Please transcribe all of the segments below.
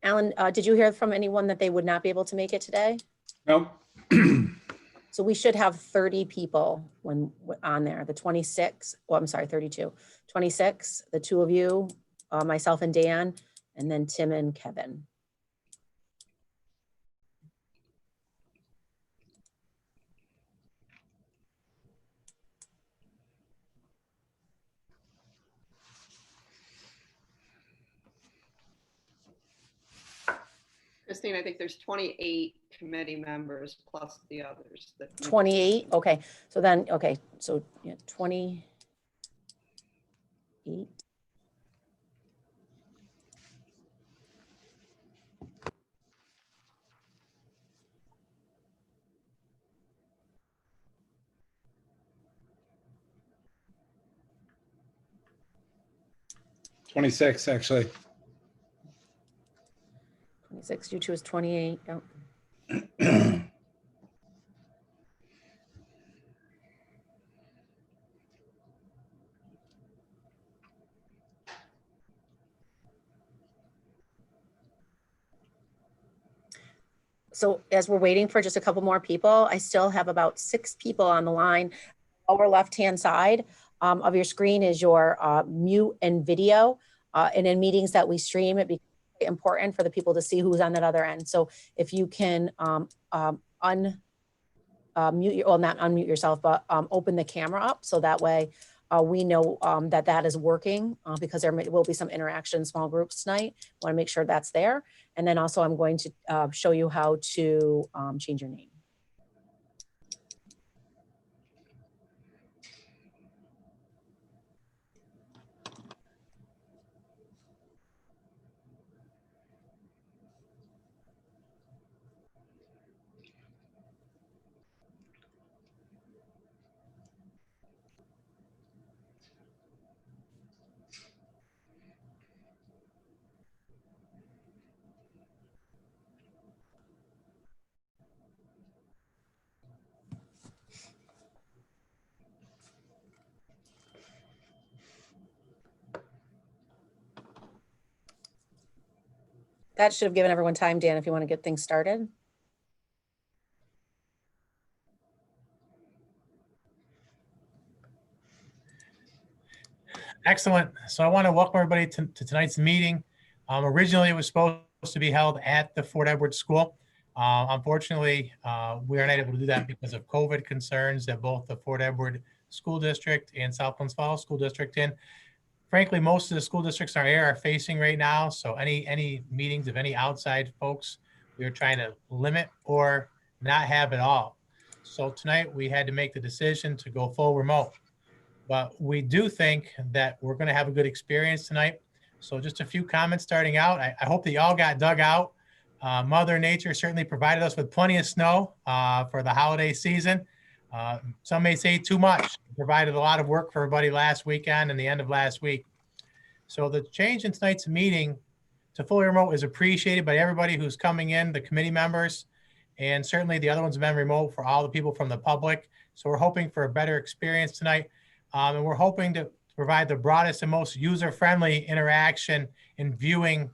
Alan, did you hear from anyone that they would not be able to make it today? Nope. So we should have 30 people when on there, the 26, well, I'm sorry, 32, 26, the two of you, myself and Dan, and then Tim and Kevin. Christine, I think there's 28 committee members plus the others. 28, okay. So then, okay, so yeah, 28. $26 actually. 26, you choose 28. Yep. So as we're waiting for just a couple more people, I still have about 6 people on the line. Lower left-hand side of your screen is your mute and video. And in meetings that we stream, it becomes important for the people to see who's on that other end. So if you can mute your, well, not unmute yourself, but open the camera up so that way we know that that is working because there will be some interaction in small groups tonight. Want to make sure that's there. And then also I'm going to show you how to change your name. That should have given everyone time, Dan, if you want to get things started. Excellent. So I want to welcome everybody to tonight's meeting. Originally, it was supposed to be held at the Fort Edward School. Unfortunately, we are not able to do that because of COVID concerns that both the Fort Edward School District and South Glens Falls School District and frankly, most of the school districts in our area are facing right now. So any meetings of any outside folks, we are trying to limit or not have at all. So tonight we had to make the decision to go full remote. But we do think that we're going to have a good experience tonight. So just a few comments starting out. I hope that y'all got dug out. Mother Nature certainly provided us with plenty of snow for the holiday season. Some may say too much. Provided a lot of work for everybody last weekend and the end of last week. So the change in tonight's meeting to fully remote is appreciated by everybody who's coming in, the committee members, and certainly the other ones have been remote for all the people from the public. So we're hoping for a better experience tonight. And we're hoping to provide the broadest and most user-friendly interaction and viewing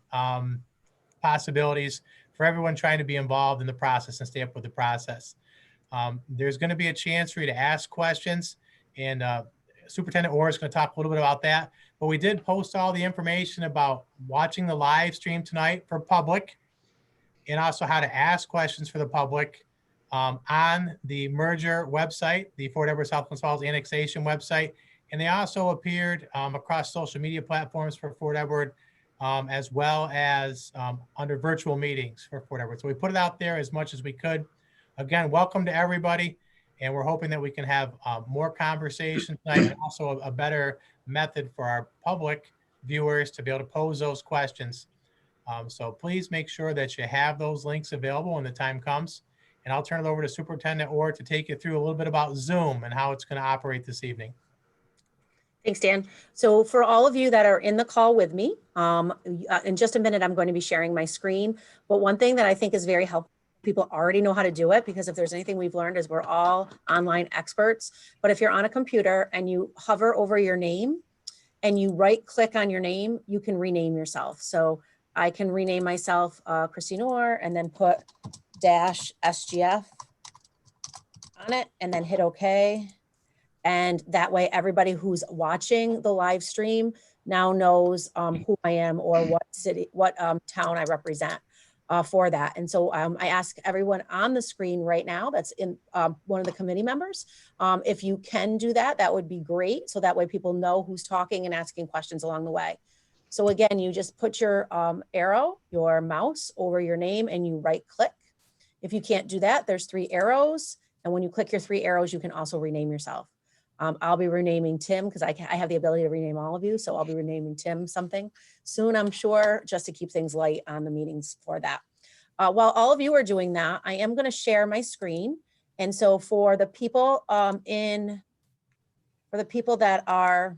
possibilities for everyone trying to be involved in the process and stay up with the process. There's going to be a chance for you to ask questions, and Superintendent Orr is going to talk a little bit about that. But we did post all the information about watching the live stream tonight for public and also how to ask questions for the public on the merger website, the Fort Edward South Glens Falls annexation website. And they also appeared across social media platforms for Fort Edward, as well as under virtual meetings for Fort Edward. So we put it out there as much as we could. Again, welcome to everybody. And we're hoping that we can have more conversation tonight and also a better method for our public viewers to be able to pose those questions. So please make sure that you have those links available when the time comes. And I'll turn it over to Superintendent Orr to take you through a little bit about Zoom and how it's going to operate this evening. Thanks, Dan. So for all of you that are in the call with me, in just a minute, I'm going to be sharing my screen. But one thing that I think is very helpful, people already know how to do it, because if there's anything we've learned is we're all online experts. But if you're on a computer and you hover over your name and you right click on your name, you can rename yourself. So I can rename myself Christine Orr and then put dash SGF on it and then hit OK. And that way, everybody who's watching the live stream now knows who I am or what city, what town I represent for that. And so I ask everyone on the screen right now that's in one of the committee members, if you can do that, that would be great. So that way people know who's talking and asking questions along the way. So again, you just put your arrow, your mouse over your name and you right click. If you can't do that, there's 3 arrows. And when you click your 3 arrows, you can also rename yourself. I'll be renaming Tim because I have the ability to rename all of you. So I'll be renaming Tim something soon, I'm sure, just to keep things light on the meetings for that. While all of you are doing that, I am going to share my screen. And so for the people that are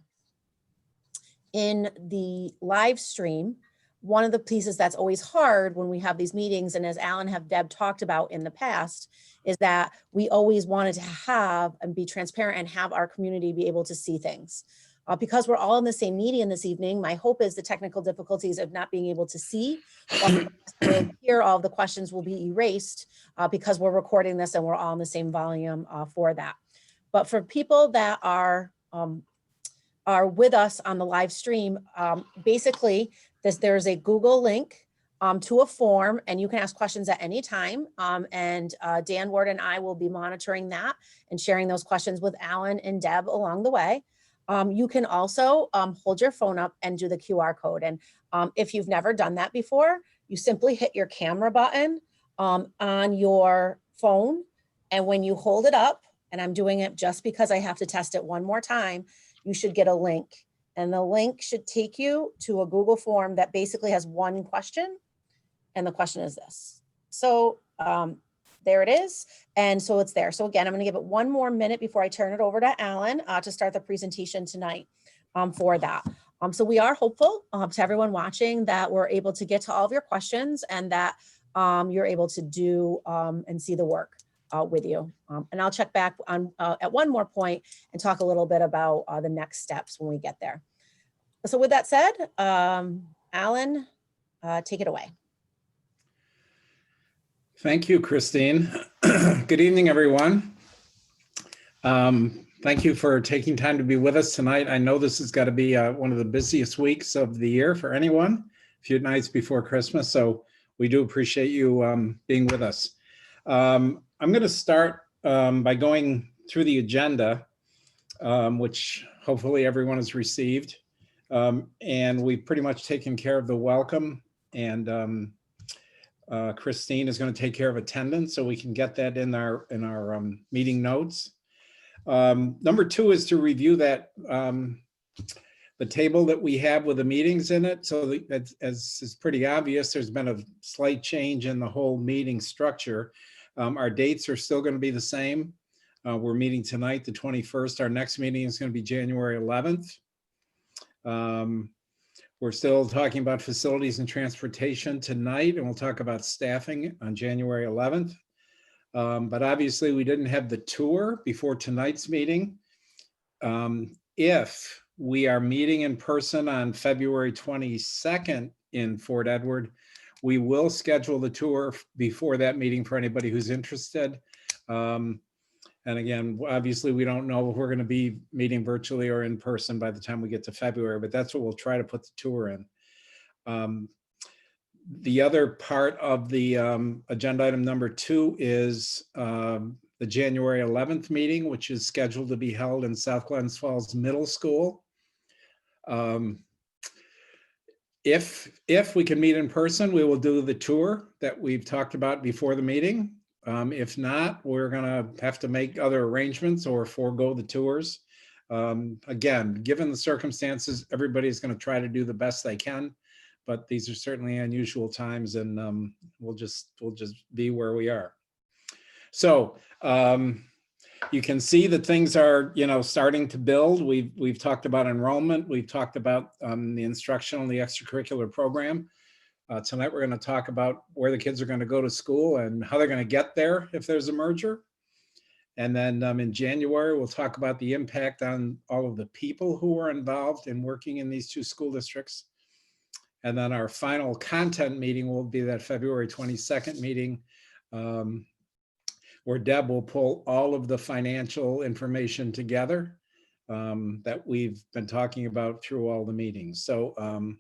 in the live stream, one of the pieces that's always hard when we have these meetings, and as Alan have Deb talked about in the past, is that we always wanted to have and be transparent and have our community be able to see things. Because we're all in the same meeting this evening, my hope is the technical difficulties of not being able to see or hear all of the questions will be erased because we're recording this and we're all in the same volume for that. But for people that are with us on the live stream, basically there's a Google link to a form and you can ask questions at any time. And Dan Ward and I will be monitoring that and sharing those questions with Alan and Deb along the way. You can also hold your phone up and do the QR code. And if you've never done that before, you simply hit your camera button on your phone. And when you hold it up, and I'm doing it just because I have to test it one more time, you should get a link. And the link should take you to a Google form that basically has one question. And the question is this. So there it is. And so it's there. So again, I'm going to give it one more minute before I turn it over to Alan to start the presentation tonight for that. So we are hopeful to everyone watching that we're able to get to all of your questions and that you're able to do and see the work with you. And I'll check back on at one more point and talk a little bit about the next steps when we get there. So with that said, Alan, take it away. Thank you, Christine. Good evening, everyone. Thank you for taking time to be with us tonight. I know this has got to be one of the busiest weeks of the year for anyone, a few nights before Christmas. So we do appreciate you being with us. I'm going to start by going through the agenda, which hopefully everyone has received. And we've pretty much taken care of the welcome, and Christine is going to take care of attendance, so we can get that in our meeting notes. Number 2 is to review that the table that we have with the meetings in it. So that, as is pretty obvious, there's been a slight change in the whole meeting structure. Our dates are still going to be the same. We're meeting tonight, the 21st. Our next meeting is going to be January 11th. We're still talking about facilities and transportation tonight, and we'll talk about staffing on January 11th. But obviously we didn't have the tour before tonight's meeting. If we are meeting in person on February 22nd in Fort Edward, we will schedule the tour before that meeting for anybody who's interested. And again, obviously we don't know if we're going to be meeting virtually or in person by the time we get to February, but that's what we'll try to put the tour in. The other part of the agenda item number 2 is the January 11th meeting, which is scheduled to be held in South Glens Falls Middle School. If we can meet in person, we will do the tour that we've talked about before the meeting. If not, we're gonna have to make other arrangements or forego the tours. Again, given the circumstances, everybody's gonna try to do the best they can, but these are certainly unusual times, and we'll just be where we are. So you can see that things are, starting to build. We've talked about enrollment. We've talked about the instructional and the extracurricular program. Tonight, we're going to talk about where the kids are going to go to school and how they're going to get there if there's a merger. And then in January, we'll talk about the impact on all of the people who are involved in working in these 2 school districts. And then our final content meeting will be that February 22nd meeting, where Deb will pull all of the financial information together that we've been talking about through all the meetings. So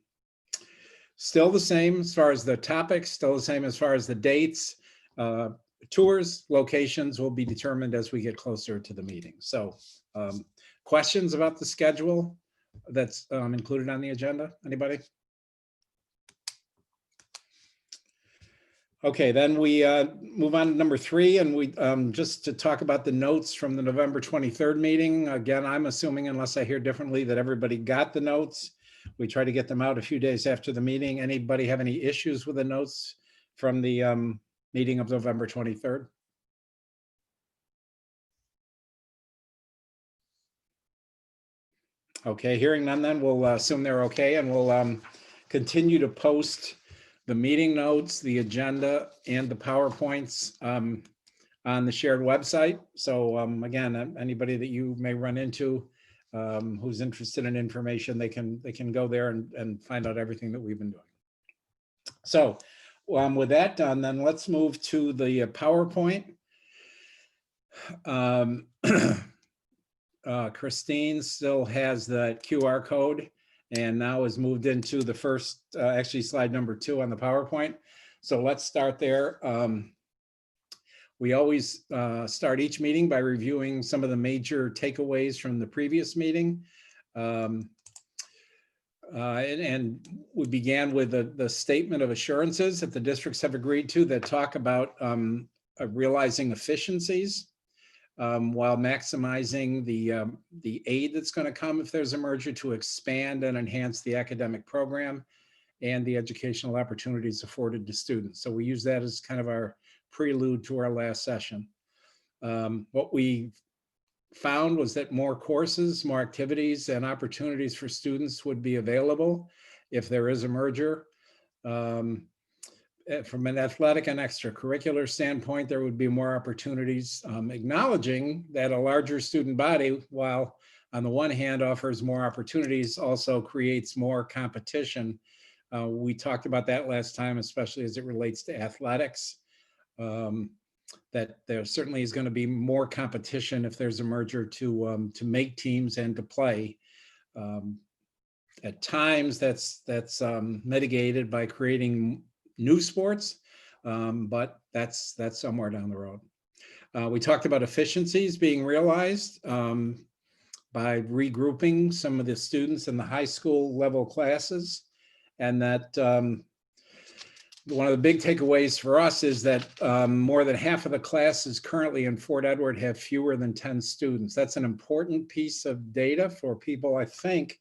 still the same as far as the topics, still the same as far as the dates. Tours, locations will be determined as we get closer to the meeting. So questions about the schedule that's included on the agenda? Anybody? Okay, then we move on to number 3, and we just to talk about the notes from the November 23rd meeting. Again, I'm assuming, unless I hear differently, that everybody got the notes. We try to get them out a few days after the meeting. Anybody have any issues with the notes from the meeting of November 23rd? Okay, hearing none, then we'll assume they're okay, and we'll continue to post the meeting notes, the agenda, and the PowerPoints on the shared website. So again, anybody that you may run into who's interested in information, they can go there and find out everything that we've been doing. So with that done, then let's move to the PowerPoint. Christine still has the QR code and now is moved into the first, actually slide number 2 on the PowerPoint. So let's start there. We always start each meeting by reviewing some of the major takeaways from the previous meeting. And we began with the statement of assurances that the districts have agreed to that talk about realizing efficiencies while maximizing the aid that's going to come if there's a merger to expand and enhance the academic program and the educational opportunities afforded to students. So we use that as kind of our prelude to our last session. What we found was that more courses, more activities, and opportunities for students would be available if there is a merger. From an athletic and extracurricular standpoint, there would be more opportunities, acknowledging that a larger student body, while on the one hand offers more opportunities, also creates more competition. We talked about that last time, especially as it relates to athletics, that there certainly is going to be more competition if there's a merger to make teams and to play. At times, that's mitigated by creating new sports, but that's somewhere down the road. We talked about efficiencies being realized by regrouping some of the students in the high school level classes, and that one of the big takeaways for us is that more than half of the classes currently in Fort Edward have fewer than 10 students. That's an important piece of data for people, I think,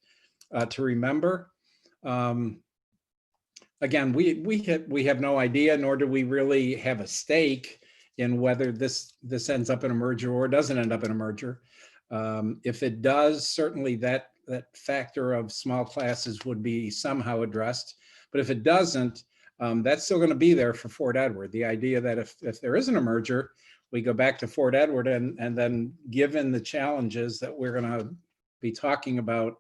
to remember. Again, we have no idea, nor do we really have a stake in whether this ends up in a merger or doesn't end up in a merger. If it does, certainly that factor of small classes would be somehow addressed. But if it doesn't, that's still going to be there for Fort Edward. The idea that if there isn't a merger, we go back to Fort Edward, and then given the challenges that we're going to be talking about,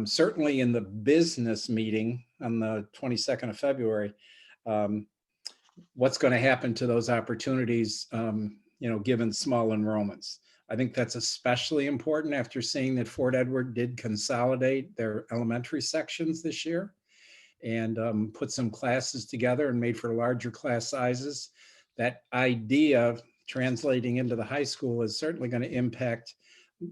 certainly in the business meeting on the 22nd of February, what's going to happen to those opportunities, given small enrollments. I think that's especially important after seeing that Fort Edward did consolidate their elementary sections this year and put some classes together and made for larger class sizes. That idea translating into the high school is certainly going to impact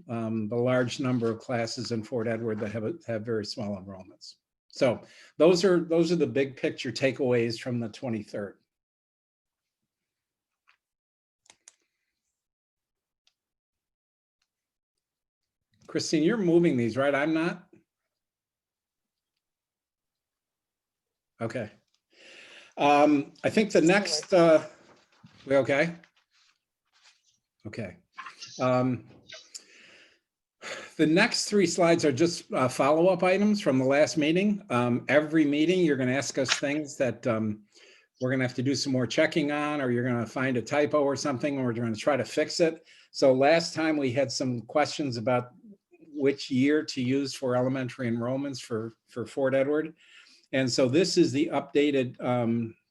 the large number of classes in Fort Edward that have very small enrollments. So those are the big picture takeaways from the 23rd. Christine, you're moving these, right? I'm not? Okay. I think the next, we okay? Okay. The next 3 slides are just follow-up items from the last meeting. Every meeting, you're going to ask us things that we're going to have to do some more checking on, or you're going to find a typo or something, or we're going to try to fix it. So last time we had some questions about which year to use for elementary enrollments for Fort Edward. And so this is the updated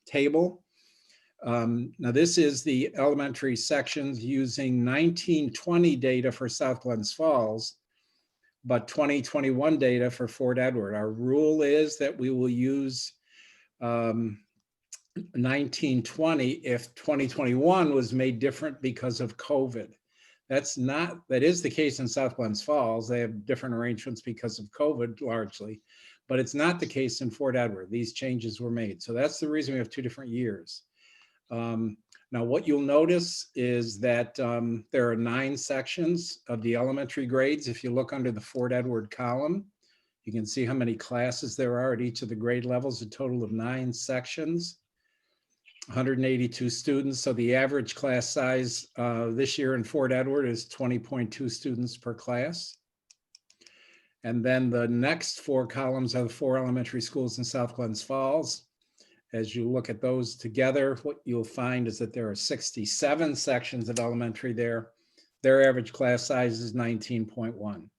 table. Now this is the elementary sections using 1920 data for South Glens Falls, but 2021 data for Fort Edward. Our rule is that we will use 1920 if 2021 was made different because of COVID. That is the case in South Glens Falls. They have different arrangements because of COVID largely, but it's not the case in Fort Edward. These changes were made. So that's the reason we have 2 different years. Now what you'll notice is that there are 9 sections of the elementary grades. If you look under the Fort Edward column, you can see how many classes there are at each of the grade levels, a total of 9 sections. 182 students. So the average class size this year in Fort Edward is 20.2 students per class. And then the next 4 columns are the 4 elementary schools in South Glens Falls. As you look at those together, what you'll find is that there are 67 sections of elementary there. Their average class size is 19.1.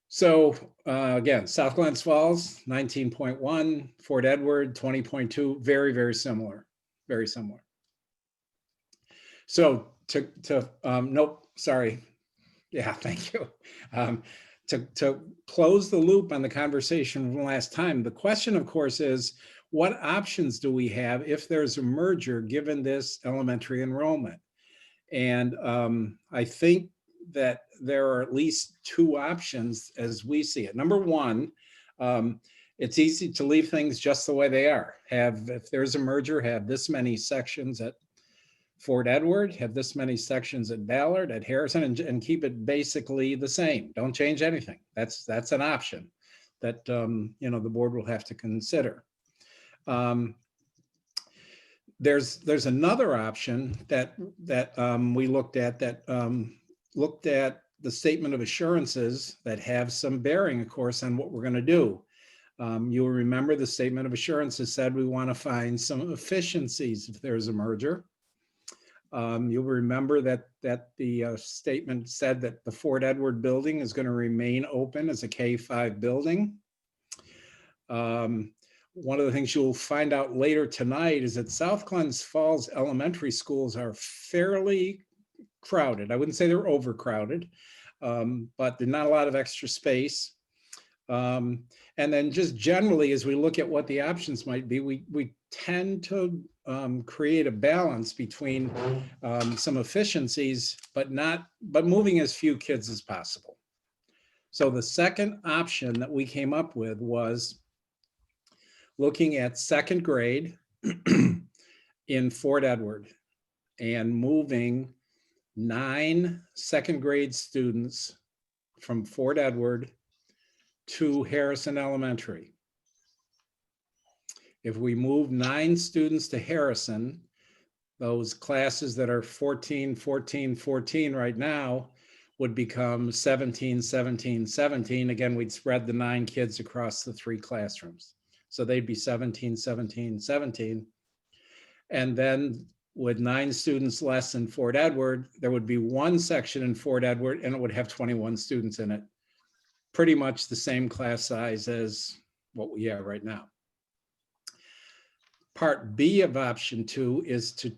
So again, South Glens Falls, 19.1, Fort Edward, 20.2, very, very similar, very similar. So nope, sorry. Yeah, thank you. To close the loop on the conversation from last time, the question of course is, what options do we have if there's a merger given this elementary enrollment? And I think that there are at least 2 options as we see it. Number one, it's easy to leave things just the way they are. If there's a merger, have this many sections at Fort Edward, have this many sections at Ballard, at Harrison, and keep it basically the same. Don't change anything. That's an option that you know, the board will have to consider. There's another option that we looked at that looked at the statement of assurances that have some bearing, of course, on what we're going to do. You'll remember the statement of assurances said we want to find some efficiencies if there's a merger. You'll remember that the statement said that the Fort Edward building is going to remain open as a K-5 building. One of the things you'll find out later tonight is that South Glens Falls elementary schools are fairly crowded. I wouldn't say they're overcrowded, but there's not a lot of extra space. And then just generally, as we look at what the options might be, we tend to create a balance between some efficiencies, but moving as few kids as possible. So the second option that we came up with was looking at 2nd grade in Fort Edward and moving 9 2nd grade students from Fort Edward to Harrison Elementary. If we move 9 students to Harrison, those classes that are 14, 14, 14 right now would become 17, 17, 17. Again, we'd spread the 9 kids across the 3 classrooms. So they'd be 17, 17, 17. And then with 9 students less in Fort Edward, there would be 1 section in Fort Edward and it would have 21 students in it. Pretty much the same class size as what we have right now. Part B of option 2 is to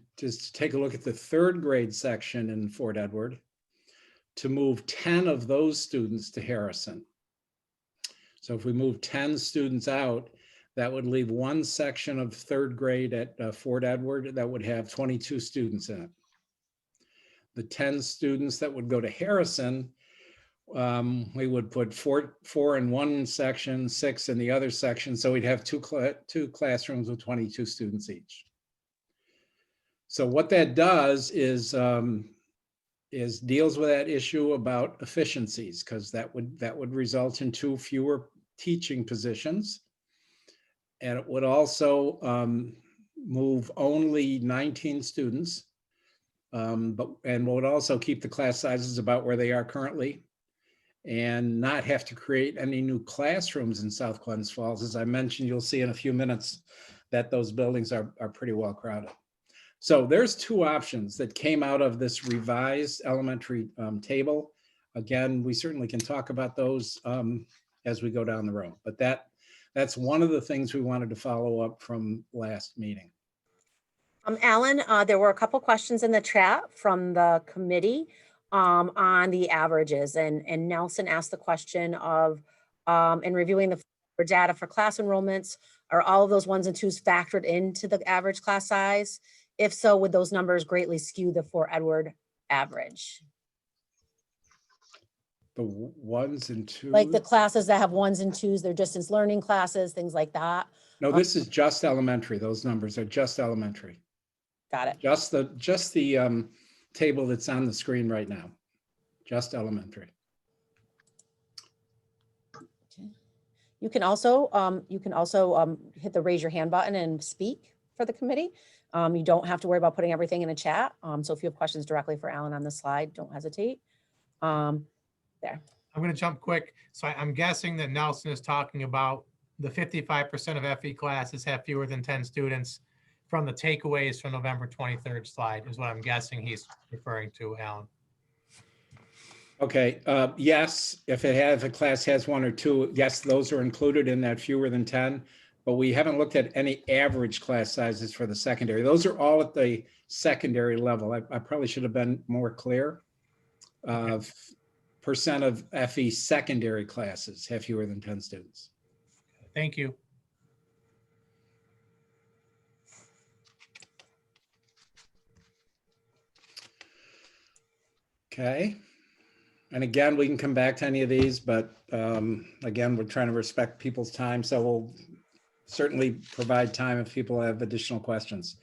take a look at the 3rd grade section in Fort Edward to move 10 of those students to Harrison. So if we move 10 students out, that would leave 1 section of 3rd grade at Fort Edward that would have 22 students in it. The 10 students that would go to Harrison, we would put four in one section, 6 in the other section. So we'd have two classrooms with 22 students each. So what that does is deals with that issue about efficiencies, because that would result in 2 fewer teaching positions. And it would also move only 19 students, and would also keep the class sizes about where they are currently, and not have to create any new classrooms in South Glens Falls. As I mentioned, you'll see in a few minutes that those buildings are pretty well crowded. So there's 2 options that came out of this revised elementary table. Again, we certainly can talk about those as we go down the road, but that's one of the things we wanted to follow up from last meeting. Alan, there were a couple questions in the chat from the committee on the averages, and Nelson asked the question of, in reviewing the data for class enrollments, are all of those ones and twos factored into the average class size? If so, would those numbers greatly skew the Fort Edward average? The ones and twos? Like the classes that have ones and twos, they're distance learning classes, things like that. No, this is just elementary. Those numbers are just elementary. Got it. Just the table that's on the screen right now, just elementary. You can also hit the raise your hand button and speak for the committee. You don't have to worry about putting everything in a chat. So if you have questions directly for Alan on the slide, don't hesitate. There. I'm going to jump quick. So I'm guessing that Nelson is talking about the 55% of FE classes have fewer than 10 students from the takeaways from November 23rd slide is what I'm guessing he's referring to, Alan. Okay, yes, if a class has one or two, yes, those are included in that fewer than 10, but we haven't looked at any average class sizes for the secondary. Those are all at the secondary level. I probably should have been more clear. Percent of FE secondary classes have fewer than 10 students. Thank you. Okay. And again, we can come back to any of these, but again, we're trying to respect people's time. So we'll certainly provide time if people have additional questions.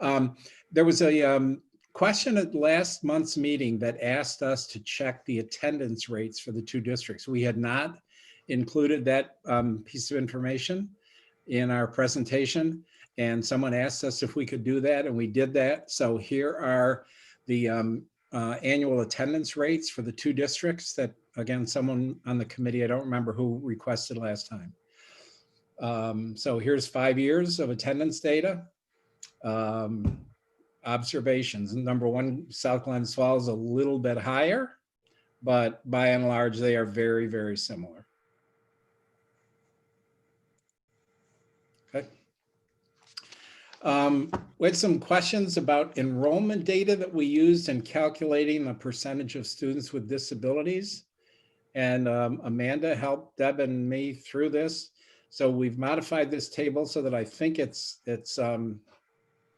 There was a question at last month's meeting that asked us to check the attendance rates for the two districts. We had not included that piece of information in our presentation, and someone asked us if we could do that, and we did that. So here are the annual attendance rates for the two districts that, again, someone on the committee, I don't remember who requested last time. So here's 5 years of attendance data. Observations. Number one, South Glens Falls a little bit higher, but by and large, they are very, very similar. Okay. We had some questions about enrollment data that we used in calculating the percentage of students with disabilities. And Amanda helped Deb and me through this. So we've modified this table so that I think it's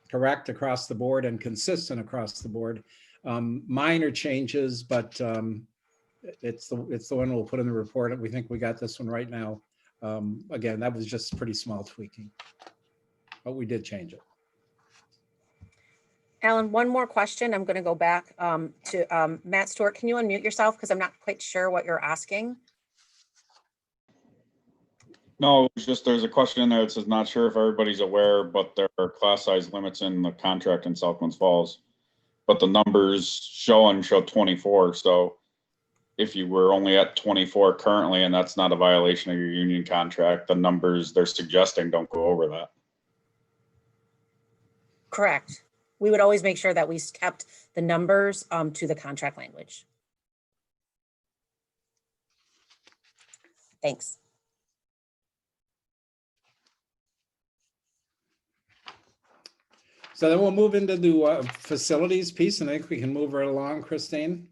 correct across the board and consistent across the board. Minor changes, but it's the one we'll put in the report. We think we got this one right now. Again, that was just pretty small tweaking, but we did change it. Alan, one more question. I'm going to go back to Matt Stewart. Can you unmute yourself? Because I'm not quite sure what you're asking. No, it's just there's a question in there that says not sure if everybody's aware, but there are class size limits in the contract in South Glens Falls. But the numbers show 24. So if you were only at 24 currently, and that's not a violation of your union contract, the numbers they're suggesting don't go over that. Correct. We would always make sure that we kept the numbers to the contract language. Thanks. So then we'll move into the facilities piece, and I think we can move right along, Christine.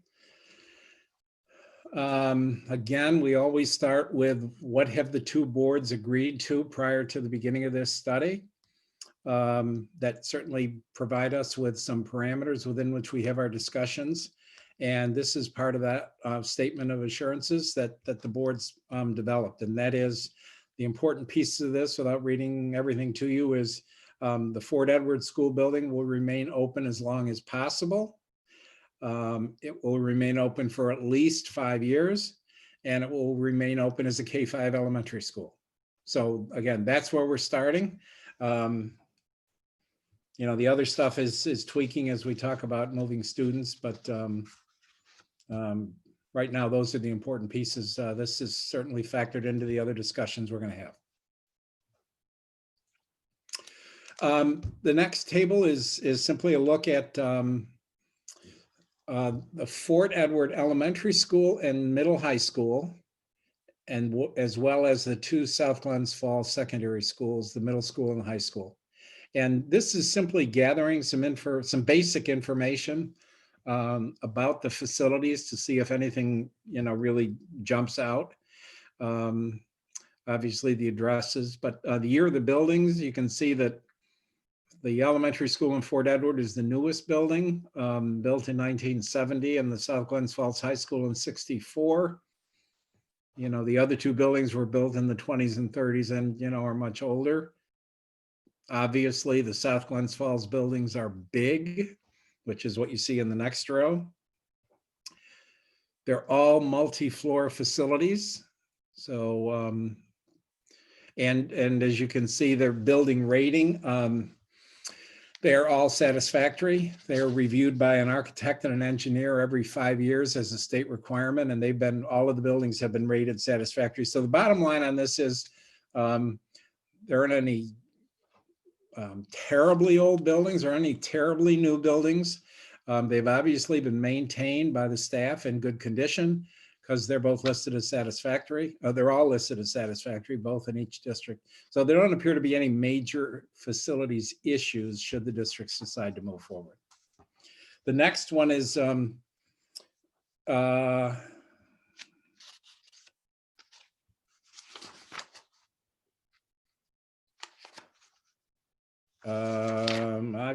Again, we always start with what have the two boards agreed to prior to the beginning of this study. That certainly provide us with some parameters within which we have our discussions. And this is part of that statement of assurances that the board's developed. And that is the important piece of this, without reading everything to you, is the Fort Edward School building will remain open as long as possible. It will remain open for at least 5 years, and it will remain open as a K-5 elementary school. So again, that's where we're starting. You know, the other stuff is tweaking as we talk about moving students, but right now, those are the important pieces. This is certainly factored into the other discussions we're going to have. The next table is simply a look at the Fort Edward Elementary School and Middle High School as well as the two South Glens Falls secondary schools, the middle school and the high school. And this is simply gathering some basic information about the facilities to see if anything, really jumps out. Obviously the addresses, but the year of the buildings, you can see that the elementary school in Fort Edward is the newest building, built in 1970, and the South Glens Falls High School in 64. The other two buildings were built in the 20s and 30s and, are much older. Obviously, the South Glens Falls buildings are big, which is what you see in the next row. They're all multi-floor facilities. So, and as you can see, their building rating, they're all satisfactory. They're reviewed by an architect and an engineer every 5 years as a state requirement, and all of the buildings have been rated satisfactory. So the bottom line on this is there aren't any terribly old buildings or any terribly new buildings. They've obviously been maintained by the staff in good condition because they're both listed as satisfactory. They're all listed as satisfactory, both in each district. So there don't appear to be any major facilities issues should the districts decide to move forward. The next one is I've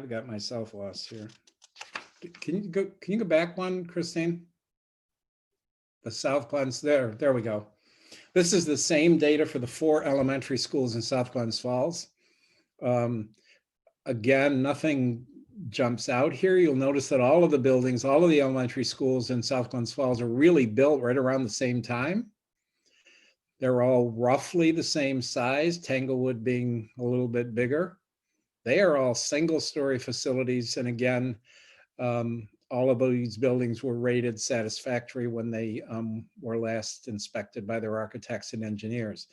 got myself lost here. Can you go back one, Christine? The South Glens, there we go. This is the same data for the 4 elementary schools in South Glens Falls. Again, nothing jumps out here. You'll notice that all of the buildings, all of the elementary schools in South Glens Falls are really built right around the same time. They're all roughly the same size, Tanglewood being a little bit bigger. They are all single-story facilities. And again, all of these buildings were rated satisfactory when they were last inspected by their architects and engineers.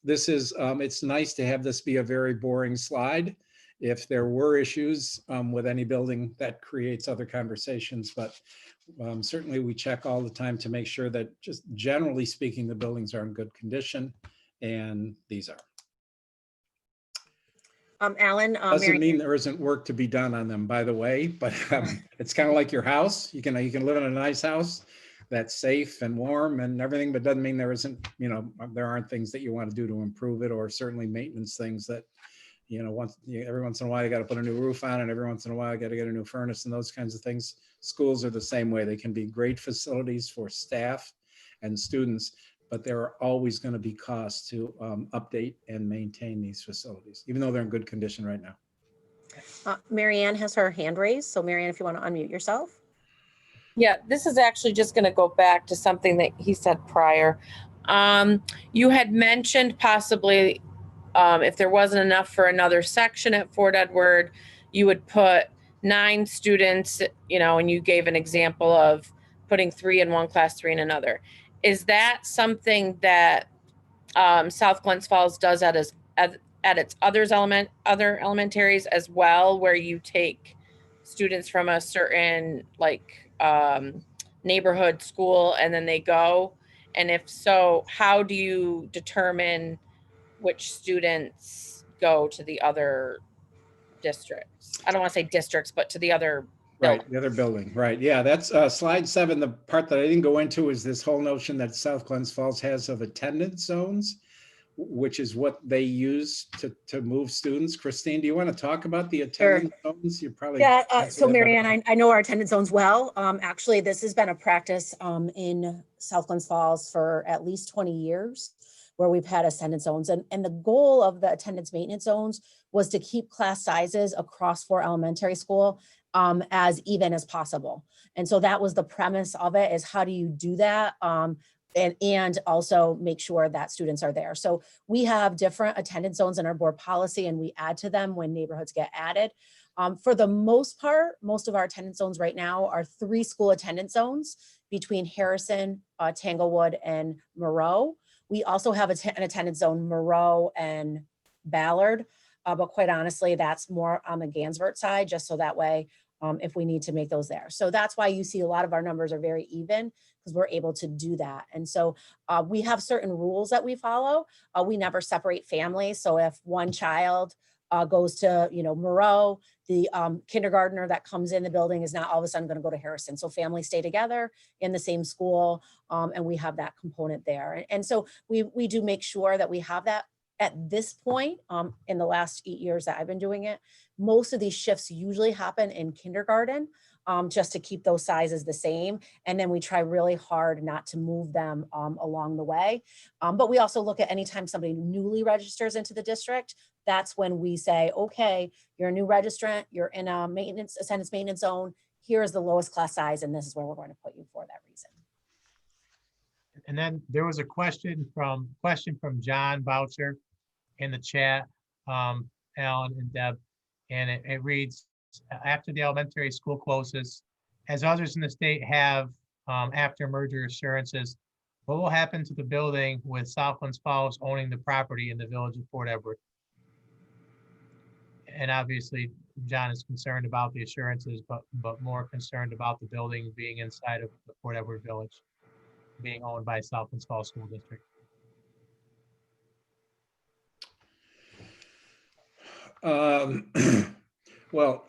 This is, it's nice to have this be a very boring slide. If there were issues with any building, that creates other conversations, but certainly we check all the time to make sure that, just generally speaking, the buildings are in good condition, and these are. Alan, Doesn't mean there isn't work to be done on them, by the way, but it's kind of like your house. You can live in a nice house that's safe and warm and everything, but doesn't mean there isn't, there aren't things that you want to do to improve it, or certainly maintenance things that, every once in a while you got to put a new roof on, and every once in a while you got to get a new furnace and those kinds of things. Schools are the same way. They can be great facilities for staff and students, but there are always going to be costs to update and maintain these facilities, even though they're in good condition right now. Marianne has her hand raised. So Marianne, if you want to unmute yourself. Yeah, this is actually just going to go back to something that he said prior. You had mentioned possibly if there wasn't enough for another section at Fort Edward, you would put 9 students, and you gave an example of putting 3 in one class, 3 in another. Is that something that South Glens Falls does at its other elementaries as well, where you take students from a certain neighborhood school and then they go? And if so, how do you determine which students go to the other districts? I don't want to say districts, but to the other building. Right, the other building, right. Yeah, that's slide 7. The part that I didn't go into is this whole notion that South Glens Falls has of attendance zones, which is what they use to move students. Christine, do you want to talk about the attendance zones? You probably. Yeah, so Marianne, I know our attendance zones well. Actually, this has been a practice in South Glens Falls for at least 20 years, where we've had attendance zones. And the goal of the attendance maintenance zones was to keep class sizes across 4 elementary school as even as possible. And so that was the premise of it, is how do you do that? And also make sure that students are there. So we have different attendance zones in our board policy, and we add to them when neighborhoods get added. For the most part, most of our attendance zones right now are 3 school attendance zones between Harrison, Tanglewood, and Moreau. We also have an attendance zone, Moreau and Ballard, but quite honestly, that's more on the Gansvert side, just so that way if we need to make those there. So that's why you see a lot of our numbers are very even, because we're able to do that. And so we have certain rules that we follow. We never separate families. So if one child goes to, Moreau, the kindergartner that comes in the building is not all of a sudden going to go to Harrison. So families stay together in the same school, and we have that component there. And so we do make sure that we have that. At this point, in the last 8 years that I've been doing it, most of these shifts usually happen in kindergarten, just to keep those sizes the same. And then we try really hard not to move them along the way. But we also look at anytime somebody newly registers into the district, that's when we say, okay, you're a new registrant, you're in a attendance maintenance zone, here is the lowest class size, and this is where we're going to put you for that reason. And then there was a question from John Boucher in the chat, Alan and Deb, and it reads, after the elementary school closes, as others in the state have after merger assurances, what will happen to the building with South Glens Falls owning the property in the village of Fort Edward? And obviously, John is concerned about the assurances, but more concerned about the building being inside of the Fort Edward village, being owned by South Glens Falls School District. Well,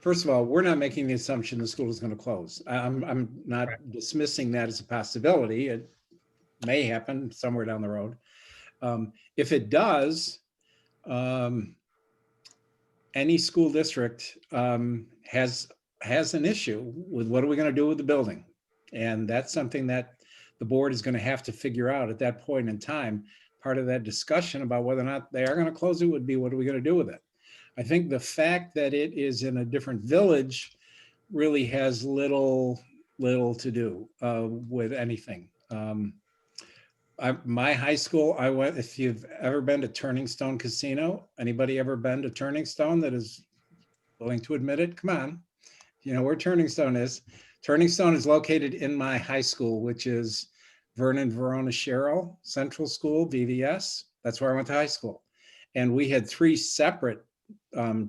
first of all, we're not making the assumption the school is going to close. I'm not Correct. dismissing that as a possibility. It may happen somewhere down the road. If it does, any school district has an issue with what are we going to do with the building, and that's something that the board is going to have to figure out at that point in time. Part of that discussion about whether or not they are going to close it would be, what are we going to do with it? I think the fact that it is in a different village really has little to do with anything. My high school, I went, if you've ever been to Turning Stone Casino, anybody ever been to Turning Stone that is willing to admit it? Come on. You know where Turning Stone is. Turning Stone is located in my high school, which is Vernon Verona Sherrill Central School, VVS. That's where I went to high school. And we had 3 separate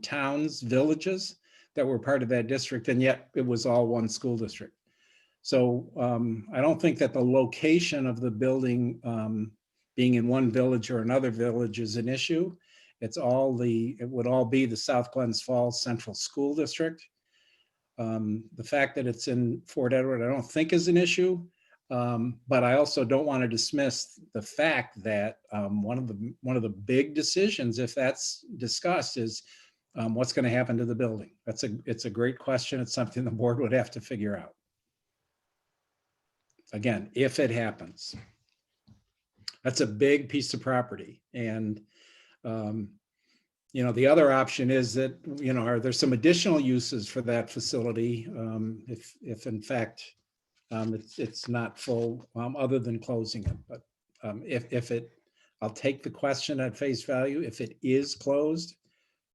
towns, villages that were part of that district, and yet it was all one school district. So I don't think that the location of the building being in one village or another village is an issue. It would all be the South Glens Falls Central School District. The fact that it's in Fort Edward, I don't think is an issue. But I also don't want to dismiss the fact that one of the big decisions, if that's discussed, is what's going to happen to the building. It's a great question. It's something the board would have to figure out. Again, if it happens, that's a big piece of property. And the other option is that, are there some additional uses for that facility if in fact it's not full, other than closing it. But I'll take the question at face value. If it is closed,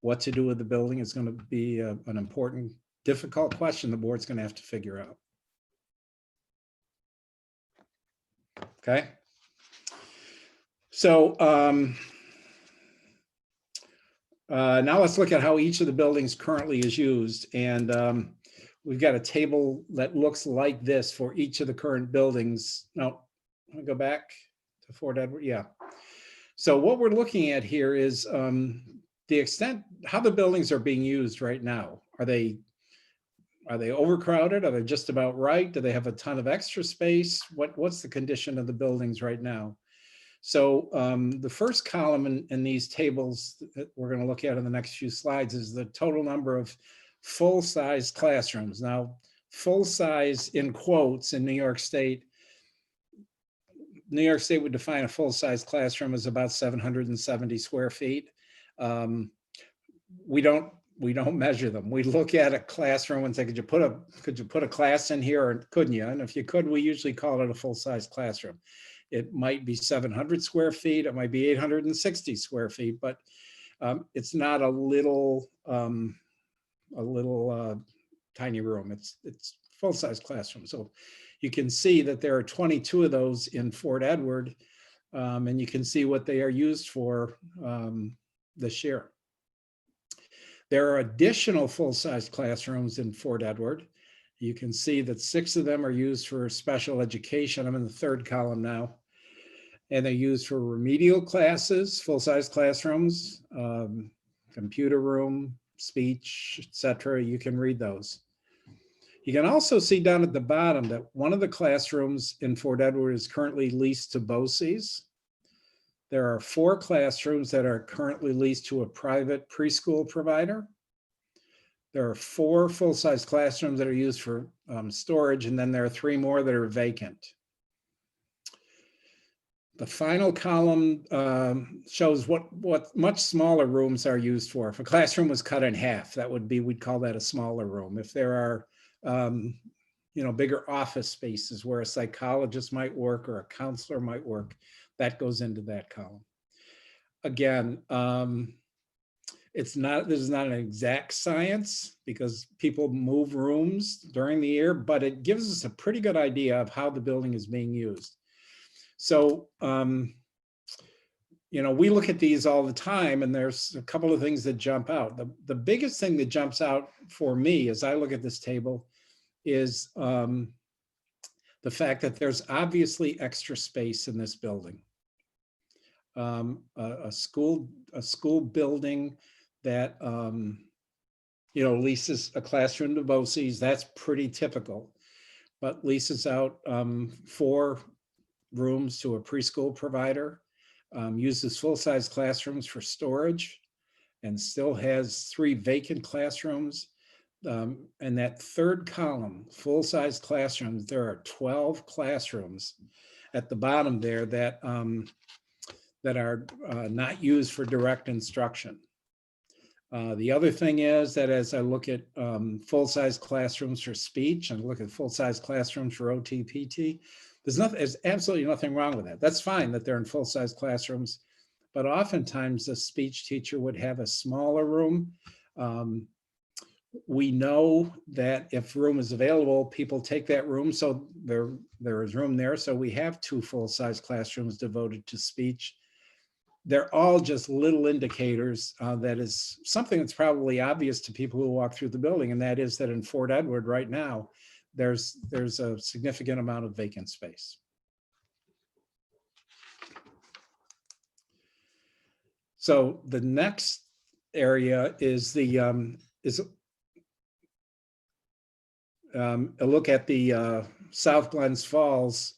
what to do with the building is going to be an important, difficult question the board's going to have to figure out. Okay. So now let's look at how each of the buildings currently is used. And we've got a table that looks like this for each of the current buildings. No, let me go back to Fort Edward. Yeah. So what we're looking at here is the extent, how the buildings are being used right now. Are they overcrowded? Are they just about right? Do they have a ton of extra space? What's the condition of the buildings right now? So the first column in these tables that we're going to look at in the next few slides is the total number of full-size classrooms. Now, full-size in quotes in New York State would define a full-size classroom as about 770 square feet. We don't measure them. We look at a classroom and say, could you put a class in here, or couldn't you? And if you could, we usually call it a full-size classroom. It might be 700 square feet. It might be 860 square feet, but it's not a little tiny room. It's full-size classroom. So you can see that there are 22 of those in Fort Edward, and you can see what they are used for this year. There are additional full-size classrooms in Fort Edward. You can see that 6 of them are used for special education. I'm in the 3rd column now. And they're used for remedial classes, full-size classrooms, computer room, speech, etc. You can read those. You can also see down at the bottom that one of the classrooms in Fort Edward is currently leased to BOCES. There are 4 classrooms that are currently leased to a private preschool provider. There are 4 full-size classrooms that are used for storage, and then there are 3 more that are vacant. The final column shows what much smaller rooms are used for. If a classroom was cut in half, that would be, we'd call that a smaller room. If there are, bigger office spaces where a psychologist might work or a counselor might work, that goes into that column. Again, this is not an exact science because people move rooms during the year, but it gives us a pretty good idea of how the building is being used. So, we look at these all the time, and there's a couple of things that jump out. The biggest thing that jumps out for me as I look at this table is the fact that there's obviously extra space in this building. A school building that leases a classroom to BOCES, that's pretty typical, but leases out 4 rooms to a preschool provider, uses full-size classrooms for storage, and still has 3 vacant classrooms. And that 3rd column, full-size classrooms, there are 12 classrooms at the bottom there that are not used for direct instruction. The other thing is that as I look at full-size classrooms for speech and look at full-size classrooms for OT/PT, there's absolutely nothing wrong with that. That's fine that they're in full-size classrooms, but oftentimes a speech teacher would have a smaller room. We know that if room is available, people take that room, so there is room there. So we have 2 full-size classrooms devoted to speech. They're all just little indicators that is something that's probably obvious to people who walk through the building, and that is that in Fort Edward right now, there's a significant amount of vacant space. So the next area is a look at the South Glens Falls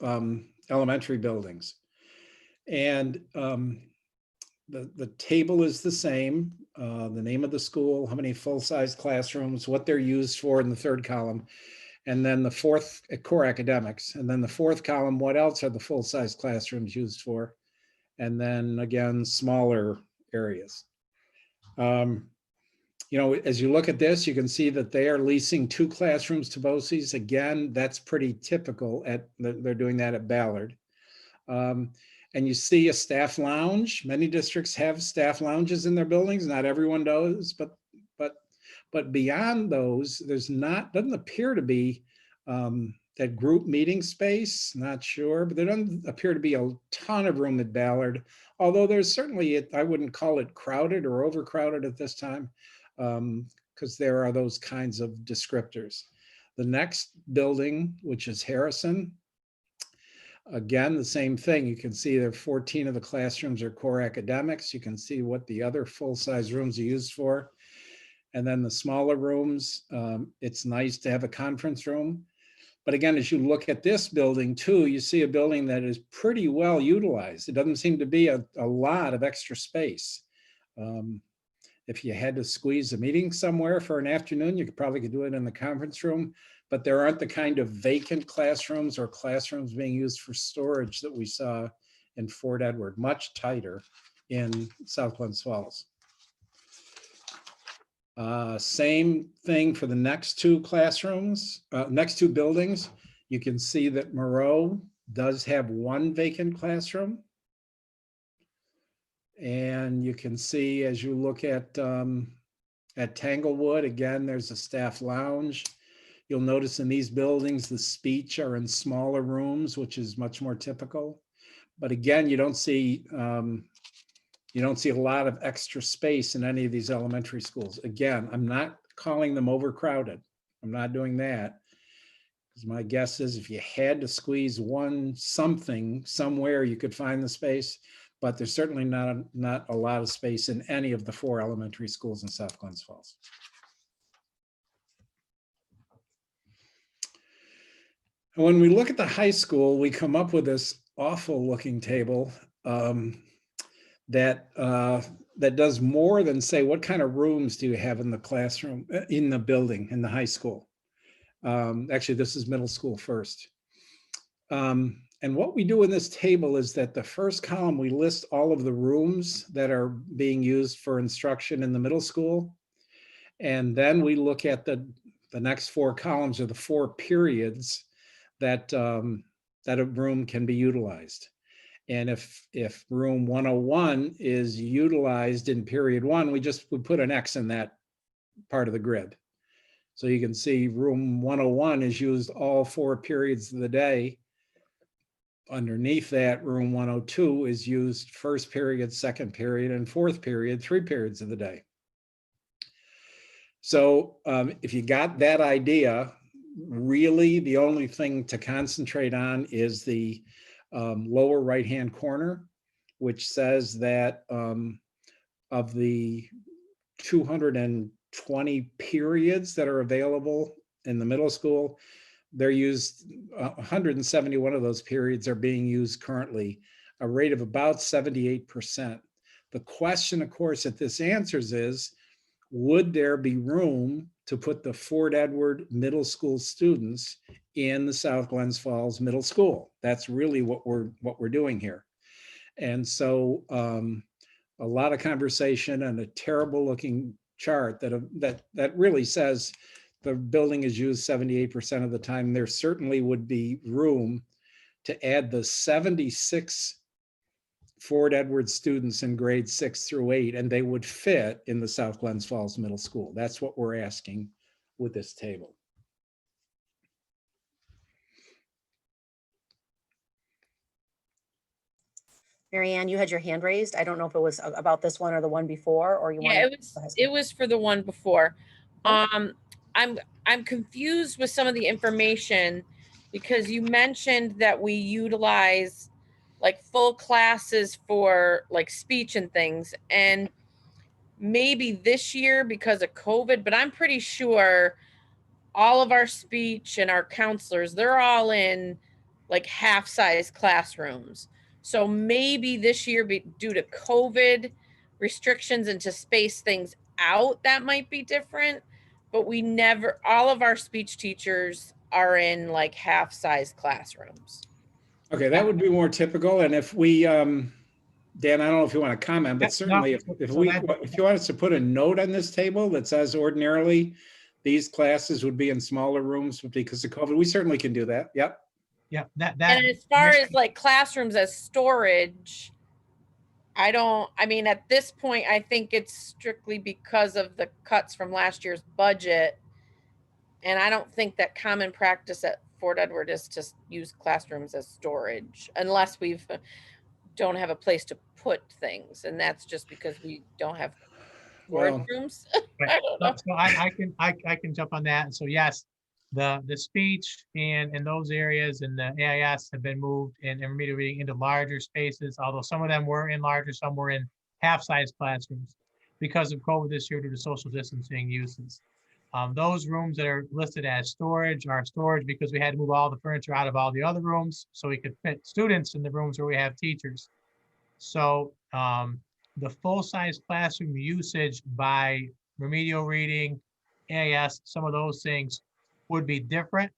elementary buildings. And the table is the same, the name of the school, how many full-size classrooms, what they're used for in the 3rd column. And then the 4th, core academics. And then the 4th column, what else are the full-size classrooms used for? And then again, smaller areas. As you look at this, you can see that they are leasing 2 classrooms to BOCES. Again, that's pretty typical they're doing that at Ballard. And you see a staff lounge. Many districts have staff lounges in their buildings. Not everyone does, but beyond those, doesn't appear to be that group meeting space. Not sure, but there doesn't appear to be a ton of room at Ballard. Although there's certainly, I wouldn't call it crowded or overcrowded at this time, because there are those kinds of descriptors. The next building, which is Harrison, again, the same thing. You can see there 14 of the classrooms are core academics. You can see what the other full-size rooms are used for. And then the smaller rooms, it's nice to have a conference room. But again, as you look at this building too, you see a building that is pretty well utilized. It doesn't seem to be a lot of extra space. If you had to squeeze a meeting somewhere for an afternoon, you probably could do it in the conference room, but there aren't the kind of vacant classrooms or classrooms being used for storage that we saw in Fort Edward, much tighter in South Glens Falls. Same thing for the next 2 classrooms, next 2 buildings. You can see that Moreau does have 1 vacant classroom. And you can see as you look at Tanglewood, again, there's a staff lounge. You'll notice in these buildings, the speech are in smaller rooms, which is much more typical. But again, you don't see You don't see a lot of extra space in any of these elementary schools. Again, I'm not calling them overcrowded. I'm not doing that. Because my guess is if you had to squeeze one something somewhere, you could find the space, but there's certainly not a lot of space in any of the 4 elementary schools in South Glens Falls. When we look at the high school, we come up with this awful looking table that does more than say, what kind of rooms do you have in the classroom, in the building, in the high school? Actually, this is middle school first. And what we do in this table is that the first column, we list all of the rooms that are being used for instruction in the middle school. And then we look at the next 4 columns or the 4 periods that a room can be utilized. And if room 101 is utilized in period 1, we put an X in that part of the grid. So you can see room 101 is used all 4 periods of the day. Underneath that, room 102 is used first period, second period, and fourth period, 3 periods of the day. So if you got that idea, really the only thing to concentrate on is the lower right-hand corner, which says that of the 220 periods that are available in the middle school, they're used, 171 of those periods are being used currently, a rate of about 78%. The question, of course, that this answers is, would there be room to put the Fort Edward middle school students in the South Glens Falls Middle School? That's really what we're doing here. And so a lot of conversation and a terrible looking chart that really says the building is used 78% of the time. There certainly would be room to add the 76 Fort Edward students in grades 6 through 8, and they would fit in the South Glens Falls Middle School. That's what we're asking with this table. Mary Ann, you had your hand raised. I don't know if it was about this one or the one before, or you want Yeah, it was for the one before. I'm confused with some of the information because you mentioned that we utilize like full classes for like speech and things, and maybe this year because of COVID, but I'm pretty sure all of our speech and our counselors, they're all in like half-size classrooms. So maybe this year, due to COVID restrictions and to space things out, that might be different. But we never, all of our speech teachers are in like half-size classrooms. Okay, that would be more typical. And if we, Dan, I don't know if you want to comment, but certainly if you want us to put a note on this table that says ordinarily these classes would be in smaller rooms because of COVID, we certainly can do that. Yep. Yeah, and as far as like classrooms as storage, I mean, at this point, I think it's strictly because of the cuts from last year's budget. And I don't think that common practice at Fort Edward is to use classrooms as storage unless we don't have a place to put things. And that's just because we don't have storage rooms. I don't know. So I can jump on that. And so yes, the speech and those areas and the AIS have been moved and remedial reading into larger spaces, although some of them were in larger, some were in half-size classrooms because of COVID this year due to social distancing uses. Those rooms that are listed as storage are storage because we had to move all the furniture out of all the other rooms so we could fit students in the rooms where we have teachers. So the full-size classroom usage by remedial reading, AIS, some of those things would be different,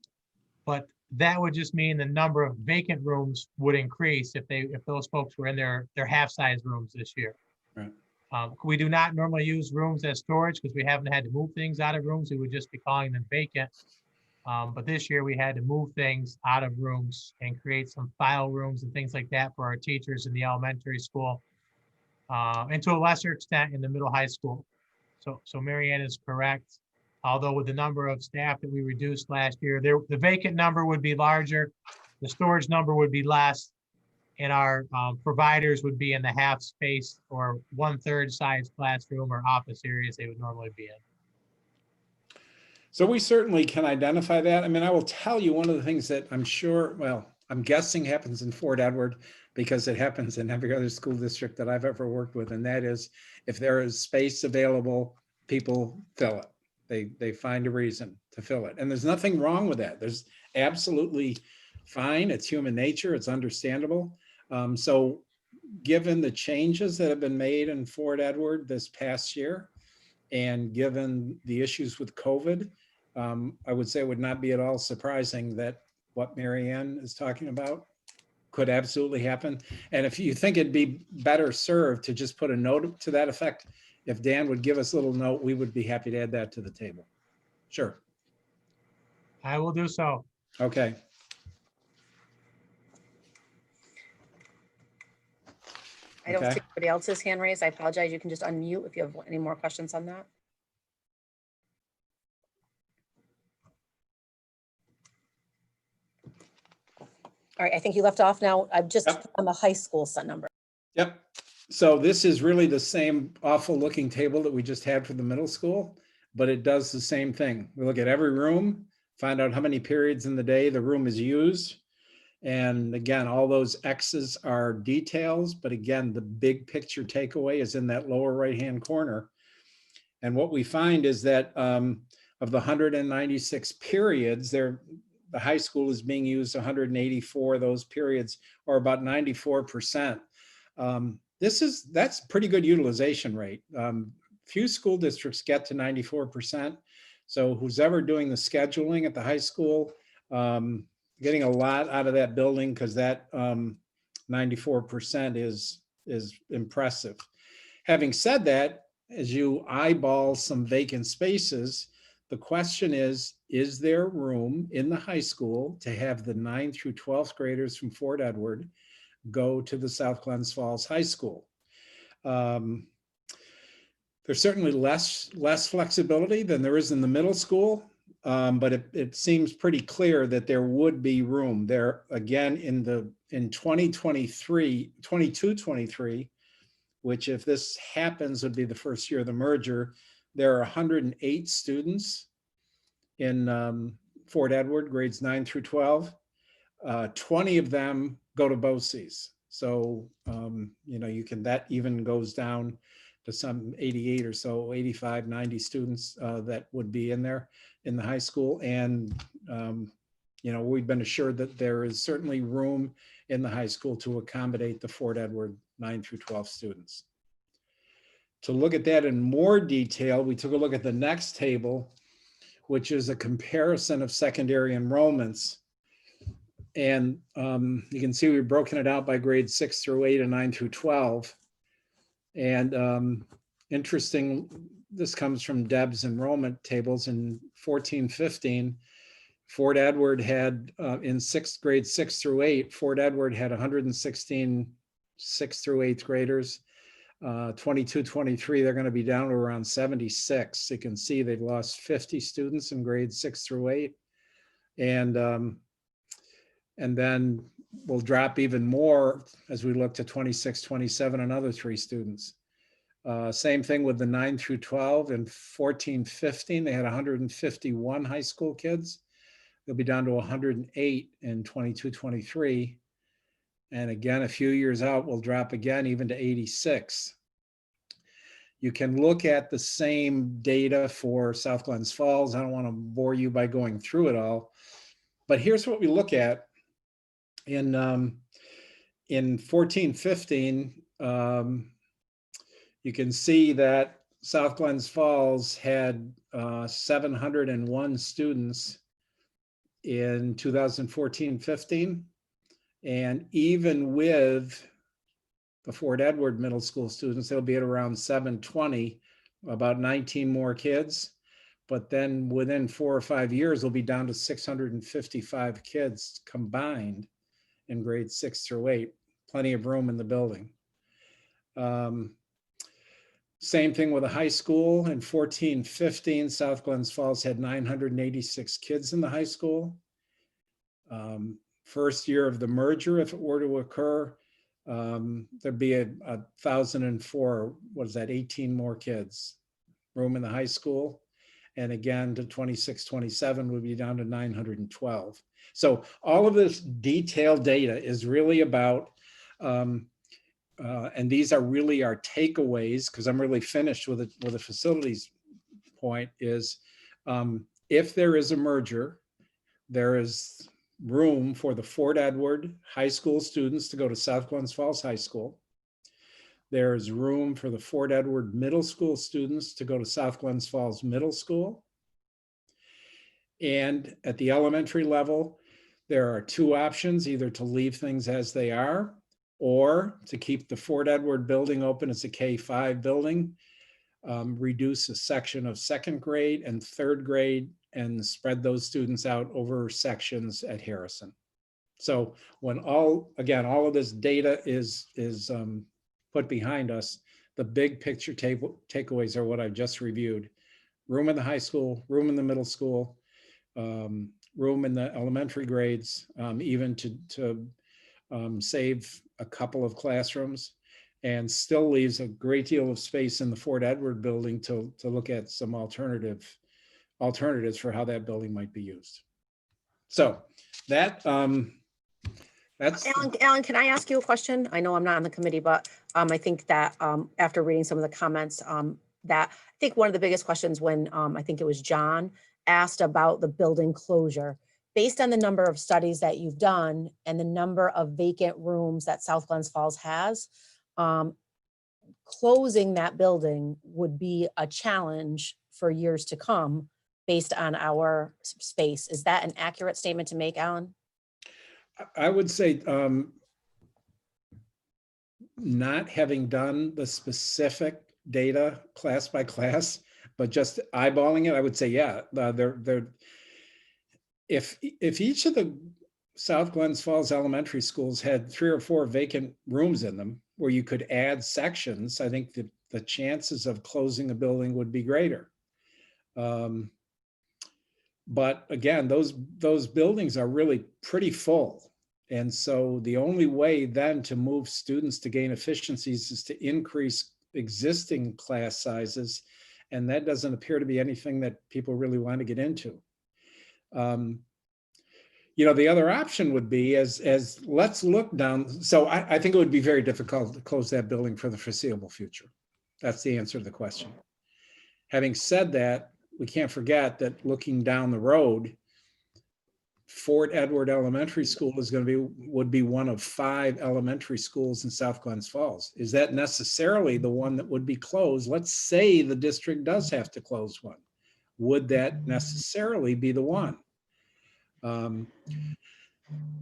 but that would just mean the number of vacant rooms would increase if those folks were in their half-size rooms this year. Right. We do not normally use rooms as storage because we haven't had to move things out of rooms. We would just be calling them vacant. But this year we had to move things out of rooms and create some file rooms and things like that for our teachers in the elementary school, and to a lesser extent in the middle high school. So Mary Ann is correct. Although with the number of staff that we reduced last year, the vacant number would be larger, the storage number would be less. and our providers would be in the half space or 1/3 size classroom or office areas they would normally be in. So we certainly can identify that. I mean, I will tell you one of the things that I'm sure, well, I'm guessing happens in Fort Edward because it happens in every other school district that I've ever worked with. And that is if there is space available, people fill it. They find a reason to fill it. And there's nothing wrong with that. There's absolutely fine. It's human nature. It's understandable. So given the changes that have been made in Fort Edward this past year, and given the issues with COVID, I would say it would not be at all surprising that what Mary Ann is talking about could absolutely happen. And if you think it'd be better served to just put a note to that effect, if Dan would give us a little note, we would be happy to add that to the table. Sure. I will do so. Okay. I don't Okay. see anybody else's hand raised. I apologize. You can just unmute if you have any more questions on that. All right, I think you left off now. I've just Yep. on the high school set number. Yep. So this is really the same awful looking table that we just had for the middle school, but it does the same thing. We look at every room, find out how many periods in the day the room is used. And again, all those X's are details, but again, the big picture takeaway is in that lower right-hand corner. And what we find is that of the 196 periods, the high school is being used 184 of those periods, or about 94%. That's pretty good utilization rate. Few school districts get to 94%. So who's ever doing the scheduling at the high school, getting a lot out of that building, because that 94% is impressive. Having said that, as you eyeball some vacant spaces, the question is there room in the high school to have the 9th through 12th graders from Fort Edward go to the South Glens Falls High School? There's certainly less flexibility than there is in the middle school, but it seems pretty clear that there would be room there. Again, in 22-23, which if this happens would be the first year of the merger, there are 108 students in Fort Edward, grades 9 through 12. 20 of them go to BOCES. So, that even goes down to some 88 or so, 85, 90 students that would be in there in the high school. And, we've been assured that there is certainly room in the high school to accommodate the Fort Edward 9 through 12 students. To look at that in more detail, we took a look at the next table, which is a comparison of secondary enrollments. And you can see we've broken it out by grades 6 through 8 and 9 through 12. And interesting, this comes from Deb's enrollment tables in 14-15. Fort Edward had in grades 6 through 8, Fort Edward had 116 6th through 8th graders. 22-23, they're going to be down to around 76. You can see they've lost 50 students in grades 6 through 8. And then we'll drop even more as we look to 26, 27, another 3 students. Same thing with the 9 through 12 and 14-15, they had 151 high school kids. They'll be down to 108 in 22-23. And again, a few years out, we'll drop again even to 86. You can look at the same data for South Glens Falls. I don't want to bore you by going through it all, but here's what we look at. In 14-15, you can see that South Glens Falls had 701 students in 2014-15. And even with the Fort Edward middle school students, they'll be at around 720, about 19 more kids. But then within 4 or 5 years, we'll be down to 655 kids combined in grades 6 through 8, plenty of room in the building. Same thing with the high school. In 14-15, South Glens Falls had 986 kids in the high school. First year of the merger, if it were to occur, There'd be 1,004, what is that, 18 more kids, room in the high school. And again, to 26, 27 would be down to 912. So all of this detailed data is really about, and these are really our takeaways, because I'm really finished with the facilities point, is if there is a merger, there is room for the Fort Edward High School students to go to South Glens Falls High School. There is room for the Fort Edward Middle School students to go to South Glens Falls Middle School. And at the elementary level, there are two options, either to leave things as they are or to keep the Fort Edward building open as a K-5 building, reduce a section of second grade and third grade and spread those students out over sections at Harrison. So when all of this data is put behind us, the big picture takeaways are what I just reviewed. Room in the high school, room in the middle school, room in the elementary grades, even to save a couple of classrooms, and still leaves a great deal of space in the Fort Edward building to look at some alternatives for how that building might be used. So that's Alan, can I ask you a question? I know I'm not on the committee, but I think that after reading some of the comments, that I think one of the biggest questions when I think it was John asked about the building closure, based on the number of studies that you've done and the number of vacant rooms that South Glens Falls has, closing that building would be a challenge for years to come based on our space. Is that an accurate statement to make, Alan? I would say, not having done the specific data class by class, but just eyeballing it, I would say, yeah, if each of the South Glens Falls elementary schools had 3 or 4 vacant rooms in them where you could add sections, I think that the chances of closing a building would be greater. But again, those buildings are really pretty full. And so the only way then to move students to gain efficiencies is to increase existing class sizes. And that doesn't appear to be anything that people really want to get into. The other option would be as let's look down. So I think it would be very difficult to close that building for the foreseeable future. That's the answer to the question. Having said that, we can't forget that looking down the road, Fort Edward Elementary School would be one of 5 elementary schools in South Glens Falls. Is that necessarily the one that would be closed? Let's say the district does have to close one. Would that necessarily be the one?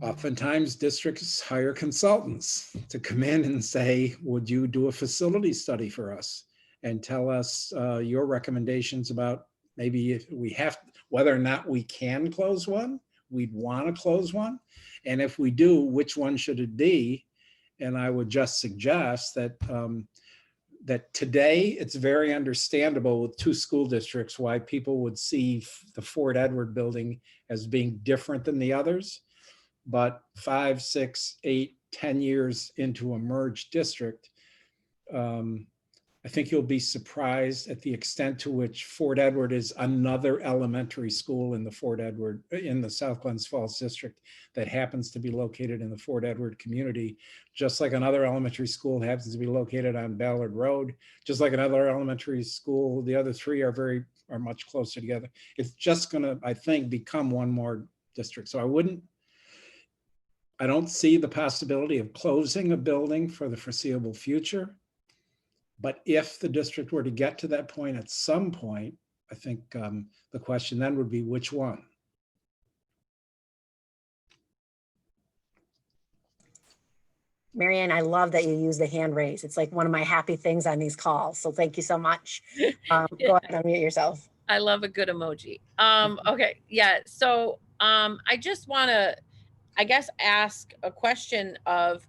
Oftentimes districts hire consultants to come in and say, would you do a facility study for us and tell us your recommendations about maybe if we have, whether or not we can close one, we'd want to close one. And if we do, which one should it be? And I would just suggest that that today it's very understandable with 2 school districts why people would see the Fort Edward building as being different than the others. But 5, 6, 8, 10 years into a merged district, I think you'll be surprised at the extent to which Fort Edward is another elementary school in the South Glens Falls district that happens to be located in the Fort Edward community, just like another elementary school happens to be located on Ballard Road, just like another elementary school. The other 3 are much closer together. It's just gonna, I think, become one more district. So I don't see the possibility of closing a building for the foreseeable future. But if the district were to get to that point at some point, I think the question then would be which one? Marianne, I love that you use the hand raise. It's like one of my happy things on these calls. So thank you so much. Go ahead and unmute yourself. I love a good emoji. Okay, yeah. So I just want to, I guess, ask a question of,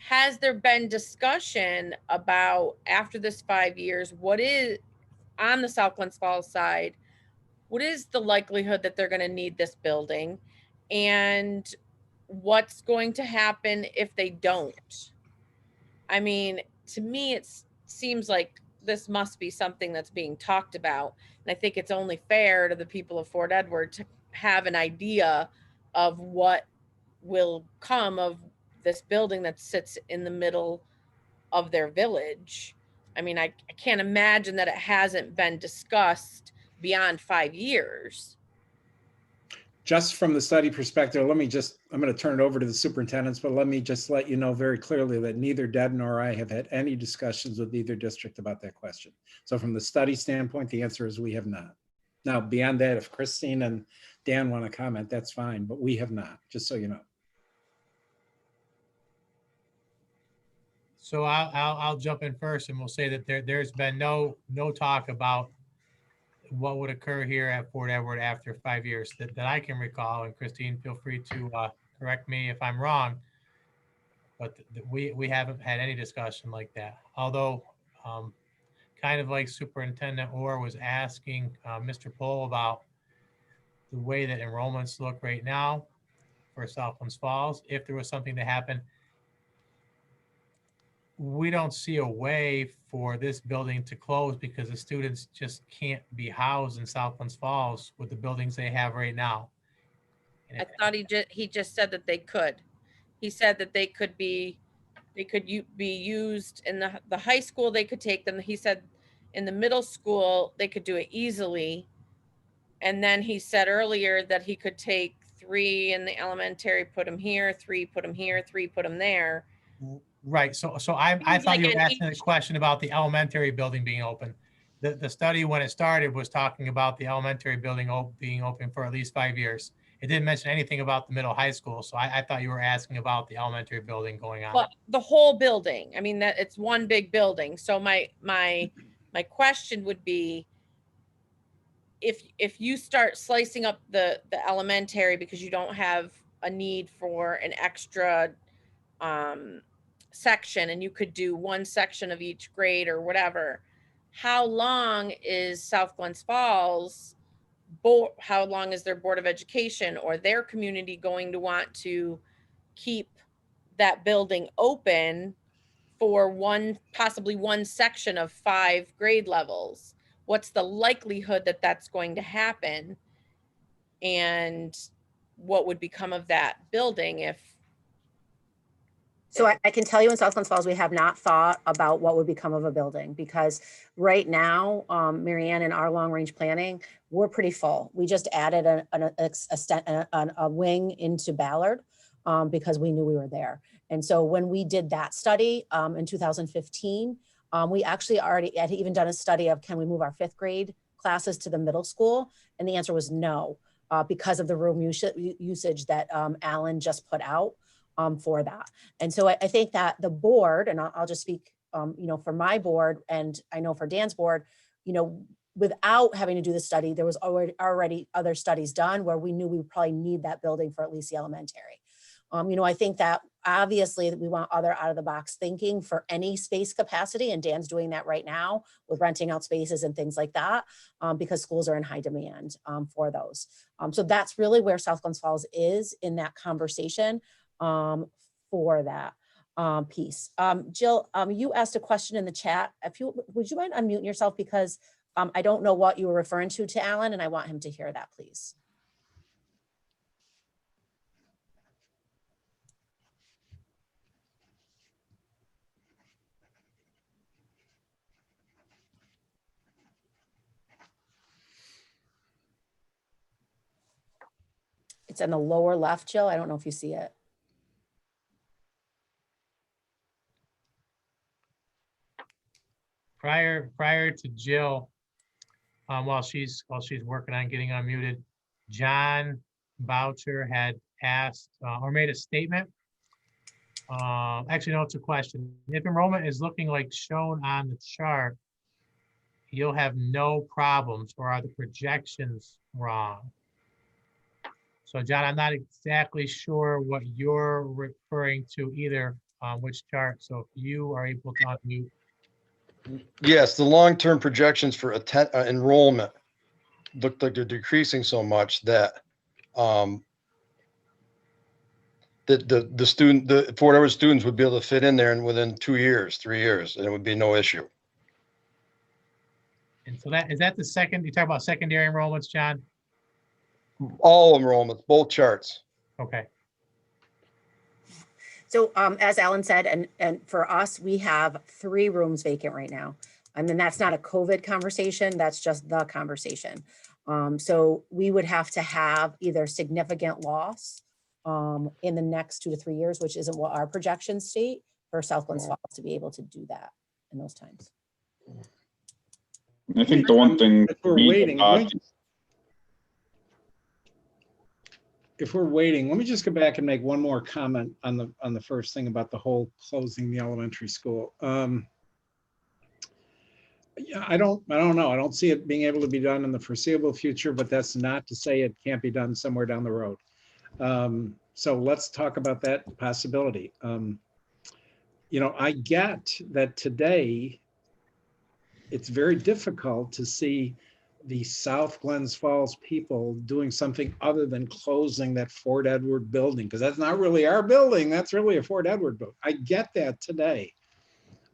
has there been discussion about after this 5 years, what is on the South Glens Falls side, what is the likelihood that they're going to need this building? And what's going to happen if they don't? I mean, to me, it seems like this must be something that's being talked about. And I think it's only fair to the people of Fort Edward to have an idea of what will come of this building that sits in the middle of their village. I mean, I can't imagine that it hasn't been discussed beyond 5 years. Just from the study perspective, I'm going to turn it over to the superintendents, but let me just let you know very clearly that neither Deb nor I have had any discussions with either district about that question. So from the study standpoint, the answer is we have not. Now, beyond that, if Christine and Dan want to comment, that's fine, but we have not, just so you know. So I'll jump in first, and we'll say that there's been no talk about what would occur here at Fort Edward after 5 years that I can recall. And Christine, feel free to correct me if I'm wrong, but we haven't had any discussion like that. Although, kind of like Superintendent Orr was asking Mr. Pohl about the way that enrollments look right now for South Glens Falls, if there was something to happen, we don't see a way for this building to close because the students just can't be housed in South Glens Falls with the buildings they have right now. I thought he just said that they could. He said that they could be used in the high school. They could take them. He said in the middle school they could do it easily, and then he said earlier that he could take 3 in the elementary, put them here, 3 put them here, 3 put them there. Right. So I thought like you were an asking a question about the elementary building being open. The study, when it started, was talking about the elementary building being open for at least 5 years. It didn't mention anything about the middle high school. So I thought you were asking about the elementary building going on. Well, the whole building. I mean, that it's one big building. So my question would be, if you start slicing up the elementary because you don't have a need for an extra section, and you could do one section of each grade or whatever, how long is South Glens Falls how long is their Board of Education or their community going to want to keep that building open for possibly one section of 5 grade levels? What's the likelihood that that's going to happen? And what would become of that building if? So I can tell you in South Glens Falls, we have not thought about what would become of a building, because right now, Marianne, in our long range planning, we're pretty full. We just added a wing into Ballard because we knew we were there. And so when we did that study in 2015, we actually already had even done a study of, can we move our 5th grade classes to the middle school? And the answer was no, because of the room usage that Alan just put out for that. And so I think that the board, and I'll just speak, for my board, and I know for Dan's board, without having to do the study, there was already other studies done where we knew we would probably need that building for at least the elementary. I think that obviously we want other out of the box thinking for any space capacity, and Dan's doing that right now with renting out spaces and things like that, because schools are in high demand for those. So that's really where South Glens Falls is in that conversation for that piece. Jill, you asked a question in the chat. Would you mind unmuting yourself, because I don't know what you were referring to Alan, and I want him to hear that, please. It's in the lower left, Jill. I don't know if you see it. Prior to Jill, while she's working on getting unmuted, John Boucher had asked or made a statement. Actually, no, it's a question. If enrollment is looking like shown on the chart, you'll have no problems, or are the projections wrong? So John, I'm not exactly sure what you're referring to either, which chart. So if you are able to unmute. Yes, the long-term projections for enrollment look like they're decreasing so much that the Fort Edward students would be able to fit in there and within 2 years, 3 years, and it would be no issue. And so is that the second, you talk about secondary enrollments, John? All enrollments, both charts. Okay. So as Alan said, and for us, we have 3 rooms vacant right now. And then that's not a COVID conversation, that's just the conversation. So we would have to have either significant loss in the next 2 to 3 years, which isn't what our projections state, for South Glens Falls to be able to do that in those times. I think the one thing. If we're waiting, let me just go back and make one more comment on the first thing about the whole closing the elementary school. Yeah, I don't know. I don't see it being able to be done in the foreseeable future, but that's not to say it can't be done somewhere down the road. So let's talk about that possibility. I get that today it's very difficult to see the South Glens Falls people doing something other than closing that Fort Edward building, because that's not really our building. That's really a Fort Edward building. I get that today.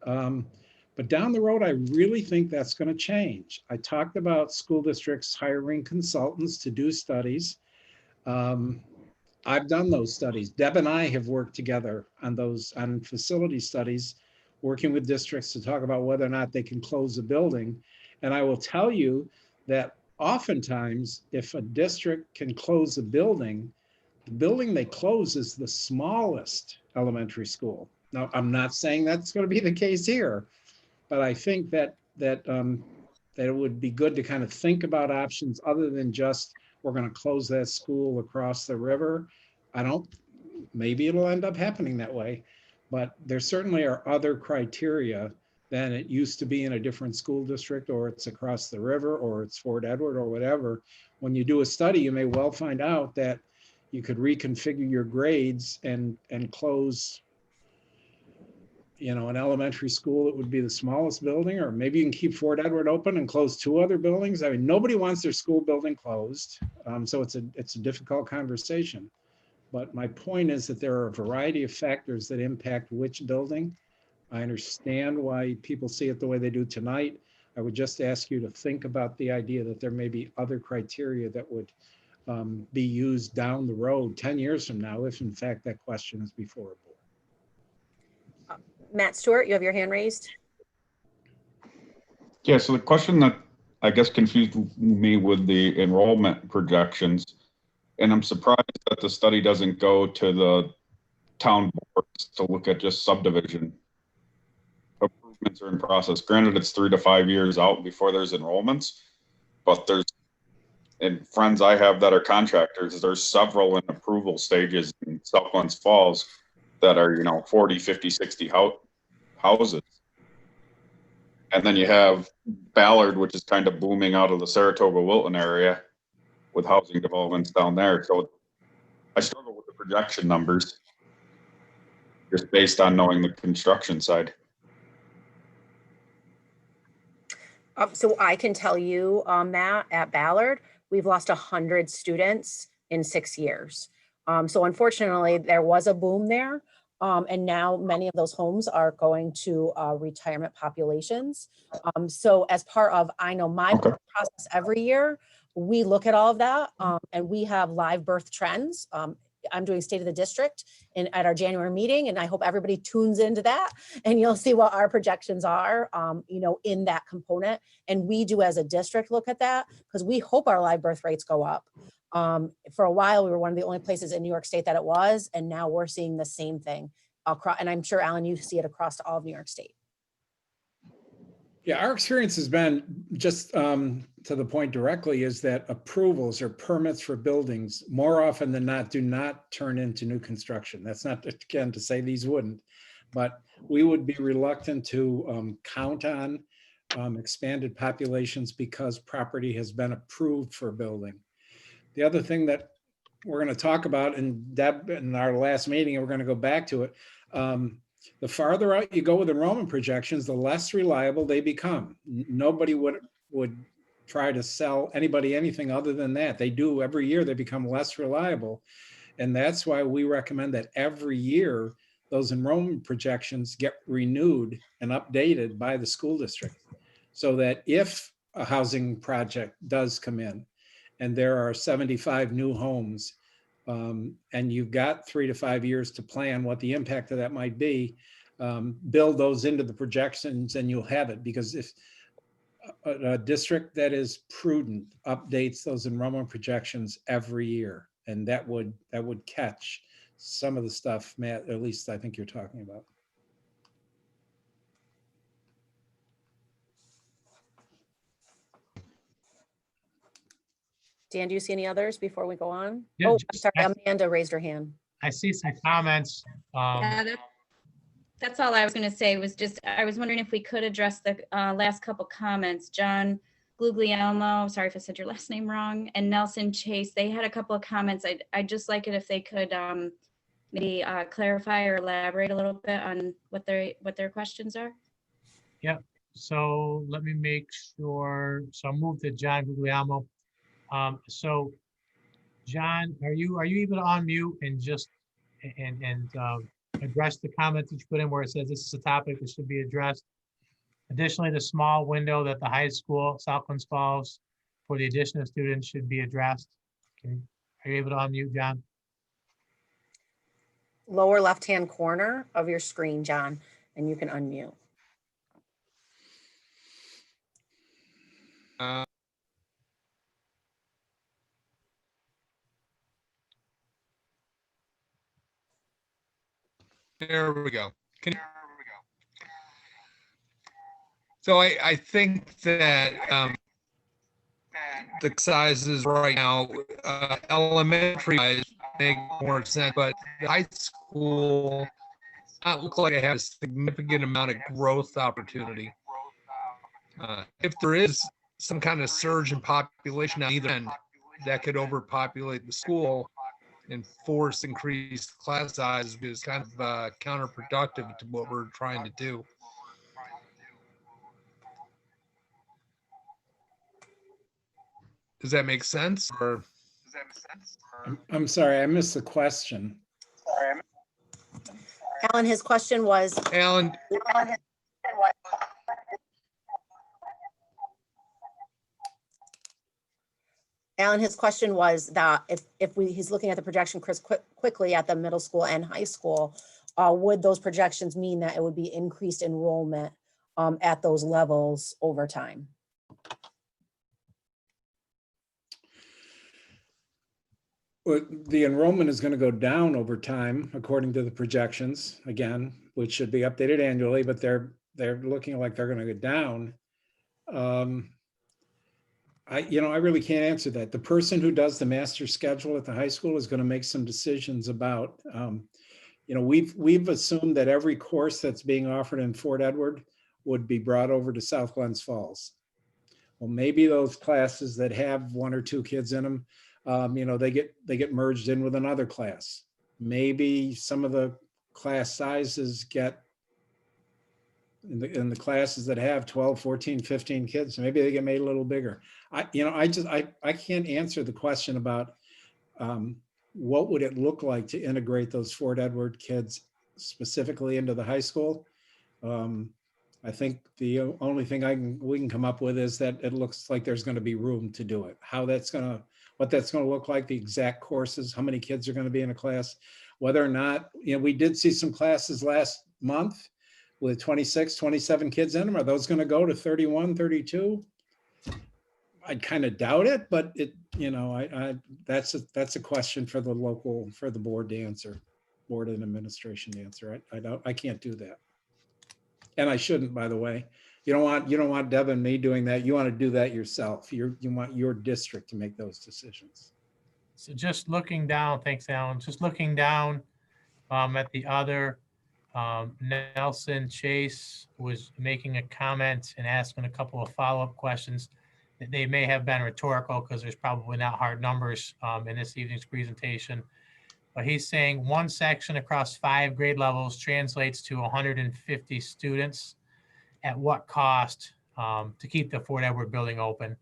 But down the road, I really think that's going to change. I talked about school districts hiring consultants to do studies. I've done those studies. Deb and I have worked together on facility studies, working with districts to talk about whether or not they can close a building. And I will tell you that oftentimes, if a district can close a building, the building they close is the smallest elementary school. Now, I'm not saying that's going to be the case here, but I think that it would be good to kind of think about options other than just, we're going to close that school across the river. Maybe it'll end up happening that way, but there certainly are other criteria than it used to be in a different school district, or it's across the river, or it's Fort Edward, or whatever. When you do a study, you may well find out that you could reconfigure your grades and close, an elementary school that would be the smallest building, or maybe you can keep Fort Edward open and close 2 other buildings. I mean, nobody wants their school building closed. So it's a difficult conversation. But my point is that there are a variety of factors that impact which building. I understand why people see it the way they do tonight. I would just ask you to think about the idea that there may be other criteria that would be used down the road 10 years from now, if in fact that question is before a board. Matt Stewart, you have your hand raised. Yeah, so the question that I guess confused me with the enrollment projections, and I'm surprised that the study doesn't go to the town boards to look at just subdivision improvements are in process. Granted, it's 3 to 5 years out before there's enrollments, but and friends I have that are contractors, there's several in approval stages in South Glens Falls that are, 40, 50, 60 houses. And then you have Ballard, which is kind of booming out of the Saratoga-Wilton area with housing developments down there. So I struggle with the projection numbers just based on knowing the construction side. So I can tell you, Matt, at Ballard, we've lost 100 students in 6 years. So unfortunately, there was a boom there. And now many of those homes are going to retirement populations. So as part of, I know my process every year, we look at all of that and we have live birth trends. I'm doing State of the District at our January meeting, and I hope everybody tunes into that, and you'll see what our projections are, in that component. And we do as a district look at that because we hope our live birth rates go up. For a while, we were one of the only places in New York State that it was, and now we're seeing the same thing across. And I'm sure, Alan, you see it across all of New York State. Yeah, our experience has been just to the point directly is that approvals or permits for buildings more often than not do not turn into new construction. That's not, again, to say these wouldn't, but we would be reluctant to count on expanded populations because property has been approved for building. The other thing that we're going to talk about, and Deb, in our last meeting, and we're going to go back to it, the farther out you go with enrollment projections, the less reliable they become. Nobody would try to sell anybody anything other than that. They do every year, they become less reliable. And that's why we recommend that every year, those enrollment projections get renewed and updated by the school district. So that if a housing project does come in and there are 75 new homes, and you've got 3 to 5 years to plan what the impact of that might be, build those into the projections and you'll have it. Because if a district that is prudent updates those enrollment projections every year, and that would catch some of the stuff, Matt, at least I think you're talking about. Dan, do you see any others before we go on? Yeah, Oh, I'm just- sorry, Amanda raised her hand. I see some comments. Yeah, that's all I was going to say was just, I was wondering if we could address the last couple comments. John Guglielmo, sorry if I said your last name wrong, and Nelson Chase, they had a couple of comments. I'd just like it if they could maybe clarify or elaborate a little bit on what their questions are. So let me make sure. So I'll move to John Guglielmo. So John, are you able to unmute and just address the comment that you put in where it says this is a topic that should be addressed? Additionally, the small window that the high school, South Glens Falls, for the addition of students should be addressed. Are you able to unmute, John? Lower left-hand corner of your screen, John, and you can unmute. There we go. So I think that the sizes right now, elementary size make more sense, but the high school not look like it has a significant amount of growth opportunity. If there is some kind of surge in population on either end that could overpopulate the school and force increased class size, is kind of counterproductive to what we're trying to do. Does that make sense? Or I'm sorry, I missed the question. Alan, his question was, Alan, his question was that he's looking at the projection, Chris, quickly at the middle school and high school, would those projections mean that it would be increased enrollment at those levels over time? Well, the enrollment is going to go down over time, according to the projections, again, which should be updated annually, but they're looking like they're going to go down. I really can't answer that. The person who does the master schedule at the high school is going to make some decisions about, we've assumed that every course that's being offered in Fort Edward would be brought over to South Glens Falls. Well, maybe those classes that have 1 or 2 kids in them, they get merged in with another class. Maybe some of the class sizes get in the classes that have 12, 14, 15 kids, maybe they get made a little bigger. I can't answer the question about what would it look like to integrate those Fort Edward kids specifically into the high school. I think the only thing we can come up with is that it looks like there's going to be room to do it. What that's going to look like, the exact courses, how many kids are going to be in a class, whether or not, we did see some classes last month with 26, 27 kids in them. Are those going to go to 31, 32? I kind of doubt it, but that's a question for the board to answer, board and administration to answer. I can't do that. And I shouldn't, by the way. You don't want Deb and me doing that. You want to do that yourself. You want your district to make those decisions. So just looking down, thanks, Alan. Just looking down at the other, Nelson Chase was making a comment and asking a couple of follow-up questions. They may have been rhetorical because there's probably not hard numbers in this evening's presentation. But he's saying one section across 5 grade levels translates to 150 students. At what cost to keep the Fort Edward building open?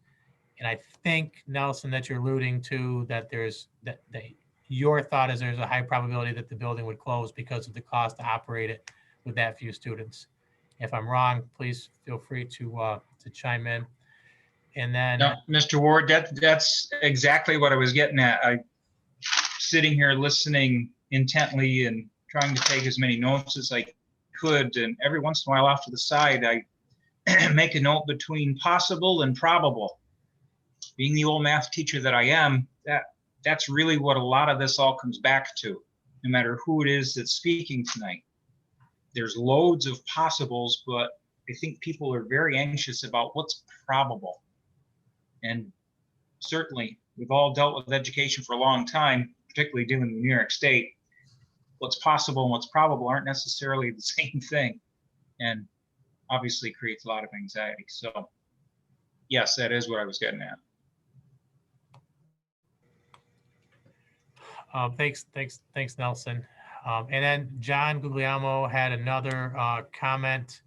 And I think, Nelson, that you're alluding to that your thought is there's a high probability that the building would close because of the cost to operate it with that few students. If I'm wrong, please feel free to chime in. And then, No, Mr. Ward, that's exactly what I was getting at. Sitting here listening intently and trying to take as many notes as I could, and every once in a while off to the side, I make a note between possible and probable. Being the old math teacher that I am, that's really what a lot of this all comes back to, no matter who it is that's speaking tonight. There's loads of possibles, but I think people are very anxious about what's probable. And certainly, we've all dealt with education for a long time, particularly dealing with New York State. What's possible and what's probable aren't necessarily the same thing, and obviously creates a lot of anxiety. So yes, that is what I was getting at. thanks, Nelson. And then John Guglielmo had another comment,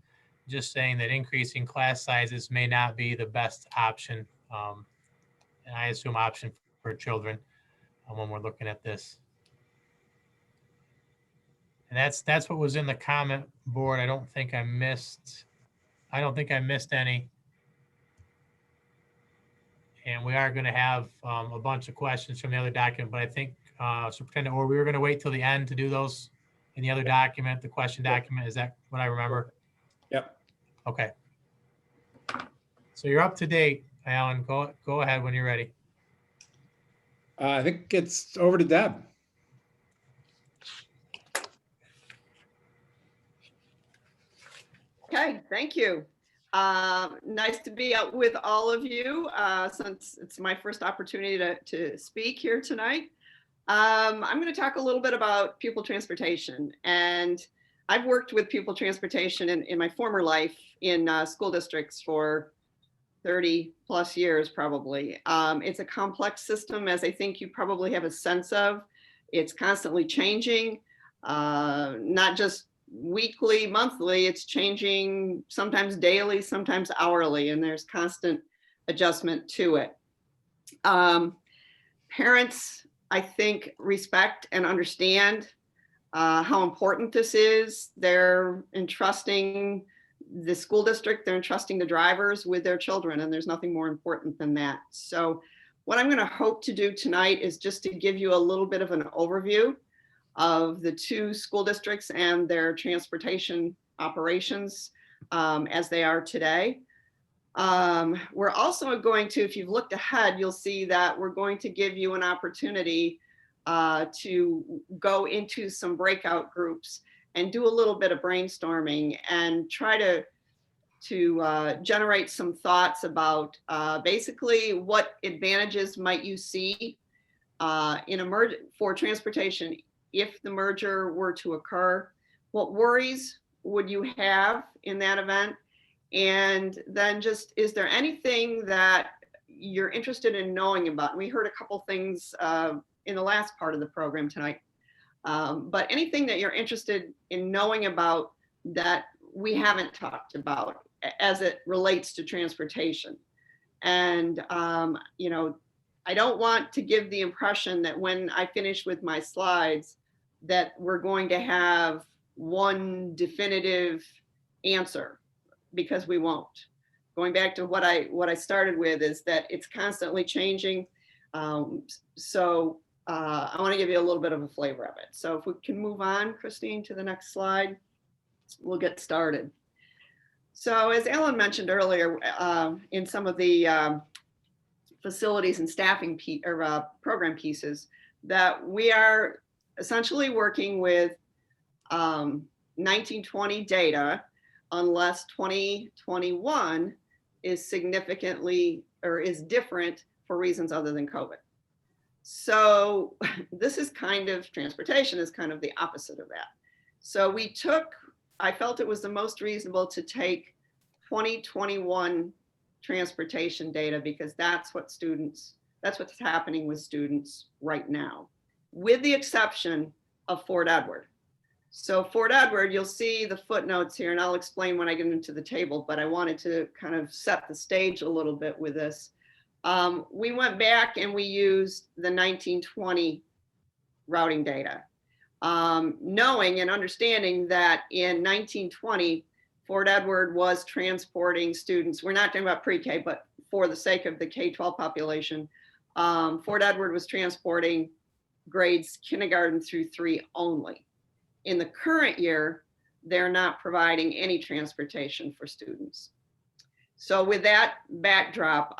just saying that increasing class sizes may not be the best option. And I assume option for children when we're looking at this. And that's what was in the comment board. I don't think I missed any. And we are going to have a bunch of questions from the other document, but I think Superintendent, or we were going to wait till the end to do those in the other document, the question document. Is that what I remember? Yep. Okay. So you're up to date, Alan. Go ahead when you're ready. I think it's over to Deb. Okay, thank you. Nice to be out with all of you since it's my first opportunity to speak here tonight. I'm going to talk a little bit about pupil transportation. And I've worked with pupil transportation in my former life in school districts for 30 plus years, probably. It's a complex system, as I think you probably have a sense of. It's constantly changing, not just weekly, monthly, it's changing sometimes daily, sometimes hourly, and there's constant adjustment to it. Parents, I think, respect and understand how important this is. They're entrusting the school district, they're entrusting the drivers with their children, and there's nothing more important than that. So what I'm going to hope to do tonight is just to give you a little bit of an overview of the two school districts and their transportation operations as they are today. We're also going to, if you've looked ahead, you'll see that we're going to give you an opportunity to go into some breakout groups and do a little bit of brainstorming and try to generate some thoughts about basically what advantages might you see for transportation if the merger were to occur. What worries would you have in that event? And then just, is there anything that you're interested in knowing about? And we heard a couple things in the last part of the program tonight, but anything that you're interested in knowing about that we haven't talked about as it relates to transportation. And, you know, I don't want to give the impression that when I finish with my slides that we're going to have one definitive answer, because we won't. Going back to what I started with is that it's constantly changing. So I want to give you a little bit of a flavor of it. So if we can move on, Christine, to the next slide, we'll get started. So as Alan mentioned earlier, in some of the facilities and staffing program pieces, that we are essentially working with 1920 data, unless 2021 is significantly or is different for reasons other than COVID. So this is kind of, transportation is kind of the opposite of that. So I felt it was the most reasonable to take 2021 transportation data, because that's what's happening with students right now, with the exception of Fort Edward. So Fort Edward, you'll see the footnotes here, and I'll explain when I get into the table, but I wanted to kind of set the stage a little bit with this. We went back and we used the 1920 routing data. Knowing and understanding that in 1920, Fort Edward was transporting students. We're not talking about pre-K, but for the sake of the K-12 population, Fort Edward was transporting grades kindergarten through 3 only. In the current year, they're not providing any transportation for students. So with that backdrop,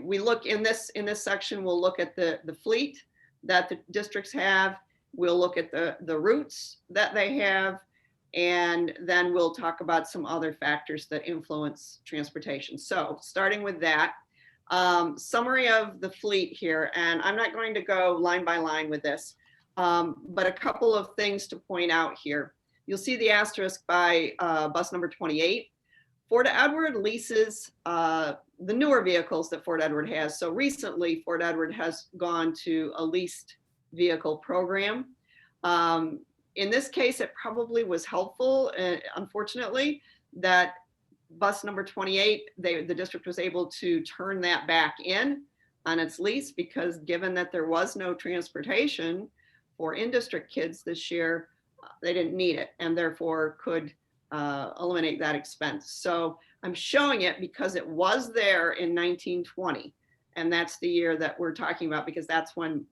we look in this section, we'll look at the fleet that the districts have. We'll look at the routes that they have, and then we'll talk about some other factors that influence transportation. So starting with that, summary of the fleet here, and I'm not going to go line by line with this, but a couple of things to point out here. You'll see the asterisk by bus number 28. Fort Edward leases the newer vehicles that Fort Edward has. So recently, Fort Edward has gone to a leased vehicle program. In this case, it probably was helpful, unfortunately, that bus number 28, the district was able to turn that back in on its lease, because given that there was no transportation for in-district kids this year, they didn't need it and therefore could eliminate that expense. So I'm showing it because it was there in 1920, and that's the year that we're talking about, because that's when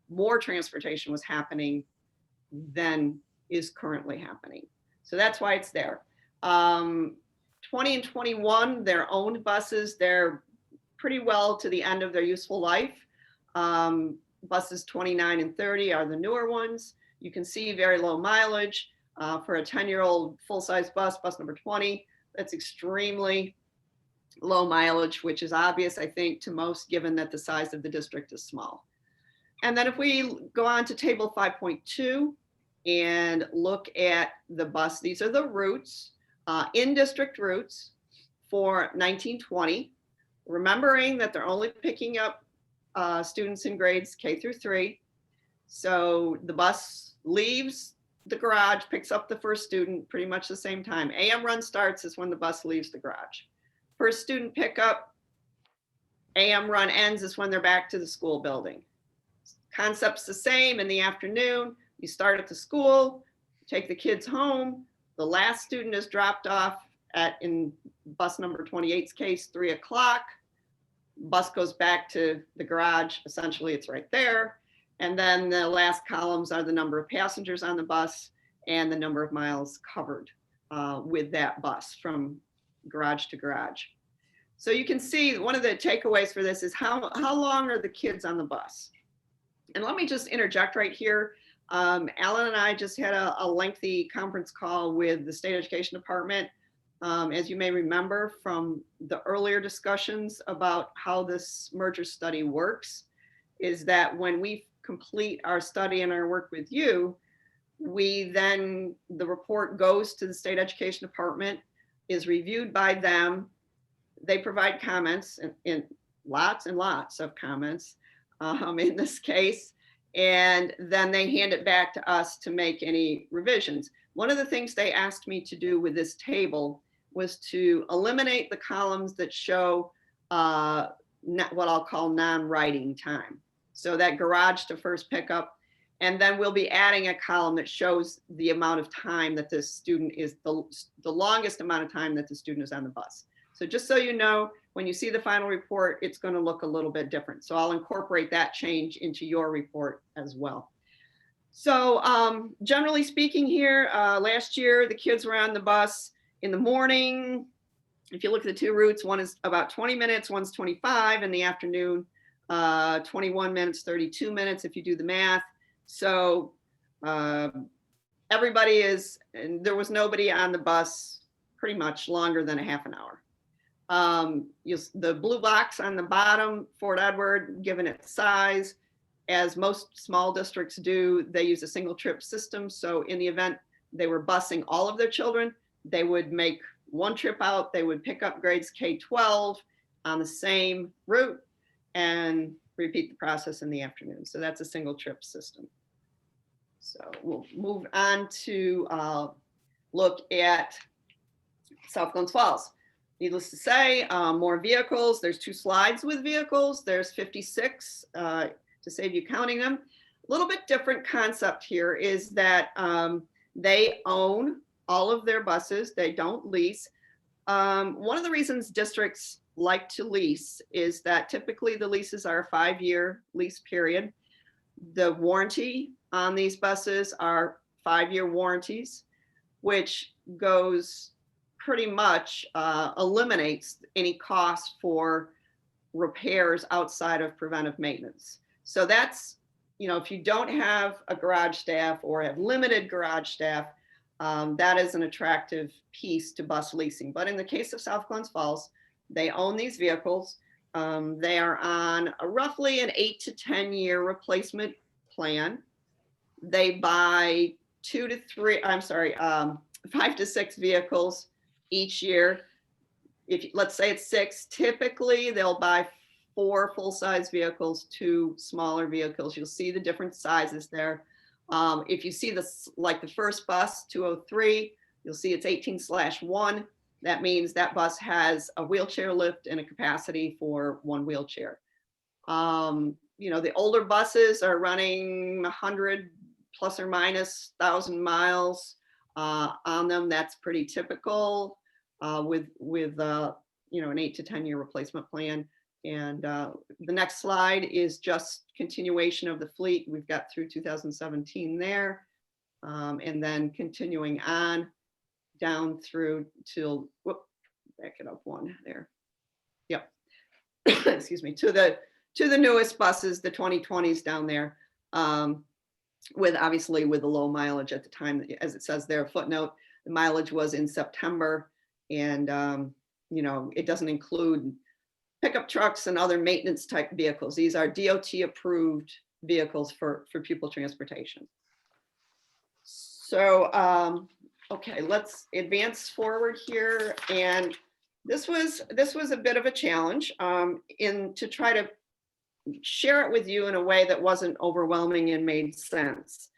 more transportation was happening than is currently happening. So that's why it's there. 20 and 21, they're owned buses. They're pretty well to the end of their useful life. Buses 29 and 30 are the newer ones. You can see very low mileage for a 10-year-old full-size bus, bus number 20. That's extremely low mileage, which is obvious, I think, to most, given that the size of the district is small. And then if we go on to table 5.2 and look at the bus, these are the routes, in-district routes for 1920, remembering that they're only picking up students in grades K through 3. So the bus leaves the garage, picks up the first student pretty much the same time. AM run starts is when the bus leaves the garage. First student pickup, AM run ends is when they're back to the school building. Concept's the same in the afternoon. You start at the school, take the kids home. The last student is dropped off in bus number 28's case, 3 o'clock. Bus goes back to the garage. Essentially, it's right there. And then the last columns are the number of passengers on the bus and the number of miles covered with that bus from garage to garage. So you can see one of the takeaways for this is how long are the kids on the bus? And let me just interject right here. Alan and I just had a lengthy conference call with the state education department. As you may remember from the earlier discussions about how this merger study works, is that when we complete our study and our work with you, the report goes to the state education department, is reviewed by them. They provide comments, and lots and lots of comments in this case, and then they hand it back to us to make any revisions. One of the things they asked me to do with this table was to eliminate the columns that show what I'll call non-writing time. So that garage to first pickup, and then we'll be adding a column that shows the amount of time that the student is, the longest amount of time that the student is on the bus. So just so you know, when you see the final report, it's going to look a little bit different. So I'll incorporate that change into your report as well. So generally speaking here, last year, the kids were on the bus in the morning. If you look at the 2 routes, one is about 20 minutes, one's 25 in the afternoon, 21 minutes, 32 minutes if you do the math. So everybody is, and there was nobody on the bus pretty much longer than a half an hour. The blue box on the bottom, Fort Edward, given its size, as most small districts do, they use a single trip system. So in the event they were busing all of their children, they would make one trip out, they would pick up grades K-12 on the same route and repeat the process in the afternoon. So that's a single trip system. So we'll move on to look at South Glens Falls. Needless to say, more vehicles. There's 2 slides with vehicles. There's 56 to save you counting them. little bit different concept here is that they own all of their buses. They don't lease. One of the reasons districts like to lease is that typically the leases are a 5-year lease period. The warranty on these buses are 5-year warranties, which goes pretty much eliminates any cost for repairs outside of preventive maintenance. So that's, you know, if you don't have a garage staff or have limited garage staff, that is an attractive piece to bus leasing. But in the case of South Glens Falls, they own these vehicles. They are on roughly an 8 to 10 year replacement plan. They buy 5 to 6 vehicles each year. If let's say it's 6, typically they'll buy 4 full-size vehicles, 2 smaller vehicles. You'll see the different sizes there. If you see this, like the first bus, 203, you'll see it's 18/1. That means that bus has a wheelchair lift and a capacity for 1 wheelchair. You know, the older buses are running 100 plus or minus 1,000 miles on them. That's pretty typical with you know, an 8 to 10 year replacement plan. And the next slide is just continuation of the fleet. We've got through 2017 there, and then continuing on down through till, whoop, back it up one there. Yep. Excuse me, to the newest buses, the 2020s down there, with obviously with the low mileage at the time, as it says there, footnote, the mileage was in September, and you know, it doesn't include pickup trucks and other maintenance type vehicles. These are DOT approved vehicles for pupil transportation. So, okay, let's advance forward here. And this was a bit of a challenge to try to share it with you in a way that wasn't overwhelming and made sense.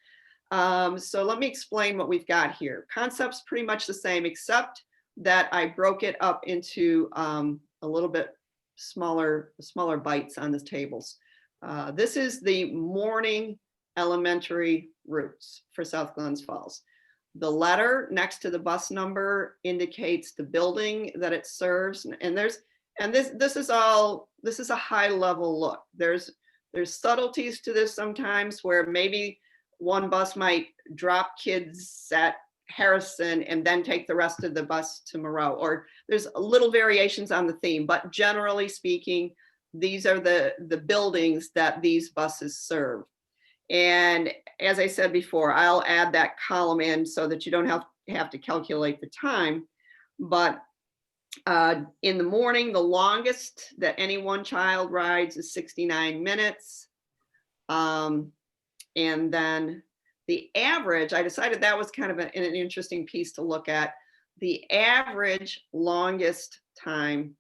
So let me explain what we've got here. Concept's pretty much the same, except that I broke it up into a little bit smaller bites on the tables. This is the morning elementary routes for South Glens Falls. The letter next to the bus number indicates the building that it serves, and this is a high level look. There's subtleties to this sometimes, where maybe one bus might drop kids at Harrison and then take the rest of the bus to Moreau, or there's little variations on the theme, but generally speaking, these are the buildings that these buses serve. And as I said before, I'll add that column in so that you don't have to calculate the time. But in the morning, the longest that any one child rides is 69 minutes. And then the average, I decided that was kind of an interesting piece to look at. The average longest time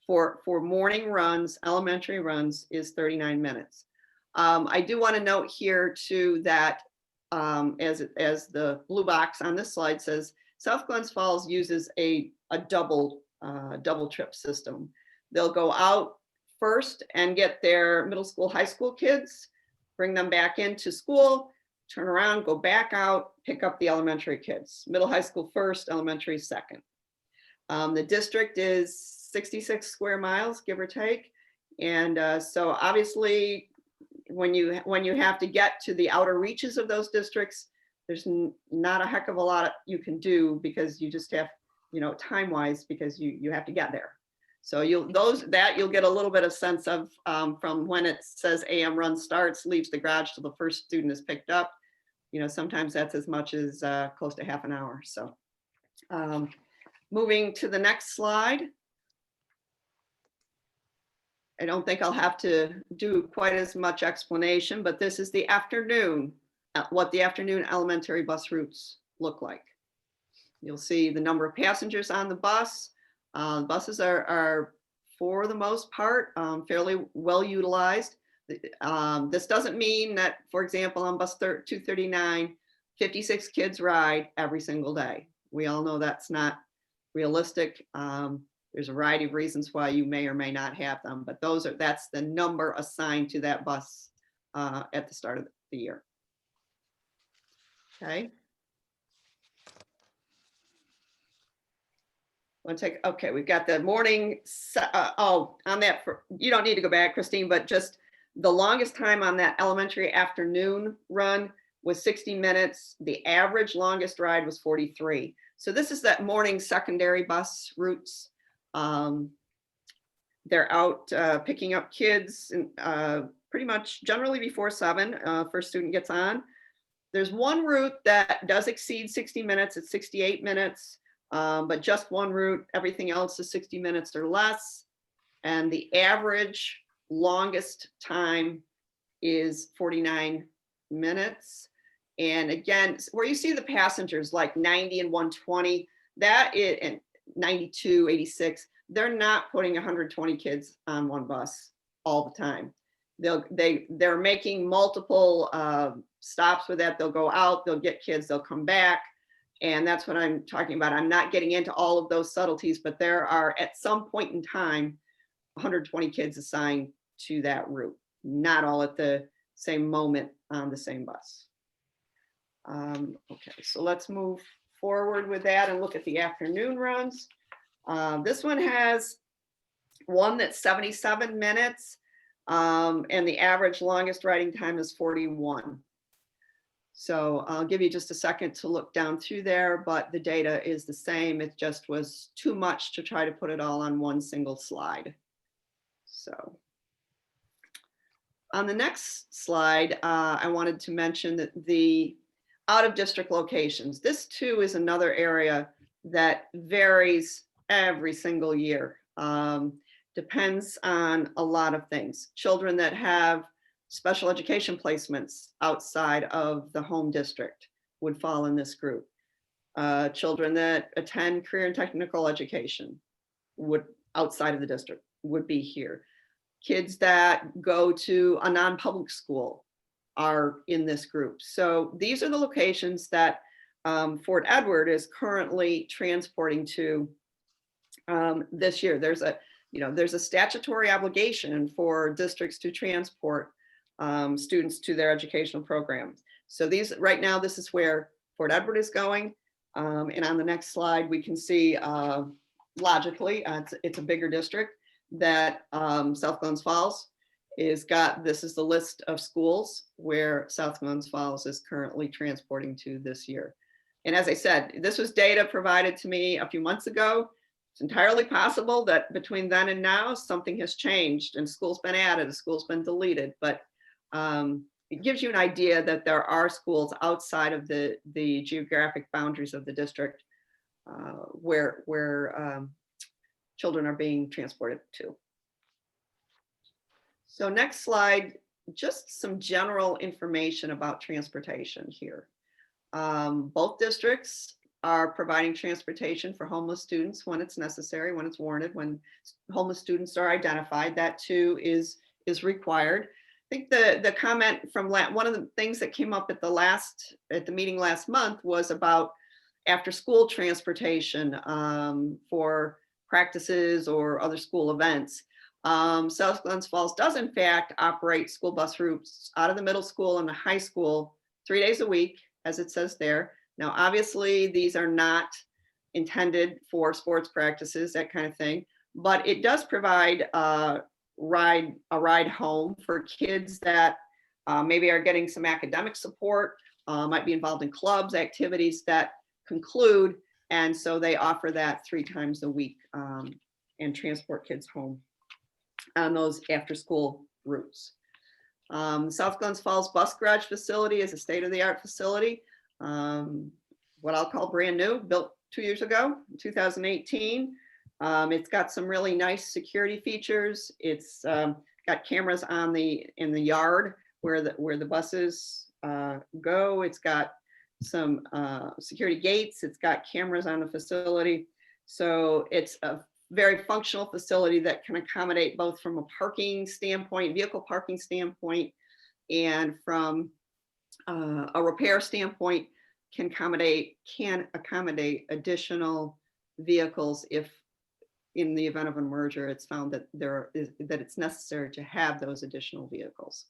for morning runs, elementary runs, is 39 minutes. I do want to note here too that as the blue box on this slide says, South Glens Falls uses a double trip system. They'll go out first and get their middle school, high school kids, bring them back into school, turn around, go back out, pick up the elementary kids. Middle high school first, elementary second. The district is 66 square miles, give or take. And so obviously, when you have to get to the outer reaches of those districts, there's not a heck of a lot you can do, because you just have, you know, time-wise, because you have to get there. So you'll get a little bit of sense of from when it says AM run starts, leaves the garage till the first student is picked up. You know, sometimes that's as much as close to half an hour. So moving to the next slide. I don't think I'll have to do quite as much explanation, but this is the afternoon, what the afternoon elementary bus routes look like. You'll see the number of passengers on the bus. Buses are, for the most part, fairly well utilized. This doesn't mean that, for example, on bus 239, 56 kids ride every single day. We all know that's not realistic. There's a variety of reasons why you may or may not have them, but that's the number assigned to that bus at the start the year. Okay. Okay, we've got the morning, on that, you don't need to go back, Christine, but just the longest time on that elementary afternoon run was 60 minutes. The average longest ride was 43. So this is that morning secondary bus routes. They're out picking up kids and pretty much generally before 7, first student gets on. There's one route that does exceed 60 minutes, it's 68 minutes. But just one route, everything else is 60 minutes or less. And the average longest time is 49 minutes. And again, where you see the passengers like 90 and 120, that is, and 92, 86, they're not putting 120 kids on one bus all the time. They're making multiple stops with that. They'll go out, they'll get kids, they'll come back. And that's what I'm talking about. I'm not getting into all of those subtleties, but there are at some point in time, 120 kids assigned to that route, not all at the same moment on the same bus. Okay, so let's move forward with that and look at the afternoon runs. This one has one that's 77 minutes, and the average longest riding time is 41. So I'll give you just a second to look down through there, but the data is the same. It just was too much to try to put it all on one single slide. So on the next slide, I wanted to mention that the out of district locations, this too is another area that varies every single year. Depends on a lot of things. Children that have special education placements outside of the home district would fall in this group. Children that attend career and technical education would outside of the district would be here. Kids that go to a non-public school are in this group. So these are the locations that Fort Edward is currently transporting to this year. There's a statutory obligation for districts to transport students to their educational programs. So these right now, this is where Fort Edward is going. And on the next slide, we can see logically, it's a bigger district that South Glens Falls is got. This is the list of schools where South Glens Falls is currently transporting to this year. And as I said, this was data provided to me a few months ago. It's entirely possible that between then and now, something has changed and school's been added, a school's been deleted, but it gives you an idea that there are schools outside of the geographic boundaries of the district where children are being transported to. So next slide, just some general information about transportation here. Both districts are providing transportation for homeless students when it's necessary, when it's warranted, when homeless students are identified, that too is required. I think the comment from one of the things that came up at the meeting last month was about after school transportation for practices or other school events. South Glens Falls does in fact operate school bus routes out of the middle school and the high school 3 days a week, as it says there. Now, obviously, these are not intended for sports practices, that kind of thing, but it does provide a ride home for kids that maybe are getting some academic support, might be involved in clubs, activities that conclude, and so they offer that 3 times a week and transport kids home on those after-school routes. South Glens Falls Bus Garage facility is a state-of-the-art facility. What I'll call brand new, built 2 years ago, 2018. It's got some really nice security features. It's got cameras in the yard where the buses go. It's got some security gates. It's got cameras on the facility. So it's a very functional facility that can accommodate both from a parking standpoint, vehicle parking standpoint, and from a repair standpoint, can accommodate additional vehicles if in the event of a merger it's found that that it's necessary to have those additional vehicles.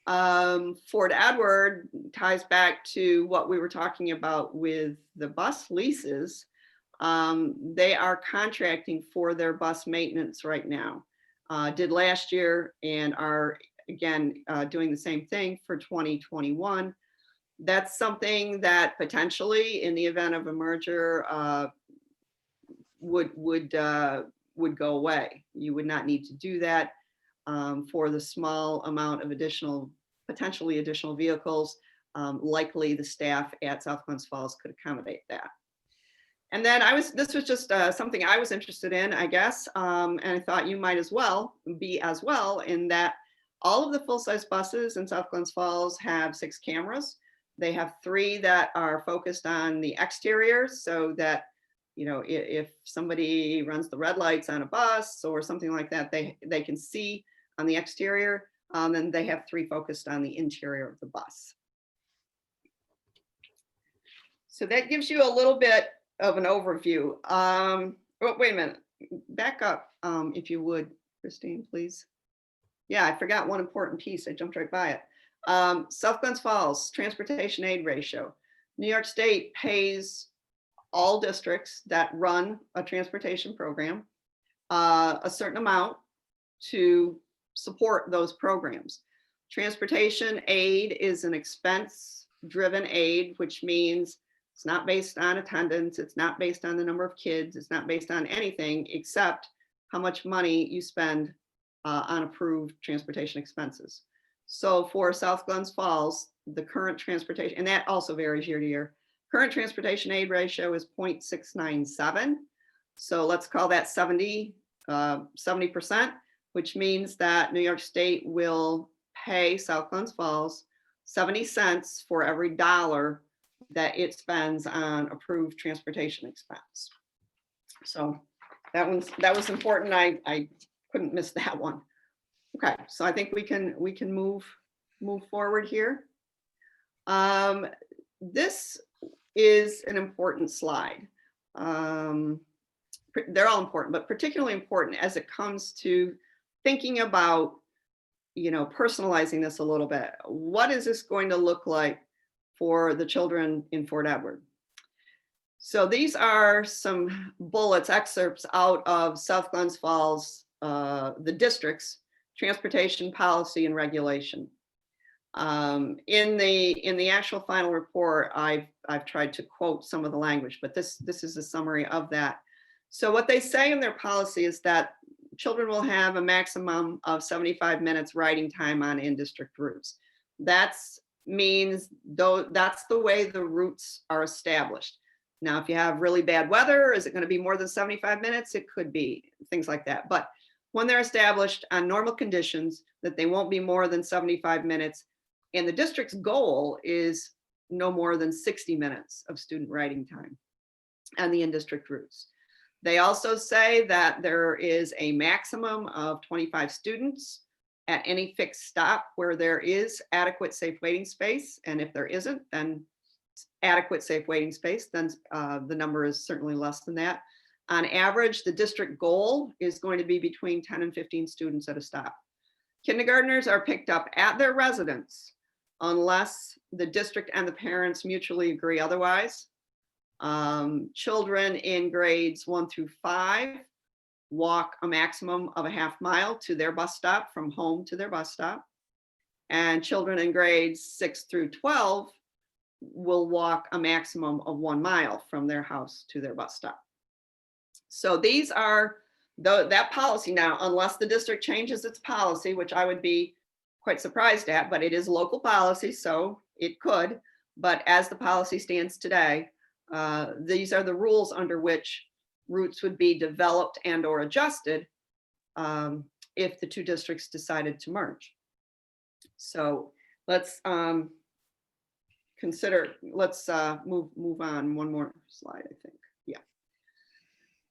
Fort Edward ties back to what we were talking about with the bus leases. They are contracting for their bus maintenance right now. Did last year and are again doing the same thing for 2021. That's something that potentially, in the event of a merger, would go away. You would not need to do that for the small amount of potentially additional vehicles. Likely the staff at South Glens Falls could accommodate that. And then this was just something I was interested in, I guess, and I thought you might as well be as well, in that all of the full-size buses in South Glens Falls have 6 cameras. They have 3 that are focused on the exterior, so that, you know, if somebody runs the red lights on a bus or something like that, they can see on the exterior. And they have 3 focused on the interior of the bus. So that gives you a little bit of an overview. Oh, wait a minute, back up if you would, Christine, please. Yeah, I forgot one important piece. I jumped right by it. South Glens Falls transportation aid ratio. New York State pays all districts that run a transportation program a certain amount to support those programs. Transportation aid is an expense-driven aid, which means it's not based on attendance, it's not based on the number of kids, it's not based on anything except how much money you spend on approved transportation expenses. So for South Glens Falls, the current transportation, and that also varies year to year, current transportation aid ratio is 0.697. So let's call that 70%, which means that New York State will pay South Glens Falls 70 cents for every dollar that it spends on approved transportation expense. So that was important. I couldn't miss that one. Okay, so I think we can move forward here. This is an important slide. They're all important, but particularly important as it comes to thinking about, you know, personalizing this a little bit. What is this going to look like for the children in Fort Edward? So these are some bullets, excerpts out of South Glens Falls, the district's transportation policy and regulation. In the actual final report, I've tried to quote some of the language, but this is a summary of that. So what they say in their policy is that children will have a maximum of 75 minutes riding time on in-district routes. That means, though, that's the way the routes are established. Now, if you have really bad weather, is it going to be more than 75 minutes? It could be, things like that. But when they're established on normal conditions, that they won't be more than 75 minutes. And the district's goal is no more than 60 minutes of student riding time on the in-district routes. They also say that there is a maximum of 25 students at any fixed stop where there is adequate safe waiting space. And if there isn't, then adequate safe waiting space, then the number is certainly less than that. On average, the district goal is going to be between 10 and 15 students at a stop. Kindergartners are picked up at their residence unless the district and the parents mutually agree otherwise. Children in grades 1 through 5 walk a maximum of a half mile to their bus stop, from home to their bus stop. And children in grades 6 through 12 will walk a maximum of 1 mile from their house to their bus stop. So these are that policy now, unless the district changes its policy, which I would be quite surprised at, but it is local policy, so it could. But as the policy stands today, these are the rules under which routes would be developed and or adjusted if the 2 districts decided to merge. So let's move on one more slide, I think. Yeah.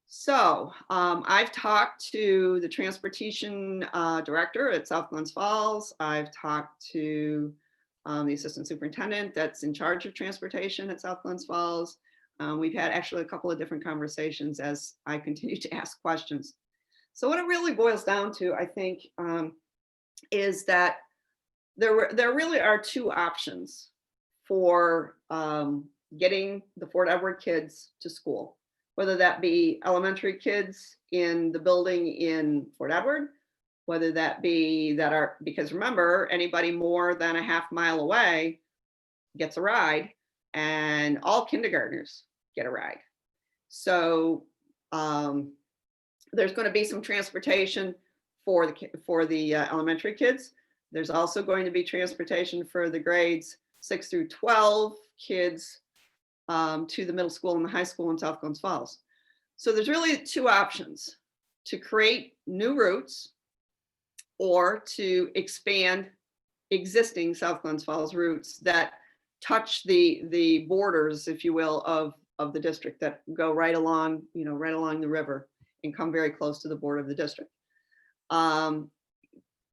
So I've talked to the transportation director at South Glens Falls. I've talked to the assistant superintendent that's in charge of transportation at South Glens Falls. We've had actually a couple of different conversations as I continue to ask questions. So what it really boils down to, I think, is that there really are two options for getting the Fort Edward kids to school, whether that be elementary kids in the building in Fort Edward, whether that be because remember, anybody more than a half mile away gets a ride, and all kindergartners get a ride. So there's going to be some transportation for the elementary kids. There's also going to be transportation for the grades 6 through 12 kids to the middle school and the high school in South Glens Falls. So there's really two options: to create new routes or to expand existing South Glens Falls routes that touch the borders, if you will, of the district, that go right along the river and come very close to the border of the district.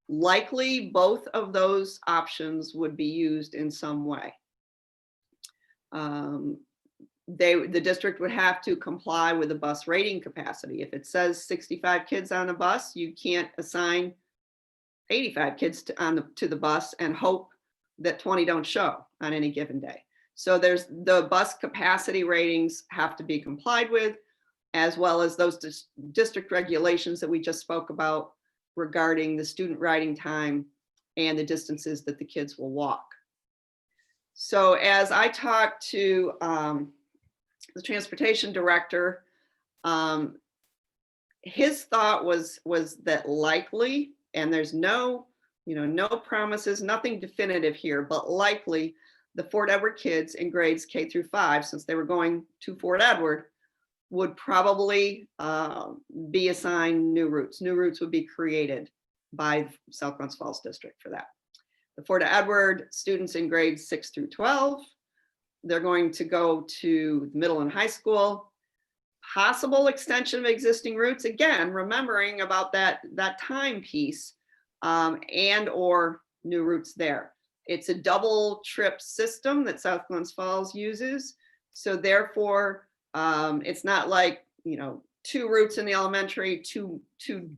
Likely both of those options would be used in some way. The district would have to comply with the bus rating capacity. If it says 65 kids on a bus, you can't assign 85 kids to the bus and hope that 20 don't show on any given day. So there's the bus capacity ratings have to be complied with, as well as those district regulations that we just spoke about regarding the student riding time and the distances that the kids will walk. So as I talked to the transportation director, his thought was that likely, and there's no promises, nothing definitive here, but likely the Fort Edward kids in grades K through 5, since they were going to Fort Edward, would probably be assigned new routes. New routes would be created by South Glens Falls District for that. The Fort Edward students in grades 6 through 12, they're going to go to middle and high school. Possible extension of existing routes, again, remembering about that time piece, and or new routes there. It's a double trip system that South Glens Falls uses. So therefore, it's not like, 2 routes in the elementary, two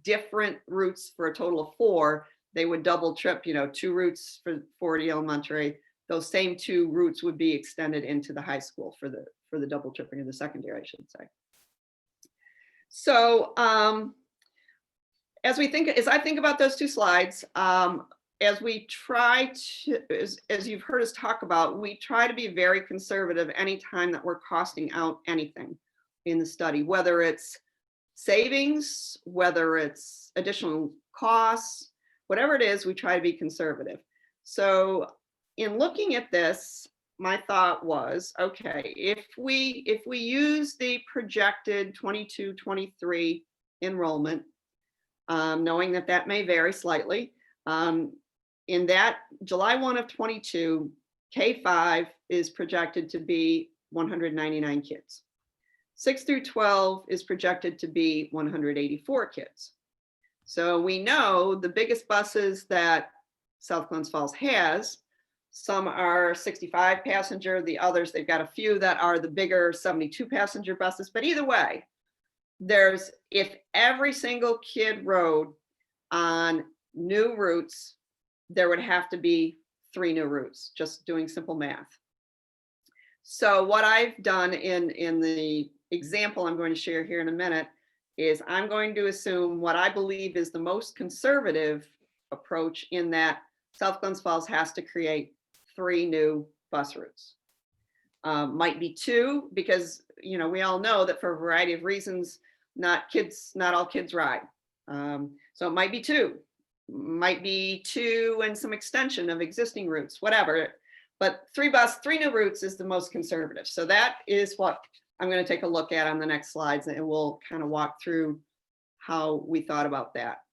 different routes for a total of 4. They would double trip, 2 routes for the elementary. Those same 2 routes would be extended into the high school for the double tripping of the secondary, I should say. So as I think about those 2 slides, as we try to, as you've heard us talk about, we try to be very conservative anytime that we're costing out anything in the study, whether it's savings, whether it's additional costs, whatever it is, we try to be conservative. So in looking at this, my thought was, okay, if we use the projected 22-23 enrollment, knowing that may vary slightly, in that July 1 of 22, K-5 is projected to be 199 kids. 6 through 12 is projected to be 184 kids. So we know the biggest buses that South Glens Falls has, some are 65 passenger, the others, they've got a few that are the bigger 72 passenger buses. But either way, if every single kid rode on new routes, there would have to be 3 new routes, just doing simple math. So what I've done in the example I'm going to share here in a minute is I'm going to assume what I believe is the most conservative approach, in that South Glens Falls has to create 3 new bus routes. Might be 2, because we all know that for a variety of reasons, not all kids ride. So it might be 2. Might be 2 and some extension of existing routes, whatever. But 3 new routes is the most conservative. So that is what I'm going to take a look at on the next slides, and we'll kind of walk through how we thought about that.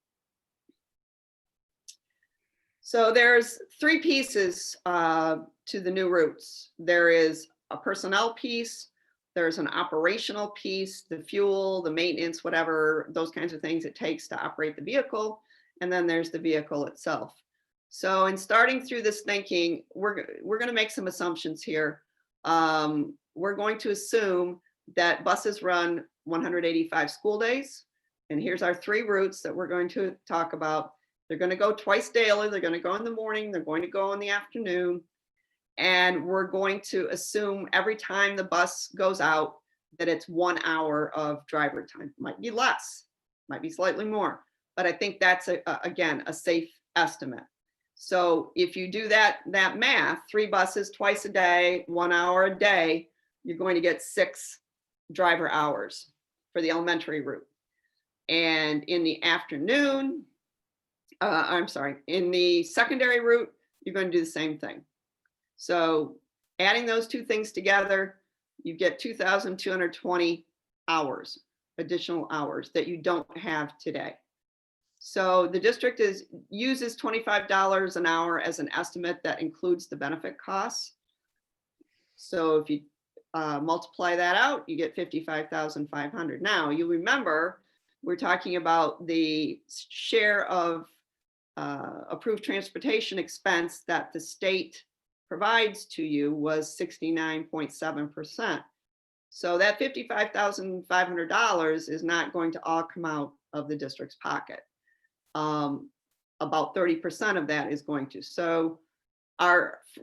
So there's 3 pieces to the new routes. There is a personnel piece, there's an operational piece, the fuel, the maintenance, whatever, those kinds of things it takes to operate the vehicle. And then there's the vehicle itself. So in starting through this thinking, we're going to make some assumptions here. We're going to assume that buses run 185 school days. And here's our 3 routes that we're going to talk about. They're going to go twice daily. They're going to go in the morning. They're going to go in the afternoon. And we're going to assume every time the bus goes out that it's 1 hour of driver time. Might be less, might be slightly more, but I think that's again a safe estimate. So if you do that math, 3 buses twice a day, 1 hour a day, you're going to get 6 driver hours for the elementary route. And in the afternoon, in the secondary route, you're going to do the same thing. So adding those 2 things together, you get 2,220 hours, additional hours that you don't have today. So the district uses $25 an hour as an estimate that includes the benefit costs. So if you multiply that out, you get 55,500. Now you remember, we're talking about the share of approved transportation expense that the state provides to you was 69.7%. So that $55,500 is not going to all come out of the district's pocket. About 30% of that is going to. So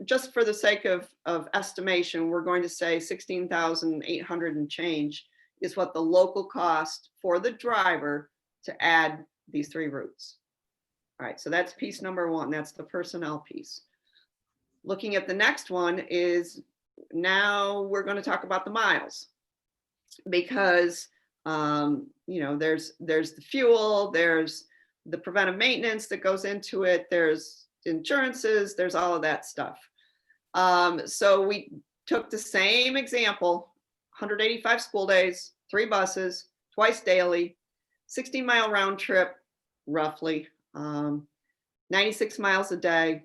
just for the sake of estimation, we're going to say 16,800 and change is what the local cost for the driver to add these 3 routes. All right, so that's piece number 1. That's the personnel piece. Looking at the next one is, now we're going to talk about the miles, because there's the fuel, there's the preventive maintenance that goes into it, there's insurances, there's all of that stuff. So we took the same example, 185 school days, 3 buses, twice daily, 60-mile round trip, roughly, 96 miles a day,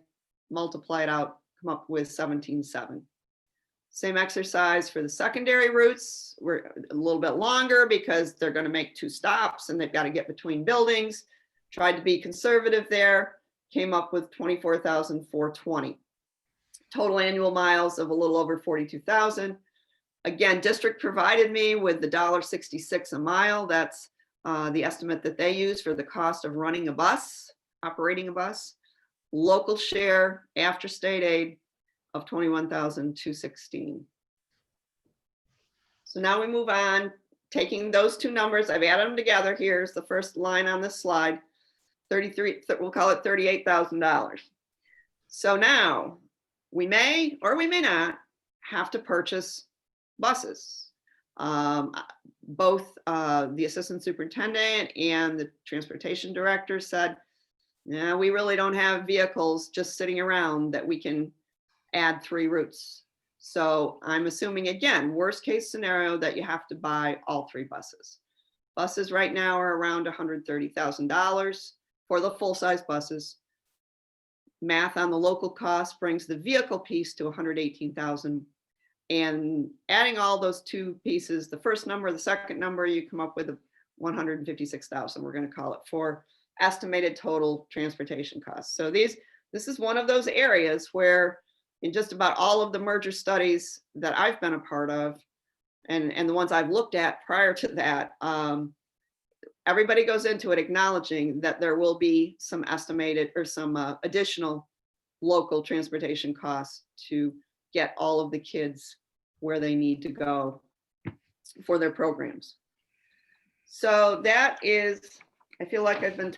multiply it out, come up with 17.7. Same exercise for the secondary routes. We're a little bit longer because they're going to make 2 stops and they've got to get between buildings. Tried to be conservative there, came up with 24,420. Total annual miles of a little over 42,000. Again, district provided me with the $1.66 a mile. That's the estimate that they use for the cost of running a bus, operating a bus. Local share after state aid of 21,216. So now we move on, taking those 2 numbers, I've added them together. Here's the first line on this slide, 33, we'll call it $38,000. So now we may or we may not have to purchase buses. Both the assistant superintendent and the transportation director said, yeah, we really don't have vehicles just sitting around that we can add 3 routes. So I'm assuming, again, worst case scenario, that you have to buy all 3 buses. Buses right now are around $130,000 for the full-size buses. Math on the local cost brings the vehicle piece to $118,000. And adding all those 2 pieces, the first number, the second number, you come up with $156,000, we're going to call it, for estimated total transportation costs. So this is one of those areas where in just about all of the merger studies that I've been a part of, and the ones I've looked at prior to that, everybody goes into it acknowledging that there will be some estimated or some additional local transportation costs to get all of the kids where they need to go for their programs. So that is, I feel like I've been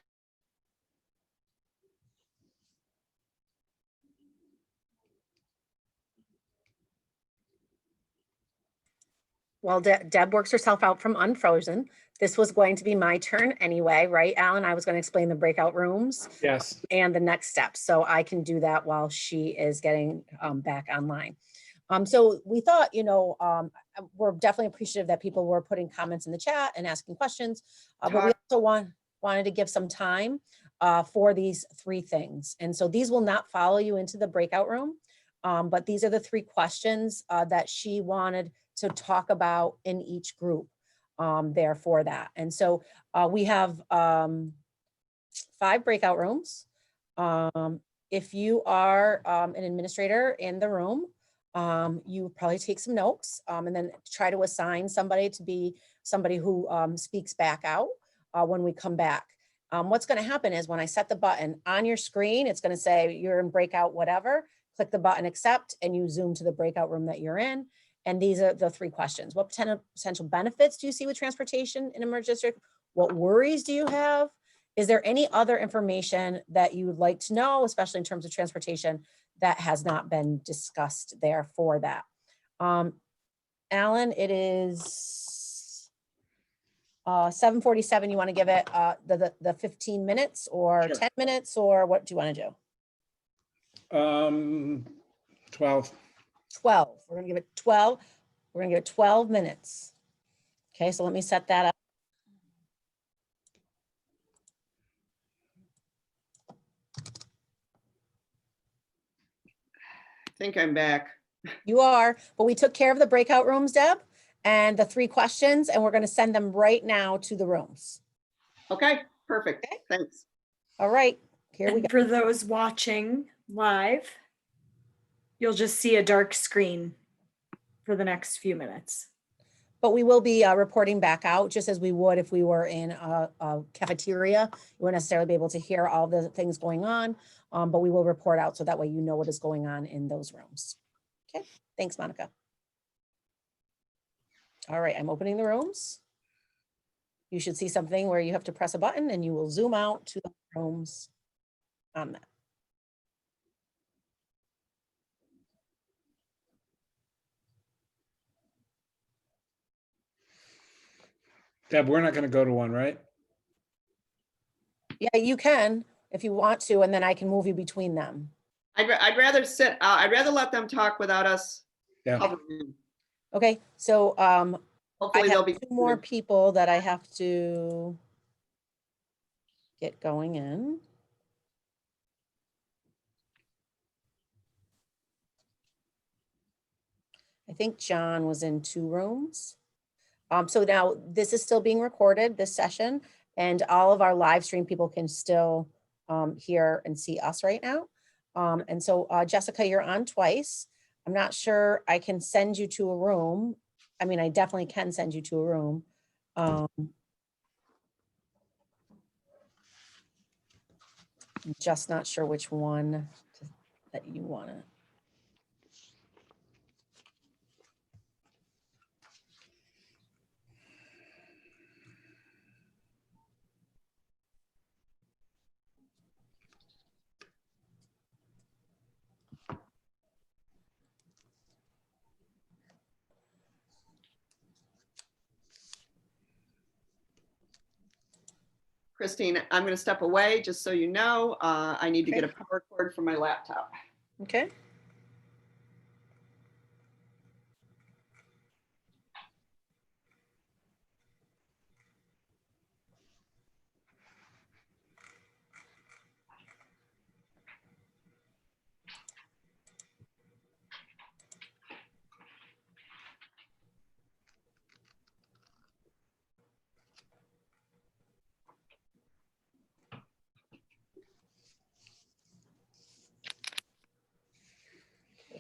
Well, Deb works herself out from Unfrozen. This was going to be my turn anyway, right, Alan? I was going to explain the breakout rooms Yes. and the next steps. So I can do that while she is getting back online. So we thought, we're definitely appreciative that people were putting comments in the chat and asking questions, but we also wanted to give some time for these 3 things. And so these will not follow you into the breakout room, but these are the 3 questions that she wanted to talk about in each group there for that. And so we have 5 breakout rooms. If you are an administrator in the room, you probably take some notes and then try to assign somebody to be somebody who speaks back out when we come back. What's going to happen is when I set the button on your screen, it's going to say you're in breakout, whatever. Click the button accept and you zoom to the breakout room that you're in. And these are the 3 questions. What potential benefits do you see with transportation in emergent district? What worries do you have? Is there any other information that you would like to know, especially in terms of transportation, that has not been discussed there for that? Alan, it is 7:47. You want to give it the 15 minutes or Sure. 10 minutes, or what do you want to do? 12. 12. We're going to give it 12. We're going to give it 12 minutes. Okay, so let me set that up. I think I'm back. You are, but we took care of the breakout rooms, Deb, and the 3 questions, and we're going to send them right now to the rooms. Okay, perfect. Okay. Thanks. All right, here we go. And for those watching live, you'll just see a dark screen for the next few minutes. But we will be reporting back out just as we would if we were in a cafeteria. You wouldn't necessarily be able to hear all the things going on, but we will report out so that way you know what is going on in those rooms. Okay, thanks, Monica. All right, I'm opening the rooms. You should see something where you have to press a button and you will zoom out to the rooms on that. Deb, we're not going to go to one, right? Yeah, you can if you want to, and then I can move you between them. I'd rather sit, I'd rather let them talk without us Yeah. covering them. Okay, so I Hopefully they'll have be. 2 more people that I have to get going in. I think John was in 2 rooms. So now this is still being recorded, this session, and all of our live stream people can still hear and see us right now. And so Jessica, you're on twice. I'm not sure I can send you to a room. I mean, I definitely can send you to a room. I'm just not sure which one that you want to. Christine, I'm going to step away just so you know. I need to get a power cord for my laptop. Okay.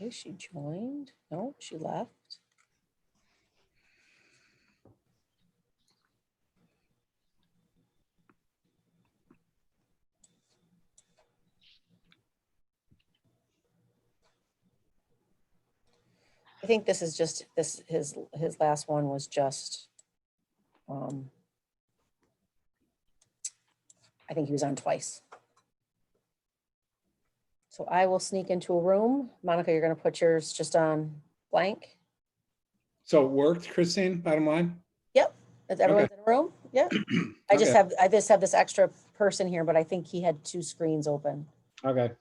Okay, she joined. No, she left. I think this is just this his last one was just I think he was on twice. So I will sneak into a room. Monica, you're going to put yours just on blank. So it worked, Christine, bottom line? Yep. Is everyone's in a room? Yeah. I just Okay. have this extra person here, but I think he had 2 screens open. Okay.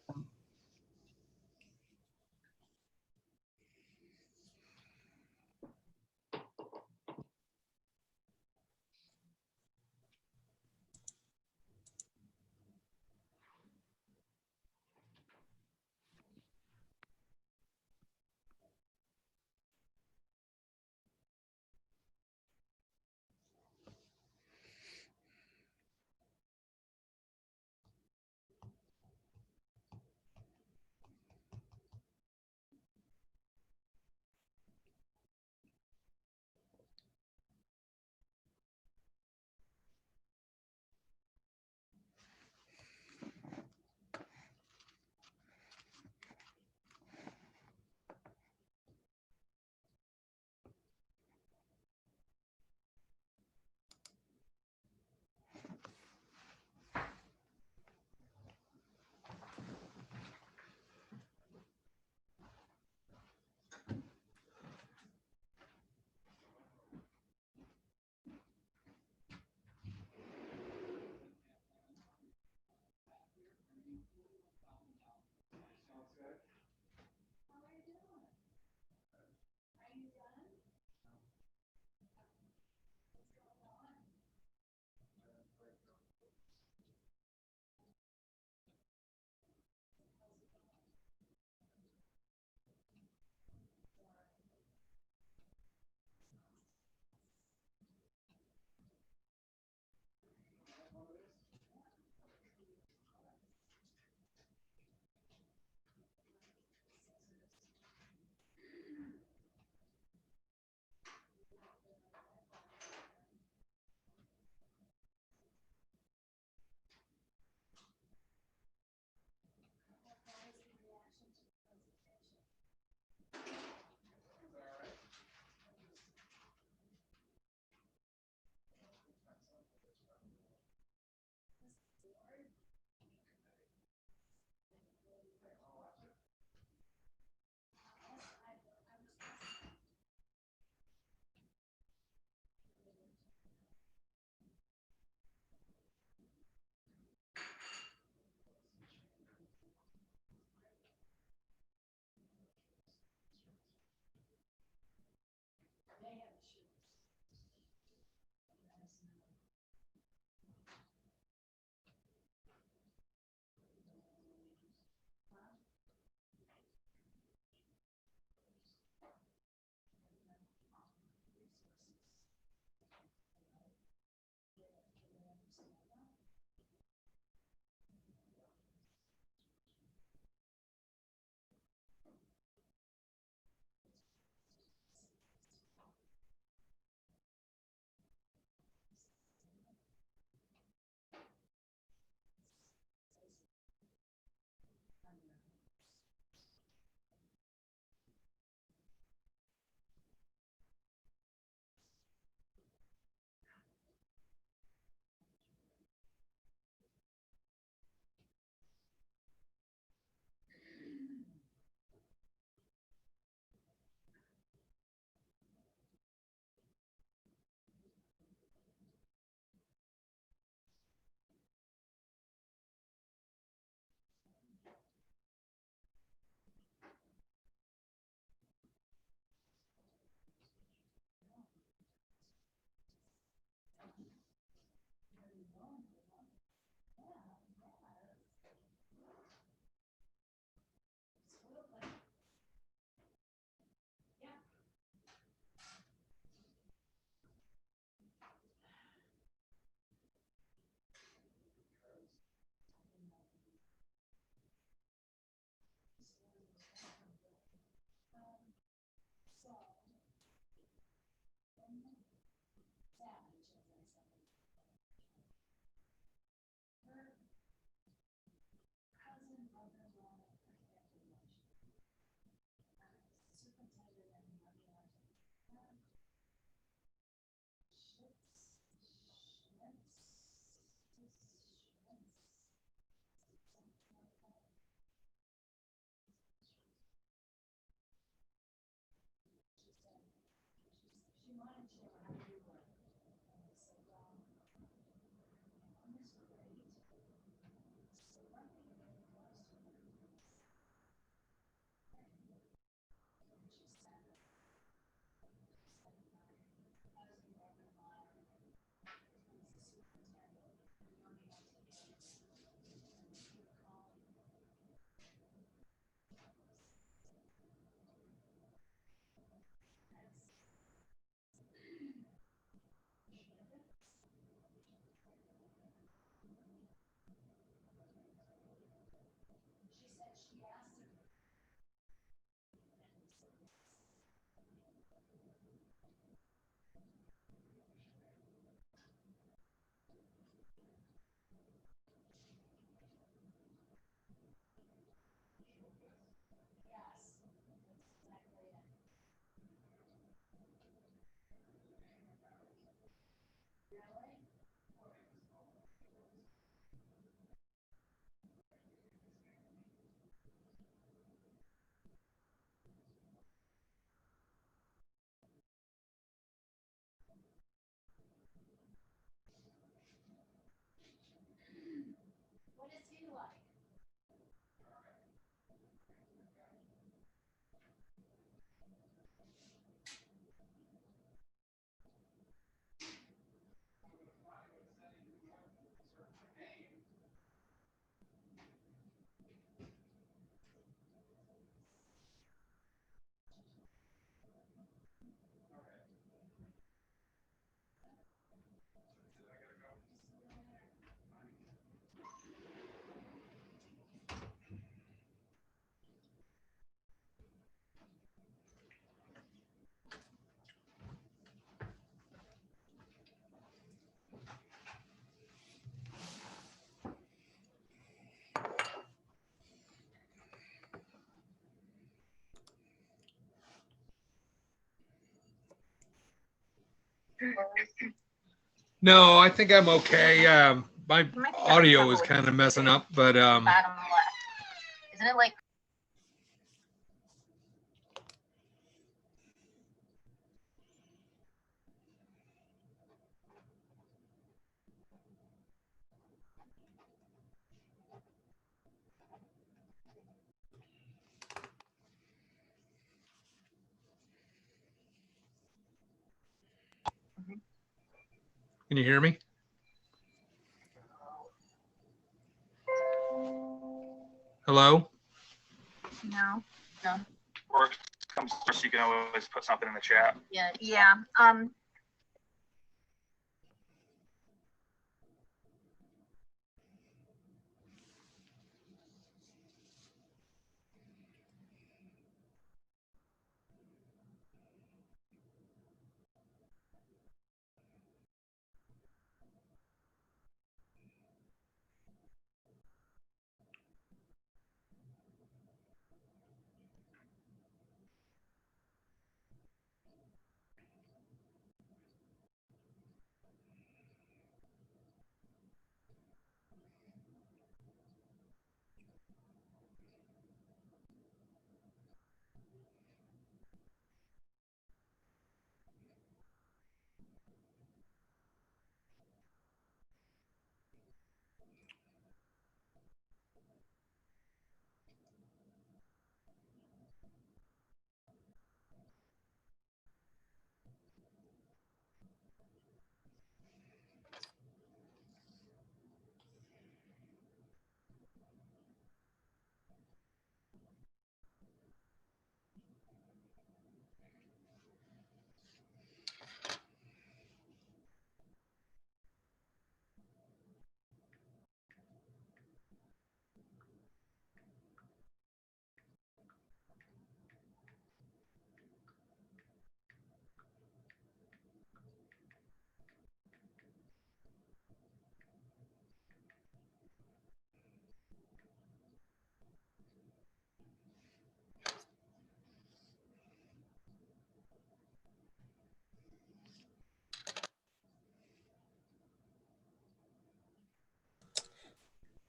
No, I think I'm okay. My audio is kind of messing up, but Bottom left. Isn't it like? can you hear me? Hello? No. No. Or comes first, you can always put something in the chat. Yeah. Yeah.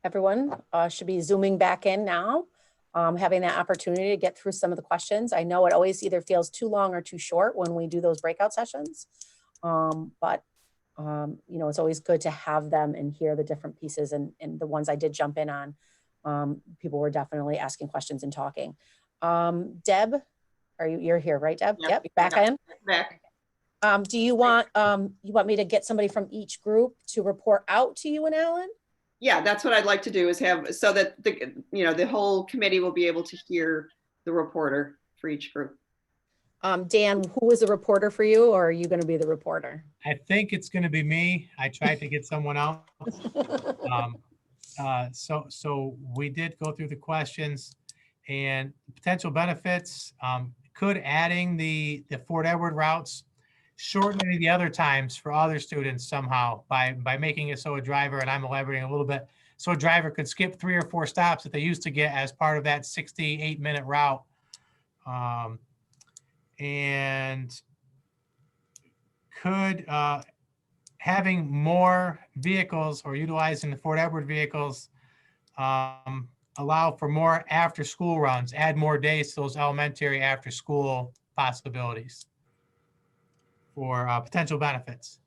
Everyone should be zooming back in now. having that opportunity to get through some of the questions. I know it always either feels too long or too short when we do those breakout sessions. But you know, it's always good to have them and hear the different pieces, and the ones I did jump in on, people were definitely asking questions and talking. Deb, you're here, right, Deb? Yep, you're back in. Back. Do you want me to get somebody from each group to report out to you and Alan? Yeah, that's what I'd like to do, is have, so that the whole committee will be able to hear the reporter for each group. Dan, who is a reporter for you, or are you going to be the reporter? I think it's going to be me. I tried to get someone else. So we did go through the questions and potential benefits. Could adding the Fort Edward routes shorten any of the other times for other students somehow by making it so a driver, and I'm elaborating a little bit, so a driver could skip 3 or 4 stops that they used to get as part of that 68-minute route. And could having more vehicles or utilizing the Fort Edward vehicles allow for more after-school runs, add more days to those elementary after-school possibilities for potential benefits?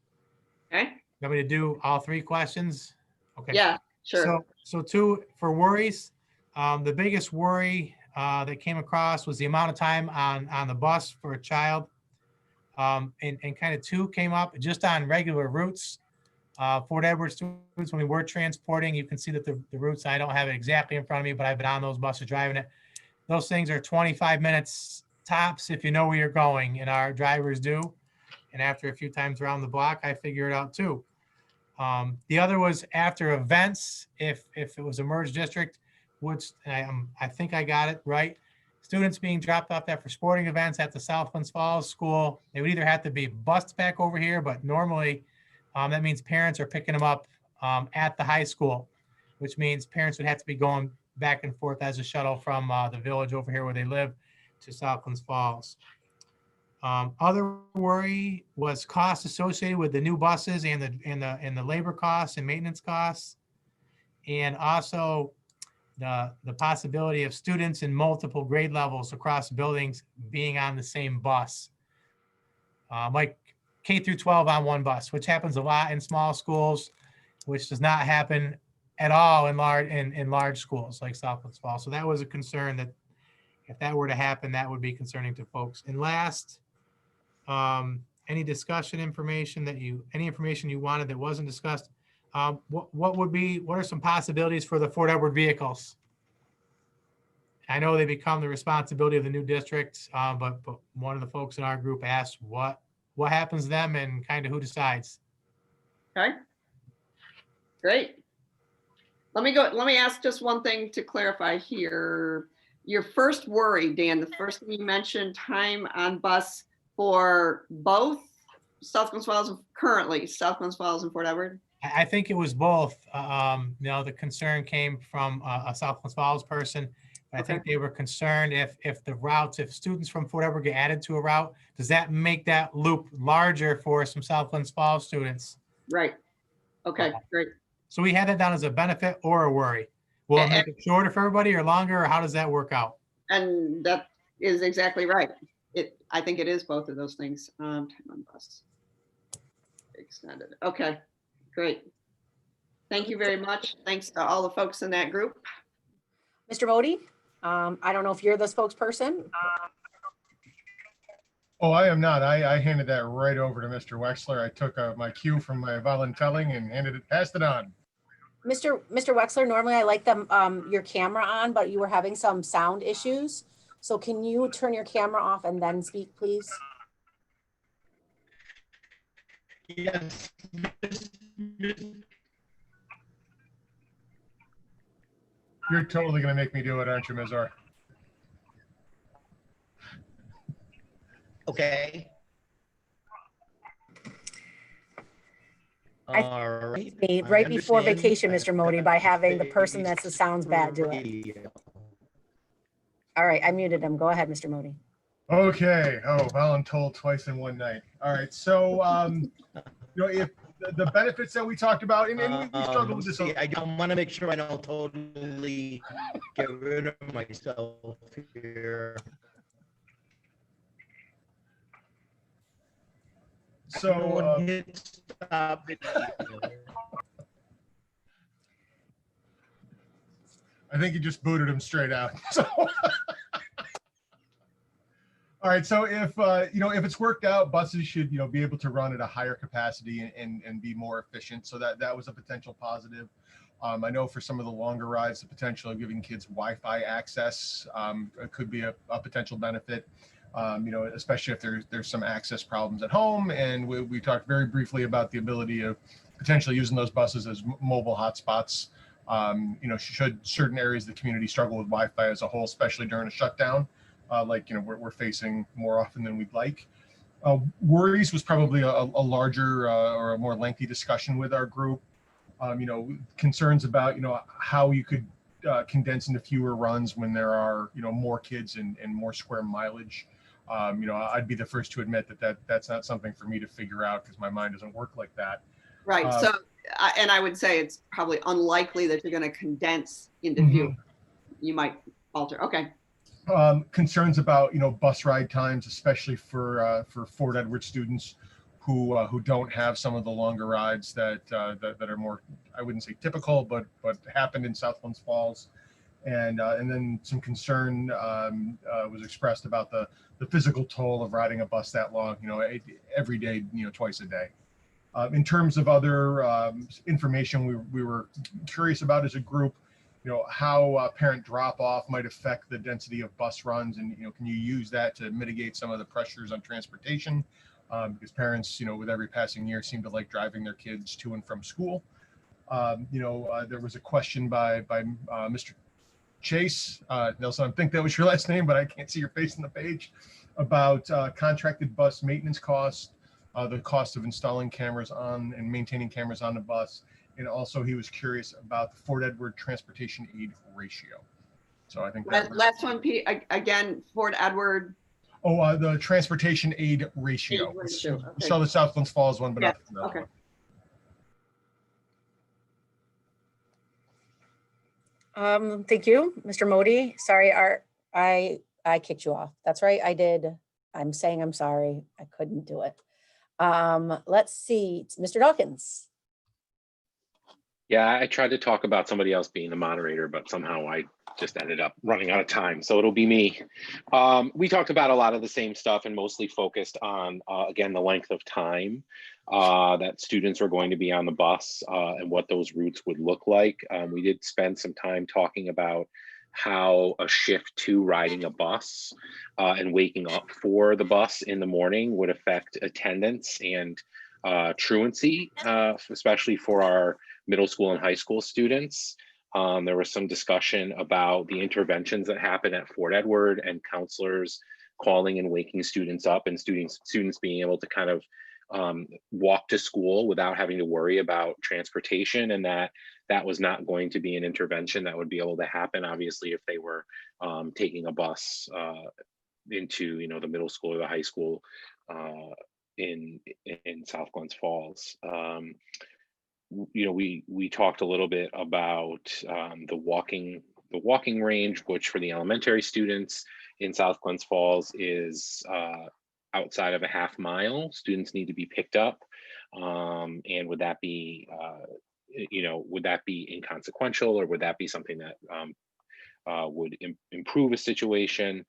Okay. You want me to do all 3 questions? Okay. Yeah, sure. So 2 for worries. The biggest worry that came across was the amount of time on the bus for a child. And kind of 2 came up just on regular routes. Fort Edward students, when we were transporting, you can see that the routes, I don't have it exactly in front of me, but I've been on those buses driving it. Those things are 25 minutes tops if you know where you're going, and our drivers do. And after a few times around the block, I figure it out too. The other was after events, if it was a merged district, which I think I got it right. Students being dropped off after sporting events at the South Glens Falls School, they would either have to be bused back over here, but normally that means parents are picking them up at the high school, which means parents would have to be going back and forth as a shuttle from the village over here where they live to South Glens Falls. Other worry was costs associated with the new buses and the labor costs and maintenance costs, and also the possibility of students in multiple grade levels across buildings being on the same bus, like K through 12 on one bus, which happens a lot in small schools, which does not happen at all in large schools like South Glens Falls. So that was a concern, that if that were to happen, that would be concerning to folks. And last, any discussion information any information you wanted that wasn't discussed, what are some possibilities for the Fort Edward vehicles? I know they become the responsibility of the new district, but one of the folks in our group asked what happens to them and kind of who decides. Okay. Great. Let me ask just one thing to clarify here. Your first worry, Dan, the first thing you mentioned, time on bus for both South Glens Falls, currently South Glens Falls and Fort Edward? I think it was both. The concern came from a South Glens Falls person. I think they were concerned if students from Fort Edward get added to a route, does that make that loop larger for some South Glens Falls students? Right. Okay, great. So we had that down as a benefit or a worry. Will it make it shorter for everybody or longer, or how does that work out? And that is exactly right. I think it is both of those things. Time on bus extended. Okay, great. Thank you very much. Thanks to all the folks in that group. Mr. Modi, I don't know if you're the spokesperson. Oh, I am not. I handed that right over to Mr. Wexler. I took my cue from my voluntelling and passed it on. Mr. Wexler, normally I like your camera on, but you were having some sound issues. So can you turn your camera off and then speak, please? Yes. You're totally going to make me do it, aren't you, Mizar? Okay. All right. Right before vacation, Mr. Modi, by having the person that sounds bad do it. All right, I muted him. Go ahead, Mr. Modi. Okay. Oh, voluntold twice in one night. All right. So, if the benefits that we talked about, and we struggled with this. See, I don't want to make sure I don't totally get rid of myself here. So Everyone hit stop video. I think you just booted him straight out. So, all right. So if if it's worked out, buses should be able to run at a higher capacity and be more efficient. So that was a potential positive. I know for some of the longer rides, the potential of giving kids Wi-Fi access could be a potential benefit. Especially if there's some access problems at home. And we talked very briefly about the ability of potentially using those buses as mobile hotspots. Should certain areas of the community struggle with Wi-Fi as a whole, especially during a shutdown, we're facing more often than we'd like. Worries was probably a larger or a more lengthy discussion with our group. Concerns about how you could condense into fewer runs when there are more kids and more square mileage. I'd be the first to admit that's not something for me to figure out because my mind doesn't work like that. Right. And I would say it's probably unlikely that you're going to condense into fewer. You might alter. Okay. Concerns about bus ride times, especially for Fort Edward students who don't have some of the longer rides that are more, I wouldn't say typical, but happened in South Glens Falls. And then some concern was expressed about the physical toll of riding a bus that long, every day, twice a day. In terms of other information we were curious about as a group, how parent drop-off might affect the density of bus runs, and can you use that to mitigate some of the pressures on transportation? Because parents, with every passing year, seem to like driving their kids to and from school. There was a question by Mr. Chase, Nelson, I think that was your last name, but I can't see your face on the page, about contracted bus maintenance costs, the cost of installing cameras on and maintaining cameras on the bus. And also he was curious about the Fort Edward transportation aid ratio. So I think that last one, Pete, again, Fort Edward. Oh, the transportation aid ratio. Okay. Show the South Glens Falls one, but Yeah. not Okay. Thank you, Mr. Modi. Sorry, I kicked you off. That's right, I did. I'm saying I'm sorry. I couldn't do it. Let's see, Mr. Dawkins. Yeah, I tried to talk about somebody else being the moderator, but somehow I just ended up running out of time. So it'll be me. We talked about a lot of the same stuff and mostly focused on, again, the length of time that students are going to be on the bus and what those routes would look like. We did spend some time talking about how a shift to riding a bus and waking up for the bus in the morning would affect attendance and truancy, especially for our middle school and high school students. There was some discussion about the interventions that happen at Fort Edward and counselors calling and waking students up, and students being able to kind of walk to school without having to worry about transportation, and that was not going to be an intervention that would be able to happen, obviously, if they were taking a bus into the middle school or the high school in South Glens Falls. We talked a little bit about the walking range, which for the elementary students in South Glens Falls is outside of a half mile. Students need to be picked up, and would that be inconsequential, or would that be something that would improve a situation?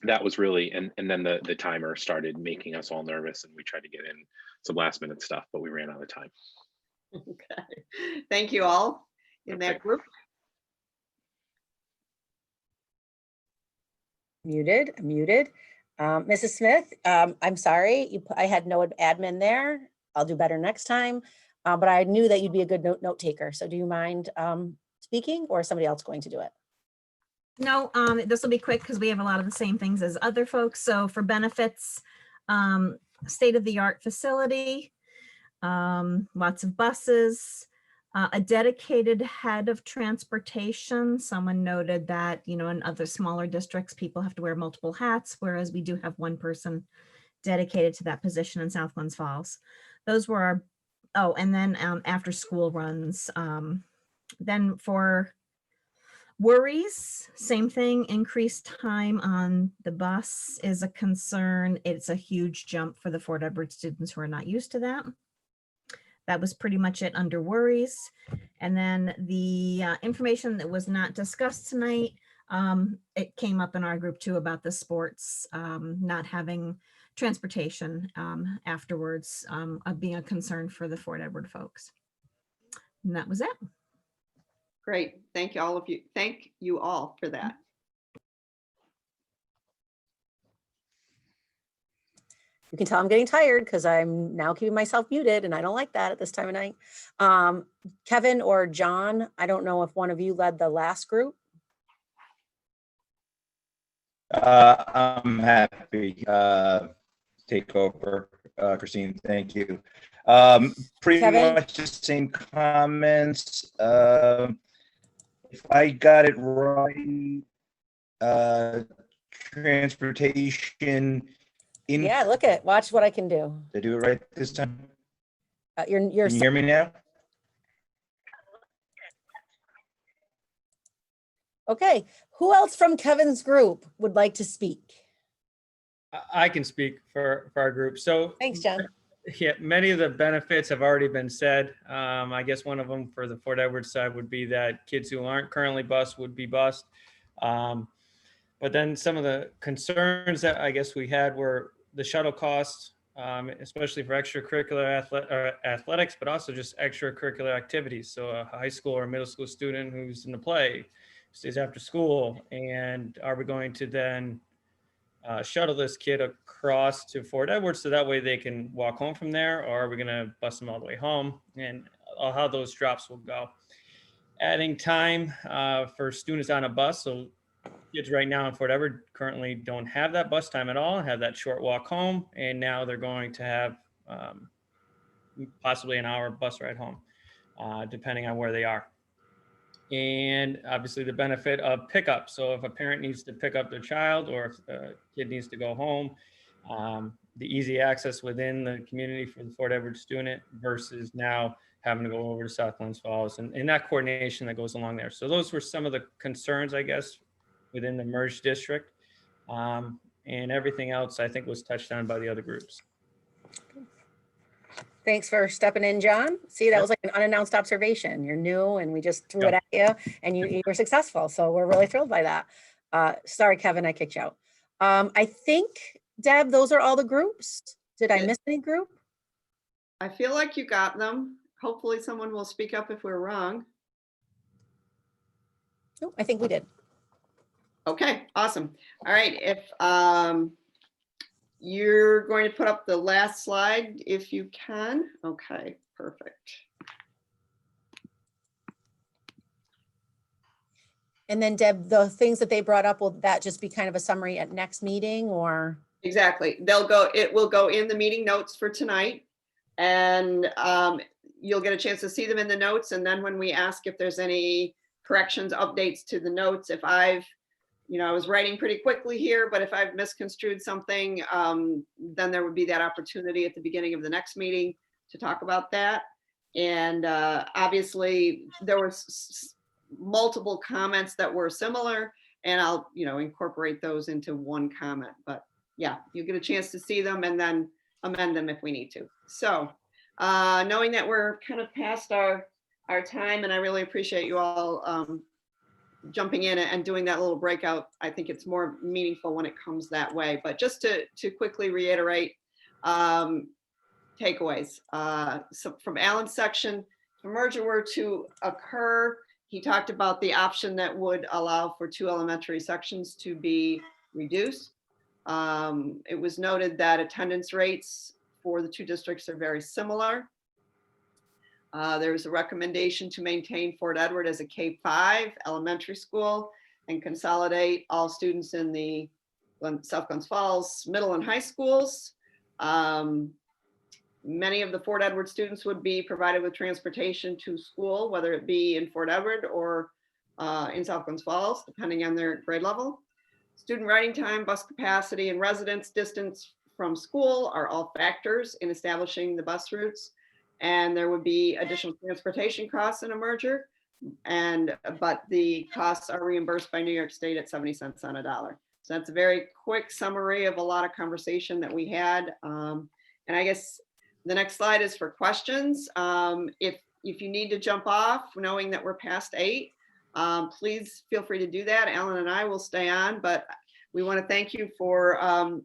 That was really, and then the timer started making us all nervous, and we tried to get in some last minute stuff, but we ran out of time. Okay, thank you all in that group. Muted. Mrs. Smith, I'm sorry, I had no admin there. I'll do better next time, but I knew that you'd be a good note taker. So do you mind speaking, or is somebody else going to do it? No, this will be quick because we have a lot of the same things as other folks. So for benefits, state-of-the-art facility, lots of buses, a dedicated head of transportation. Someone noted that, in other smaller districts, people have to wear multiple hats, whereas we do have one person dedicated to that position in South Glens Falls. Those were our, oh, and then after school runs. Then for worries, same thing, increased time on the bus is a concern. It's a huge jump for the Fort Edward students who are not used to that. That was pretty much it under worries. And then the information that was not discussed tonight, it came up in our group too about the sports, not having transportation afterwards, being a concern for the Fort Edward folks. And that was it. Great. Thank you all of you. Thank you all for that. You can tell I'm getting tired because I'm now keeping myself muted and I don't like that at this time of night. Kevin or John, I don't know if one of you led the last group. I'm happy to take over, Christine. Thank you. Pretty Kevin? much the same comments. If I got it right, transportation. Yeah, look at, watch what I can do. Did I do it right this time? You're Can you hear me now? okay. Who else from Kevin's group would like to speak? I can speak for our group. So Thanks, John. yeah, many of the benefits have already been said. I guess one of them for the Fort Edward side would be that kids who aren't currently bused would be bused. But then some of the concerns that I guess we had were the shuttle costs, especially for extracurricular athletics, but also just extracurricular activities. So a high school or middle school student who's in the play stays after school, and are we going to then shuttle this kid across to Fort Edward so that way they can walk home from there, or are we going to bus them all the way home, and how those drops will go. Adding time for students on a bus. So kids right now in Fort Edward currently don't have that bus time at all, have that short walk home, and now they're going to have possibly an hour bus ride home, depending on where they are. And obviously the benefit of pickup. So if a parent needs to pick up their child, or if a kid needs to go home, the easy access within the community for the Fort Edward student versus now having to go over to South Glens Falls, and that coordination that goes along there. So those were some of the concerns, I guess, within the merged district. And everything else I think was touched on by the other groups. Thanks for stepping in, John. See, that was like an unannounced observation. You're new and we just threw it at you and you were successful. So we're really thrilled by that. Sorry, Kevin, I kicked you out. I think, Deb, those are all the groups. Did I miss any group? I feel like you got them. Hopefully someone will speak up if we're wrong. No, I think we did. Okay, awesome. All right, if you're going to put up the last slide if you can. Okay, perfect. And then Deb, the things that they brought up, will that just be kind of a summary at next meeting, or? Exactly. It will go in the meeting notes for tonight, and you'll get a chance to see them in the notes. And then when we ask if there's any corrections, updates to the notes, if I was writing pretty quickly here, but if I've misconstrued something, then there would be that opportunity at the beginning of the next meeting to talk about that. And obviously there was multiple comments that were similar, and I'll, incorporate those into one comment. But yeah, you get a chance to see them and then amend them if we need to. So knowing that we're kind of past our time, and I really appreciate you all jumping in and doing that little breakout. I think it's more meaningful when it comes that way. But just to quickly reiterate takeaways. So from Alan's section, if a merger were to occur, he talked about the option that would allow for 2 elementary sections to be reduced. It was noted that attendance rates for the 2 districts are very similar. There's a recommendation to maintain Fort Edward as a K-5 elementary school and consolidate all students in the South Glens Falls middle and high schools. Many of the Fort Edward students would be provided with transportation to school, whether it be in Fort Edward or in South Glens Falls, depending on their grade level. Student riding time, bus capacity, and residence distance from school are all factors in establishing the bus routes. And there would be additional transportation costs in a merger. But the costs are reimbursed by New York State at 70 cents on a dollar. So that's a very quick summary of a lot of conversation that we had. And I guess the next slide is for questions. If you need to jump off, knowing that we're past 8, please feel free to do that. Alan and I will stay on, but we want to thank you for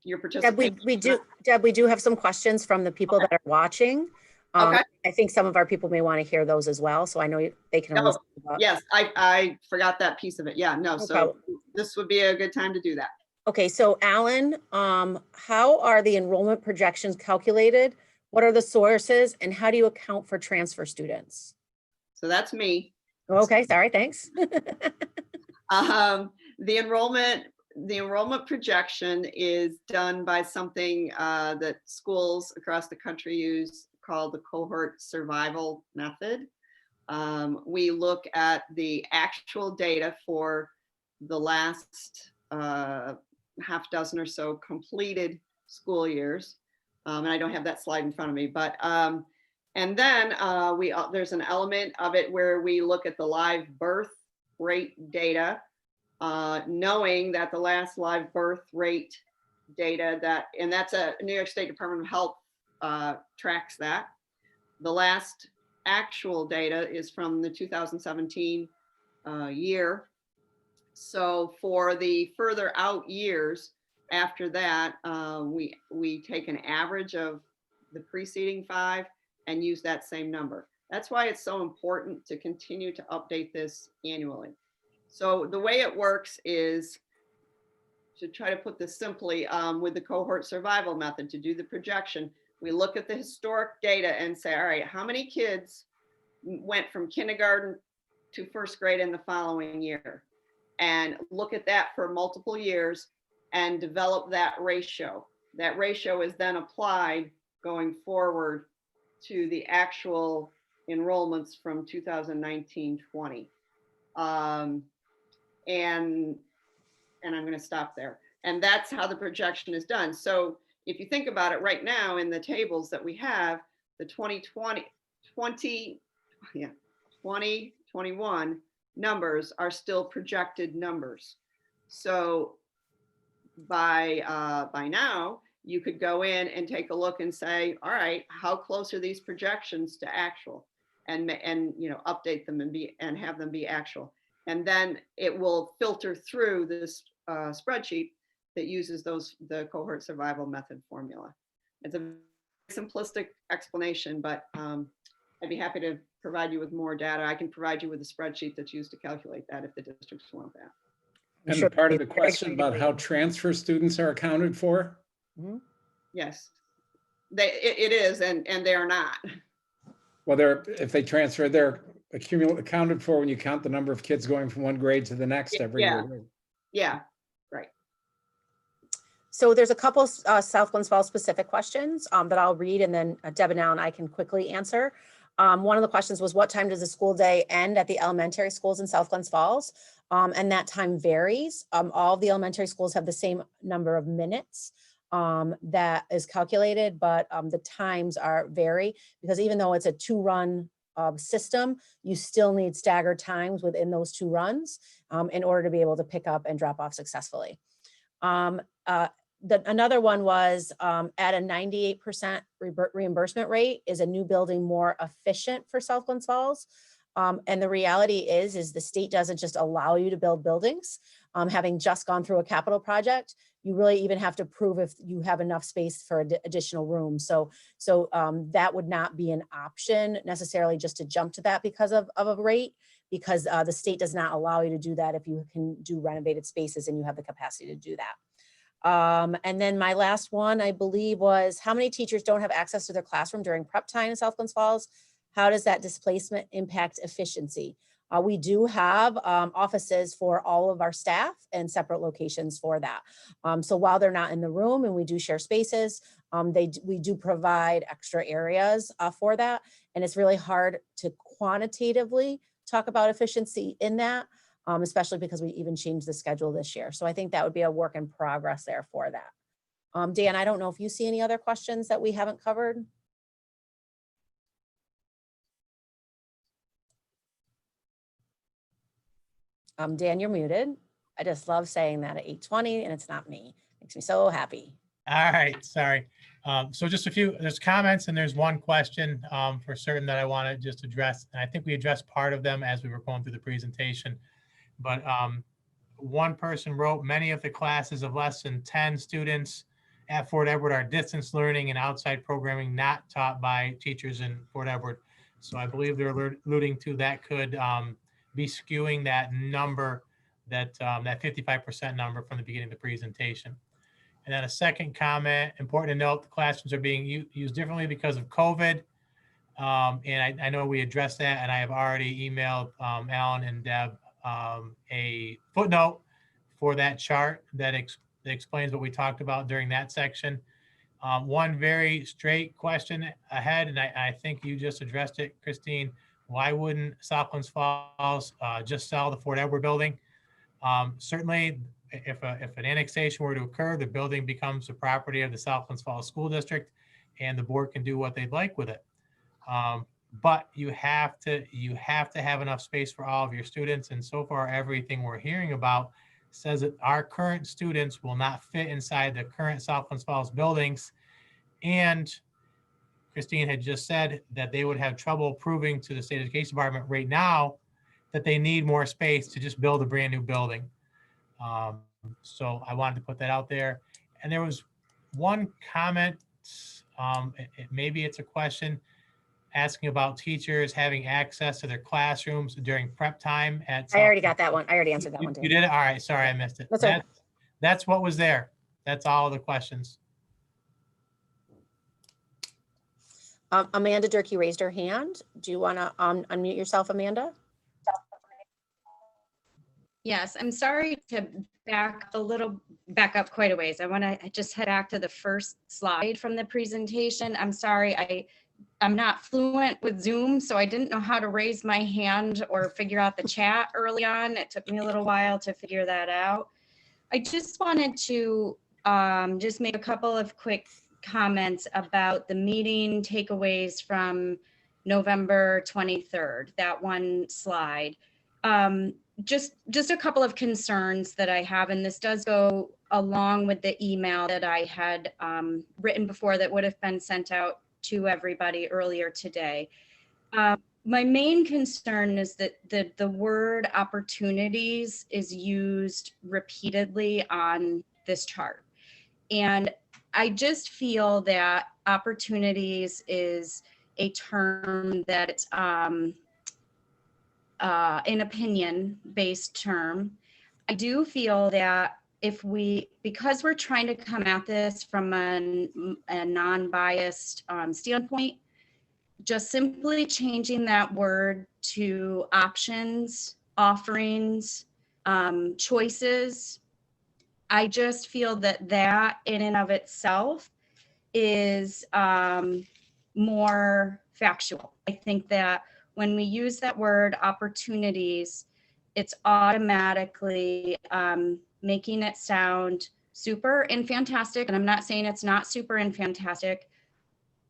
your participation. Deb, we do have some questions from the people that are watching. Okay. I think some of our people may want to hear those as well. So I know they can always. Yes, I forgot that piece of it. Yeah, no. So this would be a good time to do that. Okay, so Alan, how are the enrollment projections calculated? What are the sources and how do you account for transfer students? So that's me. Okay, sorry, thanks. The enrollment projection is done by something that schools across the country use called the cohort survival method. We look at the actual data for the last half dozen or so completed school years. And I don't have that slide in front of me, but and then there's an element of it where we look at the live birth rate data, knowing that the last live birth rate data and that's a New York State Department of Health tracks that. The last actual data is from the 2017 year. So for the further out years after that, we take an average of the preceding 5 and use that same number. That's why it's so important to continue to update this annually. So the way it works is, to try to put this simply, with the cohort survival method to do the projection, we look at the historic data and say, all right, how many kids went from kindergarten to 1st grade in the following year? And look at that for multiple years and develop that ratio. That ratio is then applied going forward to the actual enrollments from 2019-20. And I'm going to stop there. And that's how the projection is done. So if you think about it right now in the tables that we have, the 2021 numbers are still projected numbers. So by now, you could go in and take a look and say, all right, how close are these projections to actual? And update them and have them be actual. And then it will filter through this spreadsheet that uses the cohort survival method formula. It's a simplistic explanation, but I'd be happy to provide you with more data. I can provide you with a spreadsheet that's used to calculate that if the districts want that. And part of the question about how transfer students are accounted for? Mm-hmm. Yes, it is, and they are not. Well, if they transfer, they're accounted for when you count the number of kids going from one grade to the next every year. Yeah, right. So there's a couple South Glens Falls specific questions that I'll read, and then Deb and Alan I can quickly answer. One of the questions was, what time does the school day end at the elementary schools in South Glens Falls? And that time varies. All of the elementary schools have the same number of minutes that is calculated, but the times vary, because even though it's a 2-run system, you still need staggered times within those 2 runs in order to be able to pick up and drop off successfully. Another one was, at a 98% reimbursement rate, is a new building more efficient for South Glens Falls? And the reality is the state doesn't just allow you to build buildings. Having just gone through a capital project, you really even have to prove if you have enough space for additional room. So that would not be an option necessarily just to jump to that because of a rate, because the state does not allow you to do that if you can do renovated spaces and you have the capacity to do that. And then my last one, I believe, was how many teachers don't have access to their classroom during prep time in South Glens Falls? How does that displacement impact efficiency? We do have offices for all of our staff and separate locations for that. So while they're not in the room and we do share spaces, we do provide extra areas for that. And it's really hard to quantitatively talk about efficiency in that, especially because we even changed the schedule this year. So I think that would be a work in progress there for that. Dan, I don't know if you see any other questions that we haven't covered. Dan, you're muted. I just love saying that at 8:20 and it's not me. Makes me so happy. All right, sorry. So just a few, there's comments and there's one question for certain that I want to just address. And I think we addressed part of them as we were going through the presentation. But one person wrote, many of the classes of less than 10 students at Fort Edward are distance learning and outside programming not taught by teachers in Fort Edward. So I believe they're alluding to that could be skewing that number, that 55% number from the beginning of the presentation. And then a second comment, important to note, the classrooms are being used differently because of COVID. And I know we addressed that, and I have already emailed Alan and Deb a footnote for that chart that explains what we talked about during that section. One very straight question ahead, and I think you just addressed it, Christine. Why wouldn't South Glens Falls just sell the Fort Edward building? Certainly, if an annexation were to occur, the building becomes the property of the South Glens Falls School District, and the board can do what they'd like with it. But you have to have enough space for all of your students. And so far, everything we're hearing about says that our current students will not fit inside the current South Glens Falls buildings. And Christine had just said that they would have trouble proving to the State Education Department right now that they need more space to just build a brand new building. So I wanted to put that out there. And there was one comment, maybe it's a question, asking about teachers having access to their classrooms during prep time at. I already got that one. I already answered that one. You did it? All right, sorry, I missed it. That's what was there. That's all the questions. Amanda Durkee raised her hand. Do you want to unmute yourself, Amanda? Yes, I'm sorry to back up quite a ways. I want to just head back to the first slide from the presentation. I'm sorry, I'm not fluent with Zoom, so I didn't know how to raise my hand or figure out the chat early on. It took me a little while to figure that out. I just wanted to just make a couple of quick comments about the meeting takeaways from November 23rd, that one slide. Just a couple of concerns that I have, and this does go along with the email that I had written before that would have been sent out to everybody earlier today. My main concern is that the word opportunities is used repeatedly on this chart. And I just feel that opportunities is a term that it's an opinion-based term. I do feel that because we're trying to come at this from a non-biased standpoint, just simply changing that word to options, offerings, choices, I just feel that in and of itself is more factual. I think that when we use that word opportunities, it's automatically making it sound super and fantastic. And I'm not saying it's not super and fantastic,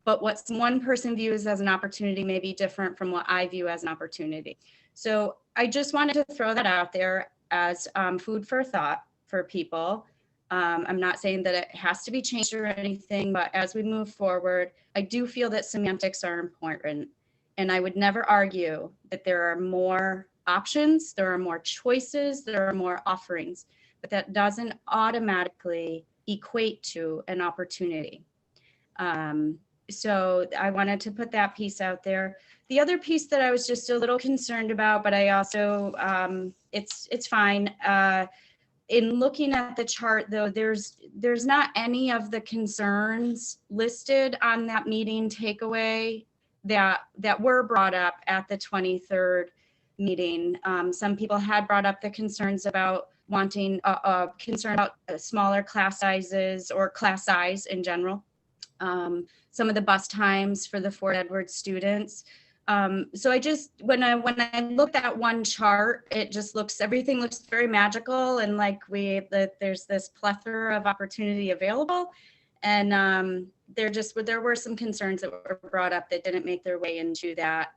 but what one person views as an opportunity may be different from what I view as an opportunity. So I just wanted to throw that out there as food for thought for people. I'm not saying that it has to be changed or anything, but as we move forward, I do feel that semantics are important. And I would never argue that there are more options, there are more choices, there are more offerings, but that doesn't automatically equate to an opportunity. So I wanted to put that piece out there. The other piece that I was just a little concerned about, but I also, it's fine. In looking at the chart though, there's not any of the concerns listed on that meeting takeaway that were brought up at the 23rd meeting. Some people had brought up the concerns about wanting a concern about smaller class sizes or class size in general. Some of the bus times for the Fort Edward students. So I just, when I looked at one chart, it just everything looks very magical, and like there's this plethora of opportunity available. And there were some concerns that were brought up that didn't make their way into that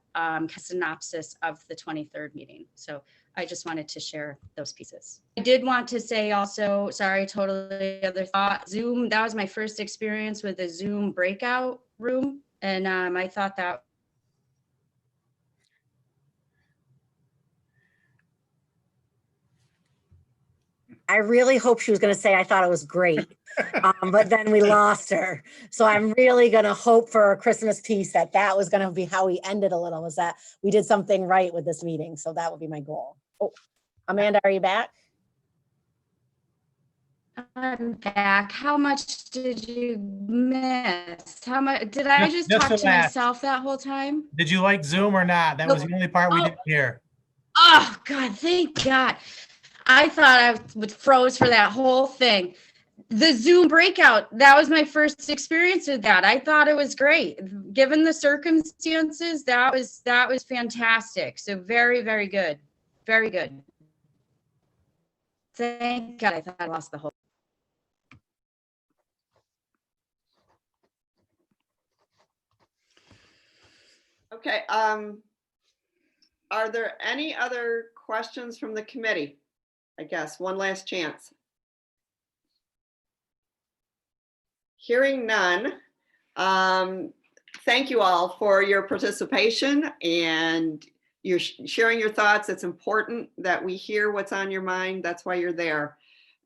synopsis of the 23rd meeting. So I just wanted to share those pieces. I did want to say also, sorry, totally other thought, Zoom, that was my first experience with a Zoom breakout room. And I thought that I really hope she was going to say, I thought it was great. But then we lost her. So I'm really going to hope for a Christmas piece that was going to be how we ended a little, was that we did something right with this meeting. So that would be my goal. Oh, Amanda, are you back? I'm back. How much did you miss? How much did I just Just talk the to last. myself that whole time? Did you like Zoom or not? That was the only part we didn't hear. Oh God, thank God. I thought I would froze for that whole thing. The Zoom breakout, that was my first experience with that. I thought it was great. Given the circumstances, that was fantastic. So very, very good. Very good. Thank God, I thought I lost the whole. Okay, are there any other questions from the committee? I guess one last chance. Hearing none, thank you all for your participation and you're sharing your thoughts. It's important that we hear what's on your mind. That's why you're there.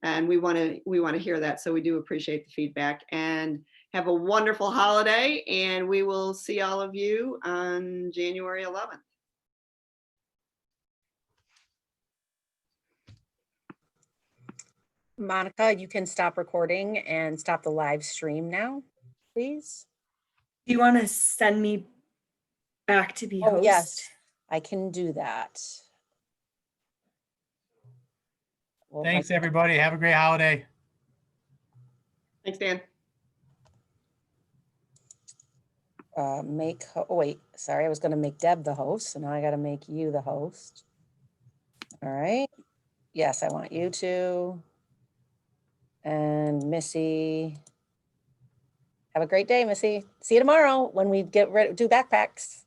And we want to hear that. So we do appreciate the feedback, and have a wonderful holiday, and we will see all of you on January 11th. Monica, you can stop recording and stop the live stream now, please. Do you want to send me back to be host? Yes, I can do that. Well, Thanks, everybody. Have a great holiday. Thanks, Dan. Oh wait, sorry, I was going to make Deb the host, so now I got to make you the host. All right. Yes, I want you to. And Missy. Have a great day, Missy. See you tomorrow when we get ready to do backpacks.